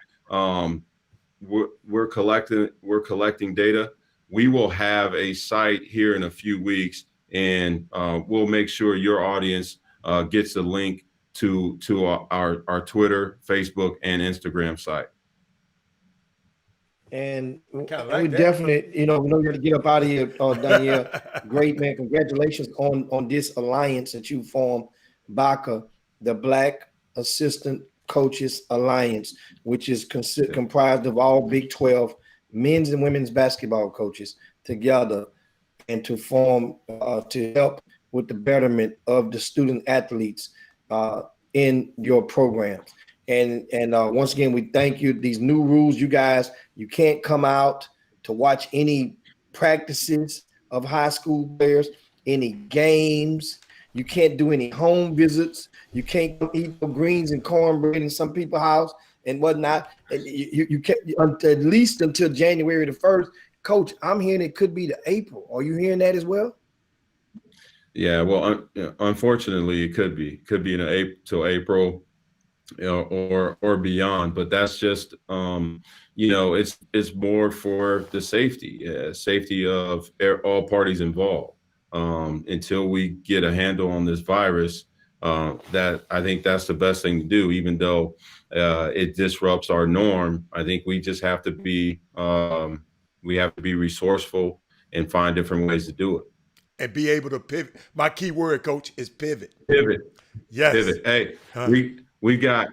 we're collecting data. We will have a site here in a few weeks, and we'll make sure your audience gets a link to our Twitter, Facebook, and Instagram site. And Like we that. definitely, we know you got to get up out of here, Danielle. Great, man. Congratulations on this alliance that you formed, BACA, the Black Assistant Coaches Alliance, which is comprised of all Big 12 men's and women's basketball coaches together, and to form to help with the betterment of the student athletes in your programs. And once again, we thank you. These new rules, you guys, you can't come out to watch any practices of high school players, any games. You can't do any home visits. You can't eat greens and cornbread in some people's house and whatnot. And you can't at least until January the 1st. Coach, I'm hearing it could be to April. Are you hearing that as well? Yeah, well, unfortunately, it could be in till April, or beyond. But that's just it's more for the safety of all parties involved. Until we get a handle on this virus, that I think that's the best thing to do. Even though it disrupts our norm, I think we just have to be resourceful and find different ways to do it. And be able to pivot. My key word, Coach, is pivot. Pivot. Yes. Pivot. Hey, we have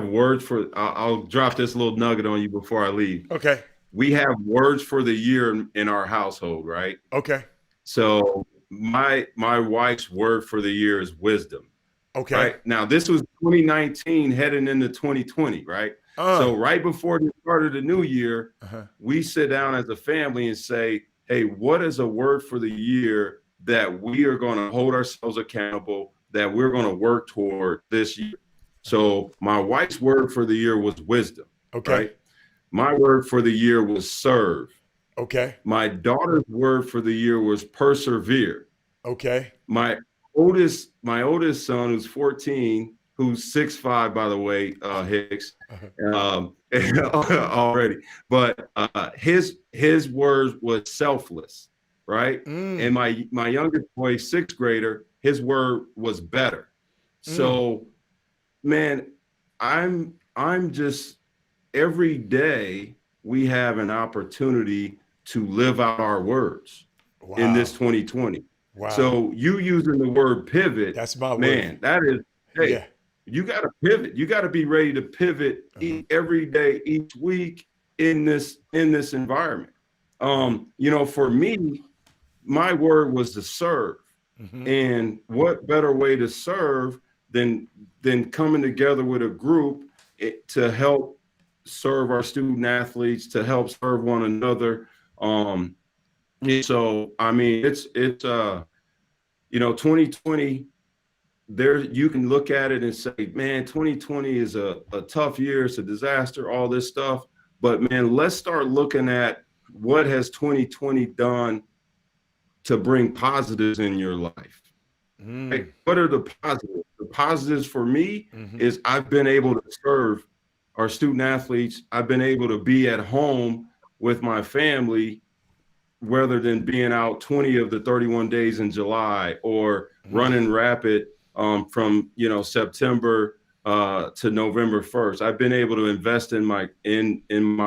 words for. I'll drop this little nugget on you before I leave. Okay. We have words for the year in our household, right? Okay. So my wife's word for the year is wisdom. Okay. Right? Now this was 2019 heading into 2020, right? So right before the start of the new year, we sit down as a family and say, hey, what is a word for the year that we are going to hold ourselves accountable, that we're going to work toward this year? So my wife's word for the year was wisdom. Okay. Right? My word for the year was serve. Okay. My daughter's word for the year was persevere. Okay. My oldest son, who's 14, who's 6'5", by the way, Hicks, already. But his word was selfless, right? And my youngest boy, 6th grader, his word was better. So, man, I'm just, every day we have an opportunity to live out our words in this 2020. Wow. So you using the word pivot, that's my word. Man, that is, hey, yeah. You got to pivot. You got to be ready to pivot every day, each week in this environment. For me, my word was to serve. And what better way to serve than coming together with a group to help serve our student athletes, to help serve one another. So I mean, it's 2020. There, you can look at it and say, man, 2020 is a tough year. It's a disaster, all this stuff. But man, let's start looking at what has 2020 done to bring positives in your life. Like, what are the positives? The positives for me is I've been able to serve our student athletes. I've been able to be at home with my family, rather than being out 20 of the 31 days in July or running rapid from September to November 1st. I've been able to invest in my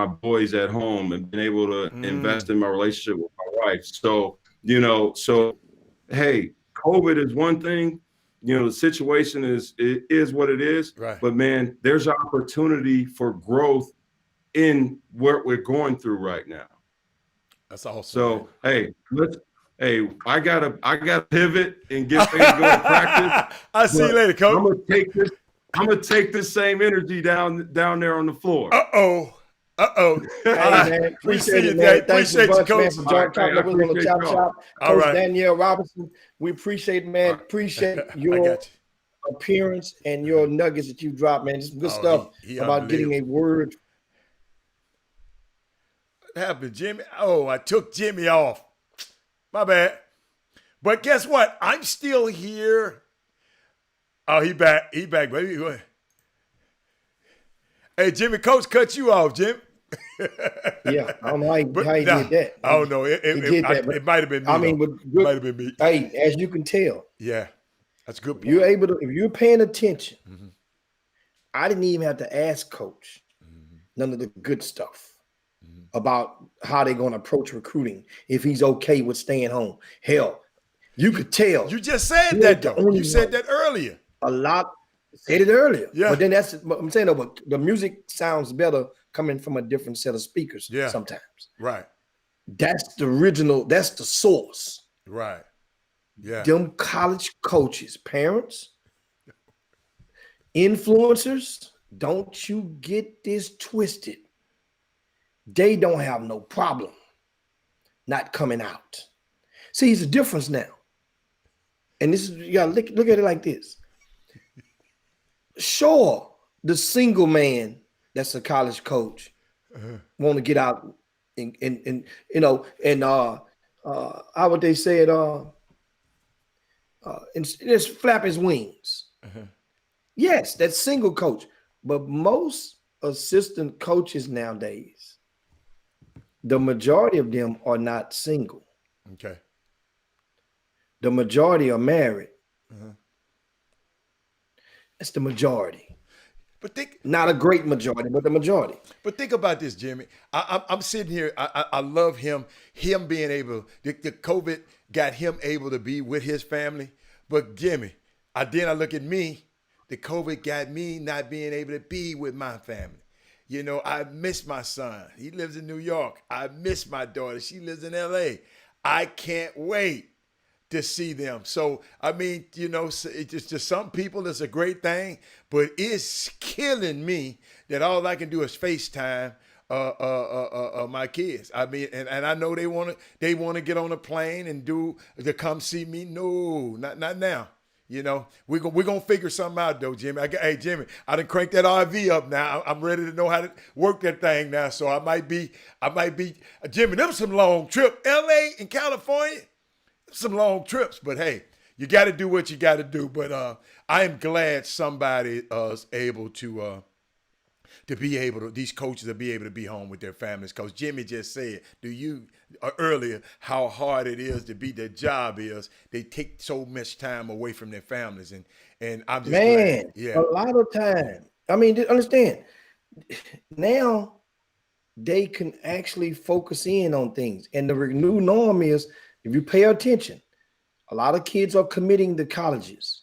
boys at home and been able to invest in my relationship with my wife. So hey, COVID is one thing. The situation is what it is. Right. But man, there's opportunity for growth in what we're going through right now. That's awesome. So man. I gotta pivot and get things going to practice. I'll see you later, Coach. I'm gonna take this same energy down there on the floor. Hey, man, appreciate it, man. Thanks a bunch, man, for talking with us on the Chop Shop. Coach Danielle Robinson, we appreciate it, man. Appreciate your appearance and your nuggets that you dropped, man. Just good stuff about getting a word. What happened, Jimmy? Oh, I took Jimmy off. My bad. But guess what? I'm still here. Oh, he back. He back, baby. Hey, Jimmy, Coach cut you off, Jim. Yeah, I don't know how he But did that. I don't know. He did that, but It might have been me. I mean, Though. but It might have been me. hey, as you can tell, Yeah, that's a good if point. you're able to, if you're paying attention, Mm-hmm. I didn't even have to ask Coach none of the good stuff about how they're going to approach recruiting. If he's okay with staying home, hell, you could tell. You just said He that ain't the though. only You said one. that earlier. A lot said it earlier. Yeah. But then that's what I'm saying though, but the music sounds better coming from a different set of speakers sometimes. Right. That's the original, that's the source. Right. Yeah. Them college coaches, parents, influencers, don't you get this twisted. They don't have no problem not coming out. See, it's a difference now. And this is, you gotta look at it like this. Sure, the single man that's a college coach want to get out and you know, and how would they say it? And just flap his wings. Yes, that's single coach. But most assistant coaches nowadays, the majority of them are not single. Okay. The majority are married. That's the majority. But Not a great majority, but the majority. But think about this, Jimmy. I'm sitting here. I love him. Him being able. The COVID got him able to be with his family. But Jimmy, then I look at me. The COVID got me not being able to be with my family. You know, I miss my son. He lives in New York. I miss my daughter. She lives in LA. I can't wait to see them. So, I mean, you know, it's just some people, it's a great thing, but it's killing me that all I can do is FaceTime my kids. I mean, and I know they want to get on a plane and to come see me. No, not now. You know, we're gonna figure something out though, Jimmy. Hey, Jimmy, I done cranked that RV up now. I'm ready to know how to work that thing now. So I might be, Jimmy, them some long trip. LA and California, some long trips. But hey, you got to do what you got to do. But I am glad somebody is able to be able to, these coaches will be able to be home with their families. Because Jimmy just said, earlier, how hard it is to be, their job is. They take so much time away from their families. And I'm just glad. Yeah. A lot of time. I mean, understand, now they can actually focus in on things. And the new norm is, if you pay attention, a lot of kids are committing to colleges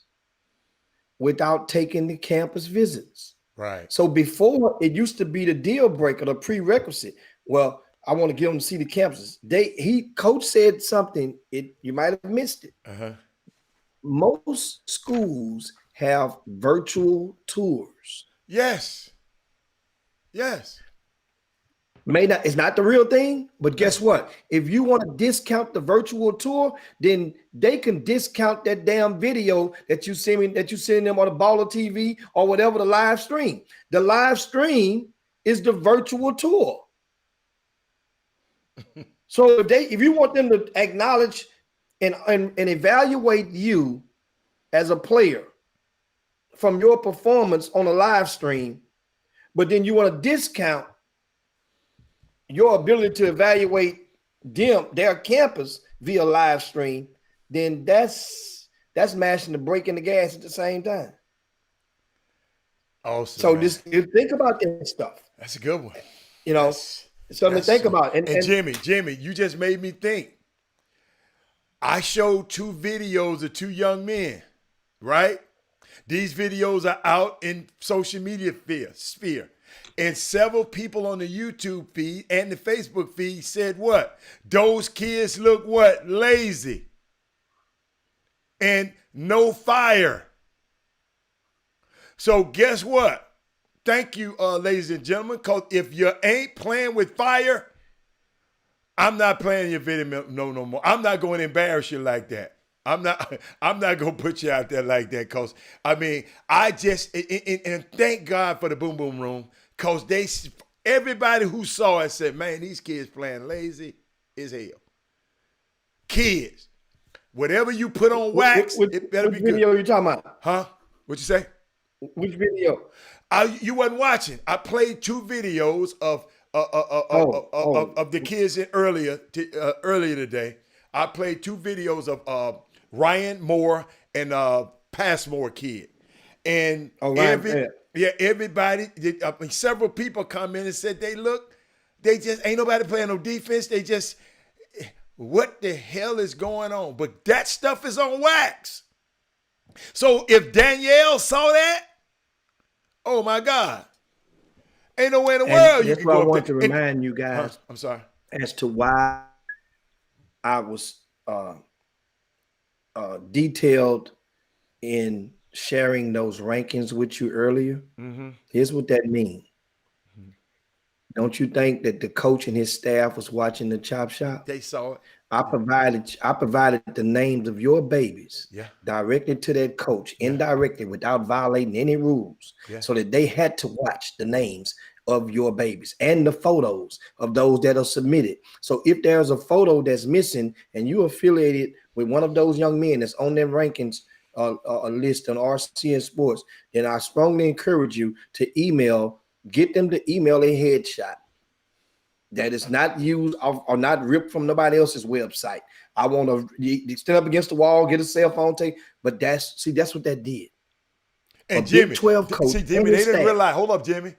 without taking the campus visits. Right. So before, it used to be the deal breaker, the prerequisite. Well, I want to get them to see the campuses. Coach said something, you might have missed it. Most schools have virtual tours. Yes. It's not the real thing, but guess what? If you want to discount the virtual tour, then they can discount that damn video that you send them on the Baller TV or whatever, the live stream. The live stream is the virtual tour. So if you want them to acknowledge and evaluate you as a player from your performance on a live stream, but then you want to discount your ability to evaluate their campus via live stream, then that's mashing the brake and the gas at the same time. Awesome. So just think about that stuff. That's a good one. You know, something to think about. And Jimmy, you just made me think. I showed 2 videos of 2 young men, right? These videos are out in social media sphere. And several people on the YouTube feed and the Facebook feed said what? Those kids look what? Lazy. And no fire. So guess what? Thank you, ladies and gentlemen, because if you ain't playing with fire, I'm not playing your video no more. I'm not going to embarrass you like that. I'm not going to put you out there like that, because, I mean, and thank God for the Boom Boom Room, because everybody who saw it said, man, these kids playing lazy as hell. Kids, whatever you put on wax, it better be good. Which video are you talking about? Huh? What'd you say? Which video? You wasn't watching. I played 2 videos of of the kids earlier today. I played 2 videos of Ryan Moore and Passmore kid, and everybody. Several people come in and said they just ain't nobody playing no defense. They just, what the hell is going on? But that stuff is on wax. So if Danielle saw that, oh my God. Ain't nowhere in the world you can go. That's why I want to remind you guys. I'm sorry. As to why I was detailed in sharing those rankings with you earlier. Mm-hmm. Here's what that means. Mm-hmm. Don't you think that the coach and his staff was watching the Chop Shop? They saw it. I provided the names of your babies directly to that coach, indirectly, without violating any rules, so that they had to watch the names of your babies and the photos of those that are submitted. So if there's a photo that's missing and you're affiliated with one of those young men that's on them rankings list on RCN Sports, then I strongly encourage you to get them to email a headshot that is not used or not ripped from nobody else's website. I want to stand up against the wall, get a cell phone tape, but that's what that did. And Jimmy, 12 coach, see, Jimmy, they didn't realize. Hold up, Jimmy.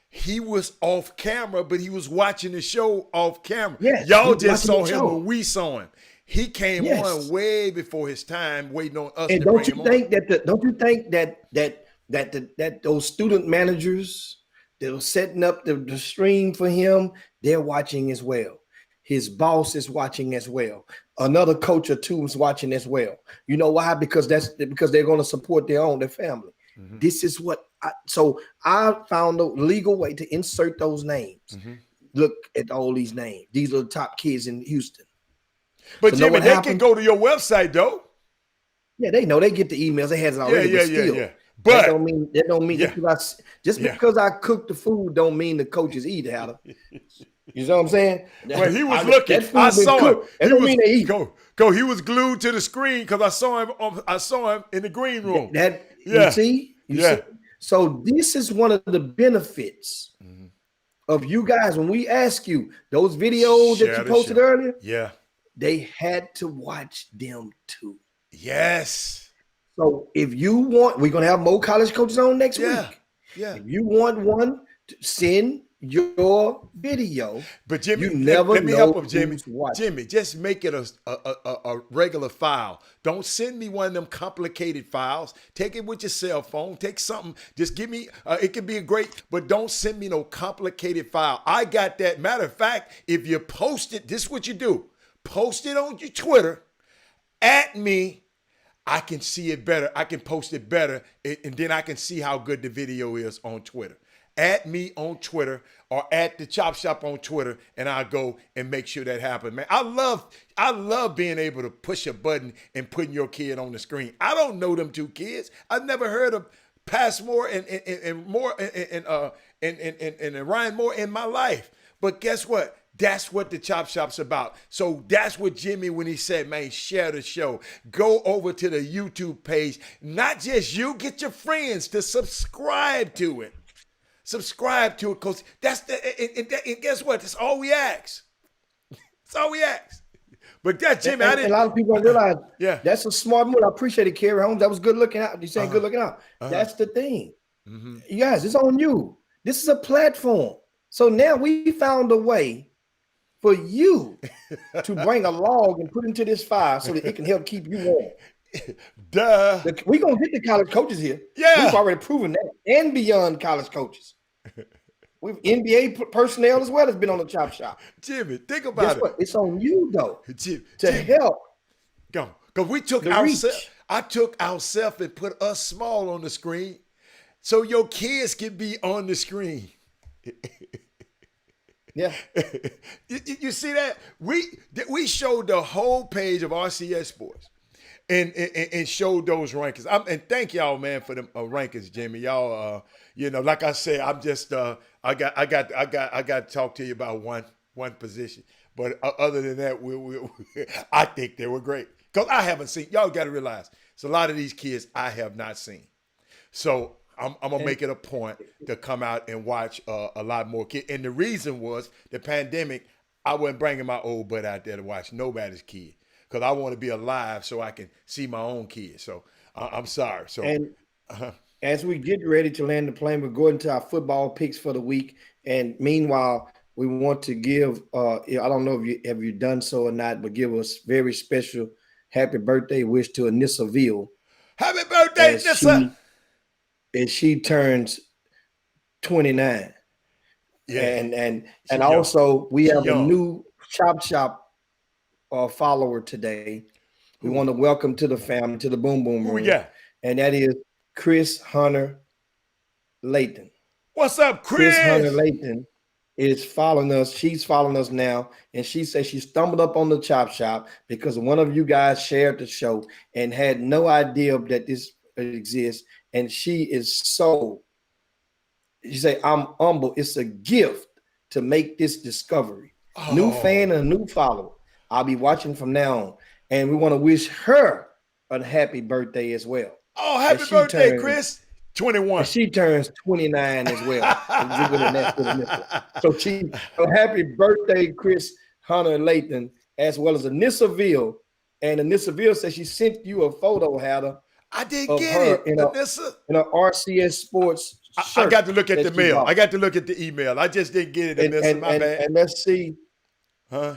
He was off camera, but he was watching the show off camera. Yes, y'all just saw him when we saw him. He came on way before his time, waiting on us. And don't you think that those student managers that were setting up the stream for him, they're watching as well. His boss is watching as well. Another coach or two is watching as well. You know why? Because they're going to support their family. Mm-hmm. This is what I found a legal way to insert those names. Mm-hmm. Look at all these names. These are the top kids in Houston. But so Jimmy, they can go to your website though. Yeah, they know. They get the emails. They has it already. Yeah. But that don't mean because I cook the food don't mean the coaches eat it, Adam. You know what I'm saying? Well, he was looking. I saw him. That don't mean they eat. Go. He was glued to the screen because I saw him in the green room. You see? So this is one of the benefits of you guys. When we ask you those videos that you posted earlier, they had to watch them too. Yes. So if you want, we're gonna have more college coaches on next week. Yeah. If you want one, send your video. But Jimmy, you never let me help him, Jimmy. Jimmy, just make it a regular file. Don't send me one of them complicated files. Take it with your cell phone. Take something. Just give me. It can be but don't send me no complicated file. I got that. Matter of fact, if you post it, this is what you do. Post it on your Twitter. At me. I can see it better. I can post it better, and then I can see how good the video is on Twitter. Add me on Twitter or at the Chop Shop on Twitter, and I'll go and make sure that happens, man. I love being able to push a button and putting your kid on the screen. I don't know them 2 kids. I've never heard of Passmore and Moore and Ryan Moore in my life. But guess what? That's what the Chop Shop's about. So that's what Jimmy, when he said, man, share the show. Go over to the YouTube page. Not just you, get your friends to subscribe to it. Subscribe to it, because that's and guess what? That's all we ask. That's all we ask. But that, Jimmy, I didn't. A lot of people don't realize that's a smart move. I appreciate it, Kerry Holmes. That was good looking out. You saying good looking out. That's the thing. Mm-hmm. You guys, it's on you. This is a platform. So now we found a way for you to bring a log and put into this file so that it can help keep you warm. Duh. We're going to get the college coaches here. Yeah. We've already proven that. And beyond college coaches. We've NBA personnel as well has been on the Chop Shop. Jimmy, think about it. What? It's on you, though, Jimmy, help. Go. Because we took ourselves. I took ourselves and put us small on the screen so your kids can be on the screen. Yeah. You see that? We showed the whole page of RCS Sports and showed those rankings. And thank y'all, man, for them rankings, Jimmy. Y'all, like I said, I'm just I got to talk to you about one position. But other than that, I think they were great. Because I haven't seen, y'all got to realize, it's a lot of these kids I have not seen. So I'm gonna make it a point to come out and watch a lot more kids. And the reason was the pandemic. I wasn't bringing my old butt out there to watch nobody's kid because I want to be alive so I can see my own kids. So I'm sorry. So And as we get ready to land the plane, we're going to our football picks for the week. And meanwhile, we want to give I don't know if you done so or not, but give us very special happy birthday wish to Anissa Ville. Happy birthday, Anissa! And she turns 29. Yeah, And young. also we have young. a new Chop Shop follower today. We want to welcome to the family, to the Boom Boom Who Room. we got? And that is Chris Hunter Layton. What's up, Chris? Chris Hunter Layton is following us. She's following us now. And she says she stumbled up on the Chop Shop because one of you guys shared the show and had no idea that this exists. And she is so, she say, I'm humble. It's a gift to make this discovery. Oh. New fan and a new follower. I'll be watching from now on. And we want to wish her a happy birthday as well. Oh, happy birthday, Chris. 21. She turns 29 as well. So happy birthday, Chris Hunter Layton, as well as Anissa Ville. And Anissa Ville says she sent you a photo, Hatter. I didn't get it, Anissa. In a RCS Sports shirt. I got to look at the mail. I got to look at the email. I just didn't get it, Anissa. My bad. And let's see. Huh?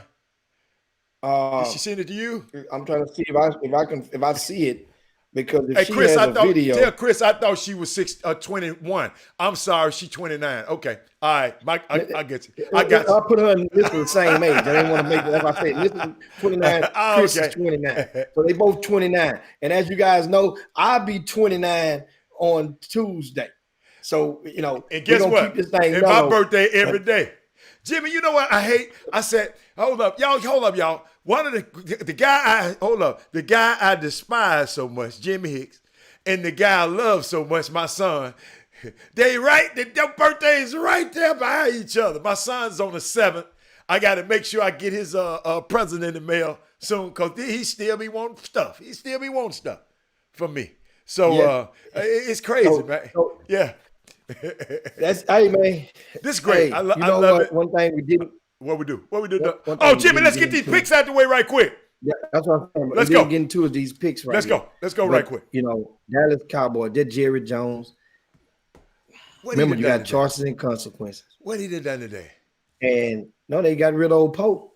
Did she send it to you? I'm trying to see if I see it, because if she Chris, has a video. Tell Chris I thought she was 21. I'm sorry, she's 29. Okay, all right, Mike, I get you. I got you. I'll put her and this is the same age. I didn't want to make it. That's why I said this is 29. Chris is 29. So they both 29. And as you guys know, I'll be 29 on Tuesday. So and guess what? Keep this thing and my birthday every day. Jimmy, you know what I hate? I said, hold up, y'all. One of the guy I despise so much, Jimmy Hicks, and the guy I love so much, my son, their birthday is right there behind each other. My son's on the 7th. I got to make sure I get his present in the mail soon, because he still be wanting stuff. He still be wanting stuff from me. So it's crazy, man. Yeah. Hey, man. This is great. Hey, I love it. One thing we didn't. What we do? Oh, Jimmy, let's get these picks out the way right quick. Yeah, that's what I'm saying. Let's go. Get into these picks right Let's here. Let's go right quick. Dallas Cowboys, that Jerry Jones. Remember, you got choices and consequences. What he done today? And no, they got rid of old Poe.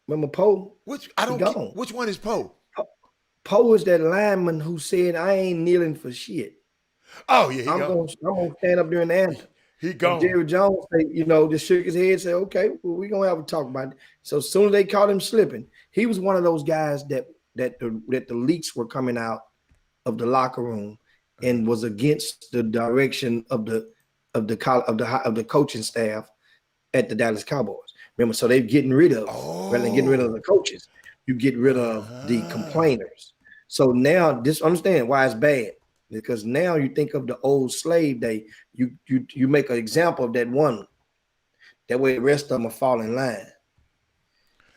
Remember Poe? Which one is Poe? Poe is that lineman who said, "I ain't kneeling for shit." Oh yeah, I'm gonna stand up during the anthem. He gone. And Jerry Jones, just shook his head and said, "Okay, well, we're gonna have a talk about it." So as soon as they caught him slipping, he was one of those guys that the leaks were coming out of the locker room and was against the direction of the coaching staff at the Dallas Cowboys. Remember, so they're getting rid of rather than getting rid of the coaches, you get rid of the complainers. So now understand why it's bad. Because now you think of the old slave day, you make an example of that one. That way the rest of them are fall in line.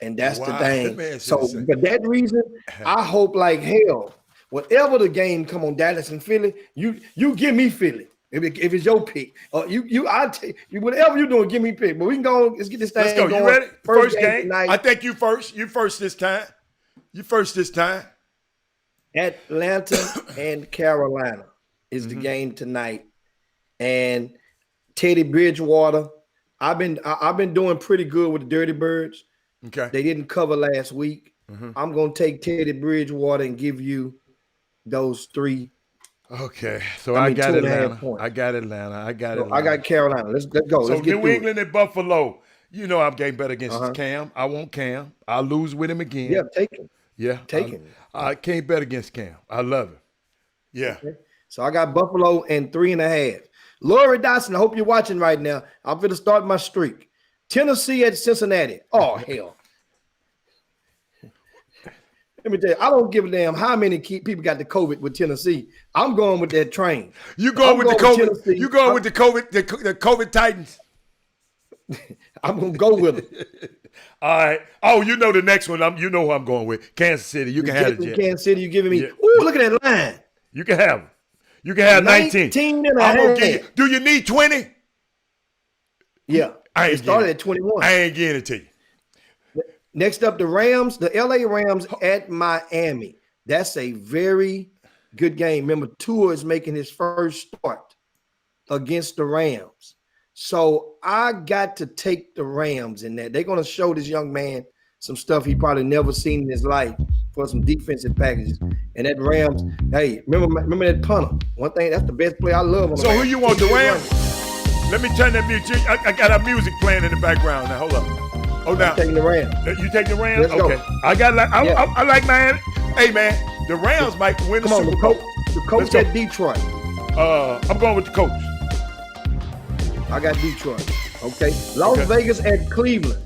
And that's the thing. So for that reason, I hope like hell, whatever the game come on Dallas and Philly, you give me Philly. If it's your pick. Whatever you're doing, give me pick. But we can go, let's get this thing. Let's go. Going. You ready? First game. Tonight. I think you first. You first this time. Atlanta and Carolina is the game tonight, and Teddy Bridgewater. I've been doing pretty good with the Dirty Birds. Okay, they didn't cover last week. I'm gonna take Teddy Bridgewater and give you those 3. Okay, so I got Atlanta. I got Carolina. Let's go. So let's get New England and Buffalo. You know I'm getting better against Cam. I want Cam. I'll lose with him again. Yeah, take him. Yeah, take him. I can't bet against Cam. I love it. Yeah. Okay. So I got Buffalo and 3.5. Lori Dotson, I hope you're watching right now. I'm going to start my streak. Tennessee at Cincinnati. Oh, hell. Let me tell you, I don't give a damn how many people got the COVID with Tennessee. I'm going with that train. You going with the COVID? You going with the COVID Titans? I'm going to go with it. All right. Oh, you know the next one. You know who I'm going with. Kansas City. You can have it, Jet. Kansas City, you giving me. Yeah. Ooh, look at that line. You can have them. You can have 19. 19 and a I'm gonna half. give you. Do you need 20? Yeah. I It ain't started getting at 21. I ain't getting it to you. Next up, the Rams, the LA Rams at Miami. That's a very good game. Remember, Tua is making his first start against the Rams. So I got to take the Rams in that. They're going to show this young man some stuff he probably never seen in his life for some defensive packages. And that Rams, hey, remember that punter? One thing, that's the best play I love on the So Rams. who you want, the Rams? Let me turn that music. I got our music playing in the background now. Hold up. Hold down. I'm taking the Rams. You take the Rams? Let's go. Okay. I like Miami. Hey man, the Rams might win the Come on, Super the Bowl. coach at Detroit. I'm going with the coach. I got Detroit. Okay. Las Vegas at Cleveland.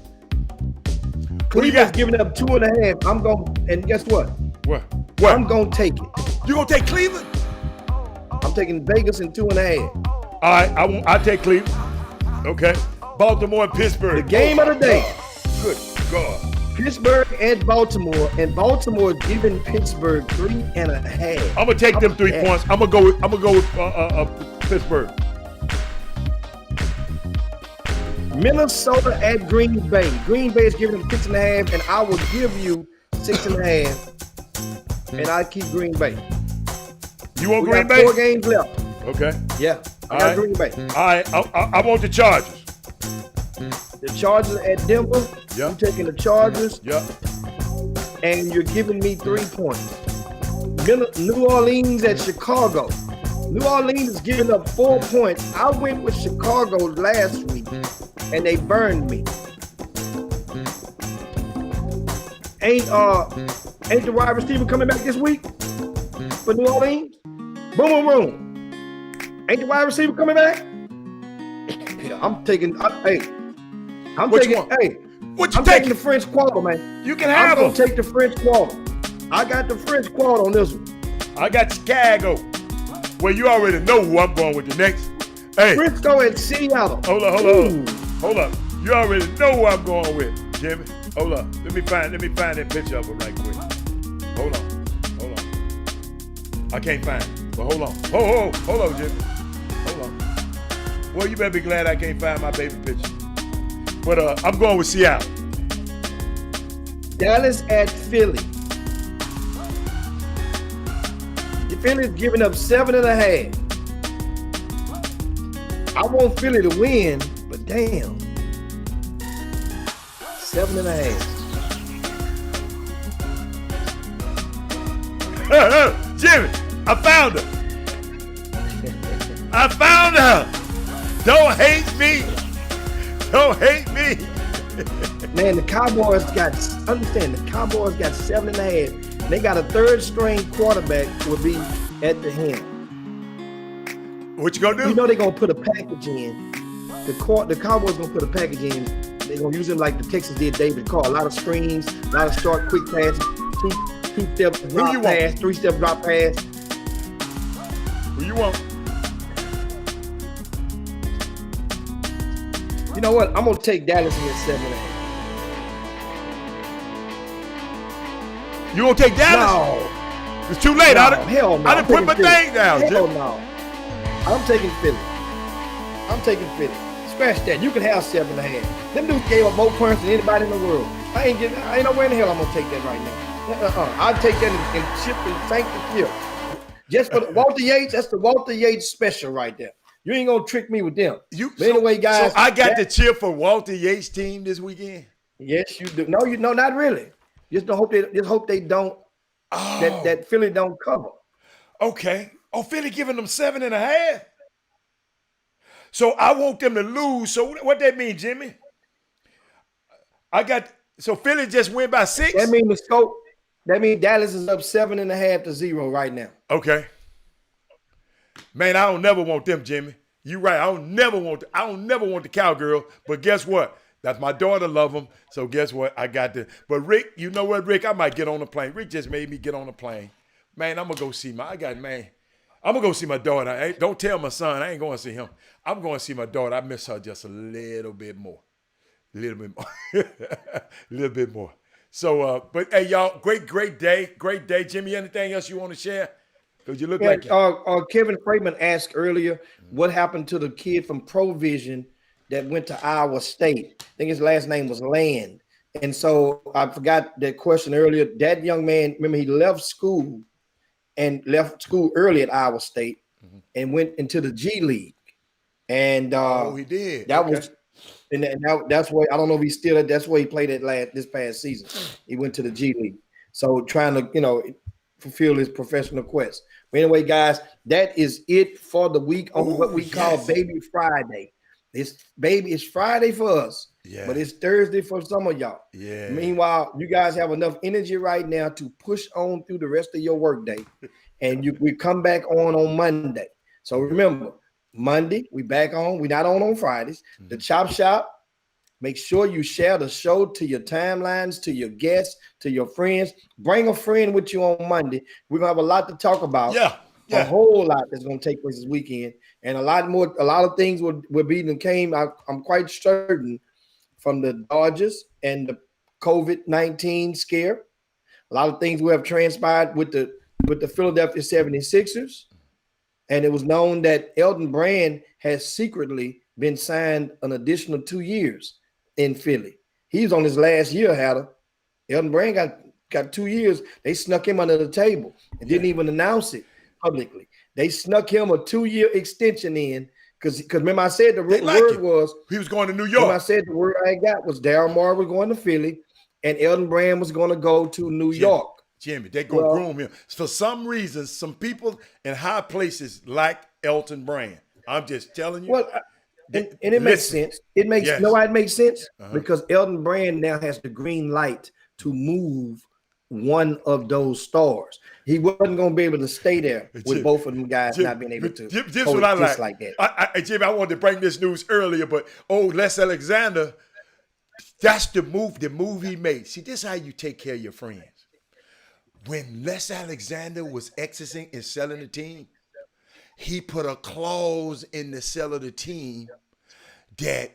Who you Cleveland's got? giving up 2.5. I'm going, and guess what? What? I'm going to take it. You gonna take Cleveland? I'm taking Vegas in 2.5. All right, I take Cleveland. Okay. Baltimore and Pittsburgh. The game of the day. Good God. Pittsburgh and Baltimore is giving Pittsburgh 3.5. I'm gonna take them 3 points. I'm gonna go with Pittsburgh. Minnesota at Green Bay. Green Bay is giving them 6.5, and I will give you 6.5, and I keep Green Bay. You want We Green got Bay? 4 games left. Okay. Yeah, I All got right. Green Bay. All right. I want the Chargers. The Chargers at Denver. Yeah. I'm taking the Chargers, Yeah. and you're giving me 3 points. New Orleans at Chicago. New Orleans is giving up 4 points. I went with Chicago last week, and they burned me. Ain't the wide receiver coming back this week for New Orleans? Boom, boom, boom. Ain't the wide receiver coming back? Yeah, I'm taking. Which one? Hey, What you I'm taking taking? the French Quarter, man. You can I'm have gonna them. take the French Quarter. I got the French Quarter on this one. I got Chicago. Well, you already know who I'm going with the next. Hey, Frisco at Seattle. hold up. Ooh. Hold up. You already know who I'm going with, Jimmy. Hold up. Let me find that picture of it right quick. Hold on. I can't find it, but hold on. Hold on, Jimmy. Hold on. Well, you better be glad I can't find my baby picture. But I'm going with Seattle. Dallas at Philly. The Philly's giving up 7.5. I want Philly to win, but damn. 7.5. Jimmy, I found her. I found her. Don't hate me. Don't hate me. Man, the Cowboys got 7.5. They got a third string quarterback will be at the helm. What you gonna do? You know they're gonna put a package in. The Cowboys gonna put a package in. They're gonna use it like the Texans did David Carr. A lot of screens, a lot of short, quick passes, two-step drop you pass, want? 3-step drop pass. Who you want? You know what? I'm gonna take Dallas in at 7.5. You gonna take Dallas? No, It's too late. hell no. I done put my thing down, Hell Jim. no. I'm taking Philly. Scratch that. You can have 7.5. Them dudes gave up more points than anybody in the world. I ain't nowhere in the hell I'm gonna take that right now. I'd take that and ship and thank the kill. Just for Walter Yates, that's the Walter Yates special right there. You ain't gonna trick me with them. But anyway, guys. So I got to cheer for Walter Yates' team this weekend. Yes, you do. No, not really. Just hope they don't. Oh, That Philly don't cover. okay. Oh, Philly giving them 7.5. So I want them to lose. So what that mean, Jimmy? So Philly just win by 6? That means the scope. That means Dallas is up 7.5-0 right now. Okay. Man, I don't never want them, Jimmy. You right. I don't never want the cowgirl. But guess what? That's my daughter. Love them. So guess what? I got the. But Rick, you know what, Rick? I might get on the plane. Rick just made me get on the plane. Man, I'm gonna go see I'm gonna go see my daughter. Don't tell my son. I ain't going to see him. I'm going to see my daughter. I miss her just a little bit more. A little bit more. A little bit more. So, but hey, y'all, great day. Great day. Jimmy, anything else you want to share? Because you look Yeah, like Kevin Freeman asked earlier what happened to the kid from Provision that went to Iowa State. I think his last name was Land. And so I forgot that question earlier. That young man, remember, he left school early at Iowa State and went into the G League. And he did. That Okay. was that's where I don't know if he's still that's where he played at this past season. He went to the G League. So trying to, fulfill his professional quest. But anyway, guys, that is it for the week on what we call Baby Friday. It's Friday for us, but it's Thursday for some of y'all. Yeah. Meanwhile, you guys have enough energy right now to push on through the rest of your workday, and we come back on Monday. So remember, Monday we back on. We're not on Fridays. The Chop Shop. Make sure you share the show to your timelines, to your guests, to your friends. Bring a friend with you on Monday. We're gonna have a lot to talk about. Yeah. A whole lot that's going to take place this weekend, and a lot of things will be and came. I'm quite certain from the Dodgers and the COVID-19 scare. A lot of things will have transpired with the Philadelphia 76ers, and it was known that Elton Brand has secretly been signed an additional 2 years in Philly. He's on his last year, Hatter. Elton Brand got 2 years. They snuck him under the table and didn't even announce it publicly. They snuck him a 2-year extension in because remember I said the word was he was going to New York. Remember I said the word I got was Daryl Morey was going to Philly and Elton Brand was going to go to New York. Jimmy, they're going to groom him. For some reason, some people in high places like Elton Brand. I'm just telling you. Well, and it makes sense. It makes it makes sense because Elton Brand now has the green light to move one of those stars. He wasn't going to be able to stay there with both of them guys not being able to Jim's what I like that. Jimmy, I wanted to bring this news earlier, but Les Alexander, that's the move he made. See, this is how you take care of your friends. When Les Alexander was exiting and selling the team, he put a clause in the sale of the team that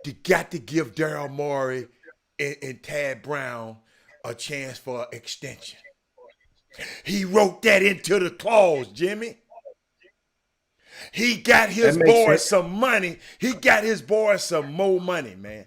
you got to give Daryl Morey and Tad Brown a chance for an extension. He wrote that into the clause, Jimmy. He got his boys some money. He got his boys some more money, man.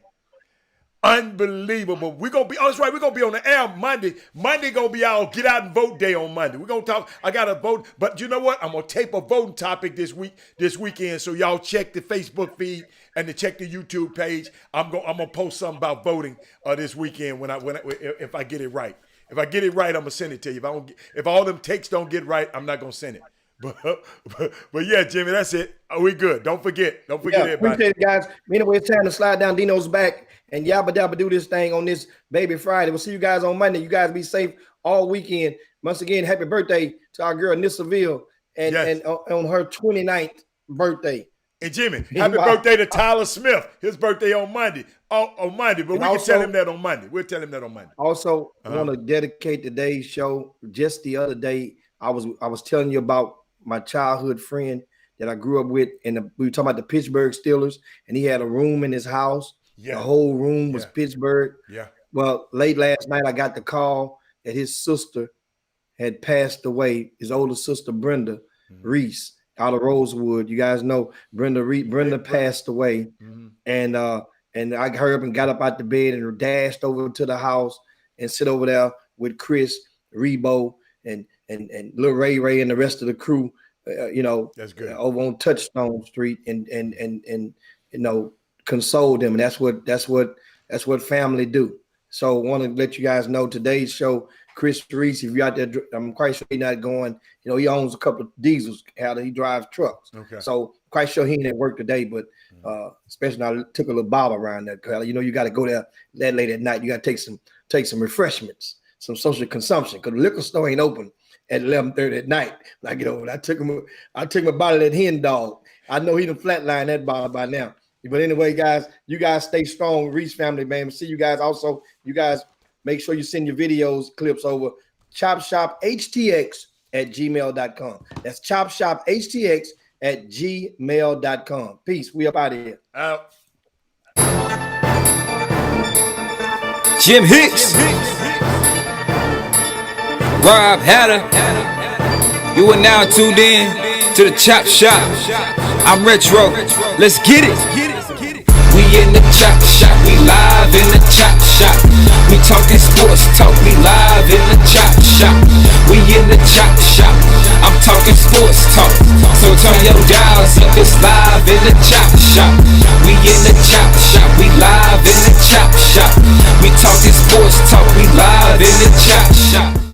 Unbelievable. We're gonna be, that's right, we're gonna be on the air Monday. Monday gonna be our get out and vote day on Monday. We're gonna talk. I gotta vote, but you know what? I'm gonna tape a voting topic this weekend. So y'all check the Facebook feed and to check the YouTube page. I'm gonna post something about voting this weekend if I get it right. If I get it right, I'm gonna send it to you. If all them takes don't get right, I'm not gonna send it. But yeah, Jimmy, that's it. We good. Don't forget everybody. Appreciate it, guys. Anyway, it's time to slide down Dino's back and yabba dabba do this thing on this Baby Friday. We'll see you guys on Monday. You guys be safe all weekend. Once again, happy birthday to our girl Nissaville and on her 29th birthday. And Jimmy, happy birthday to Tyler Smith. His birthday on Monday. On Monday, but we can tell him that on Monday. We'll tell him that on Monday. Also, I want to dedicate today's show. Just the other day, I was telling you about my childhood friend that I grew up with, and we were talking about the Pittsburgh Steelers, and he had a room in his house. Yeah. The whole room was Pittsburgh. Yeah. Well, late last night, I got the call that his sister had passed away. His older sister, Brenda Reese, out of Rosewood. You guys know Brenda passed away, and I hurried up and got up out the bed and dashed over to the house and sit over there with Chris Rebo and Lil Ray and the rest of the crew, that's good. Over on Touchstone Street and console them. And that's what family do. So I want to let you guys know today's show, Chris Reese, if you're out there, I'm quite sure he's not going, he owns a couple of diesels, how he drives trucks. Okay. So quite sure he ain't at work today, but especially I took a little bob around that. You got to go there that late at night. You got to take some refreshments, some social consumption, because the liquor store ain't open at 11:30 at night. When I get over, I took him a bottle of that Hen Dog. I know he done flatlined that bottle by now. But anyway, guys, you guys stay strong, Reese family, man. See you guys. Also, you guys make sure you send your videos, clips over chopshophtx@gmail.com. That's chopshophtx@gmail.com. Peace. We up out of here. Out. Jim Hicks. Rob Hatter. You are now tuned in to the Chop Shop. I'm Retro. Let's get it. We in the Chop Shop. We live in the Chop Shop. We talking sports talk. We live in the Chop Shop. We in the Chop Shop. I'm talking sports talk. So turn your dials up. It's live in the Chop Shop. We in the Chop Shop. We live in the Chop Shop. We talking sports talk. We live in the Chop Shop.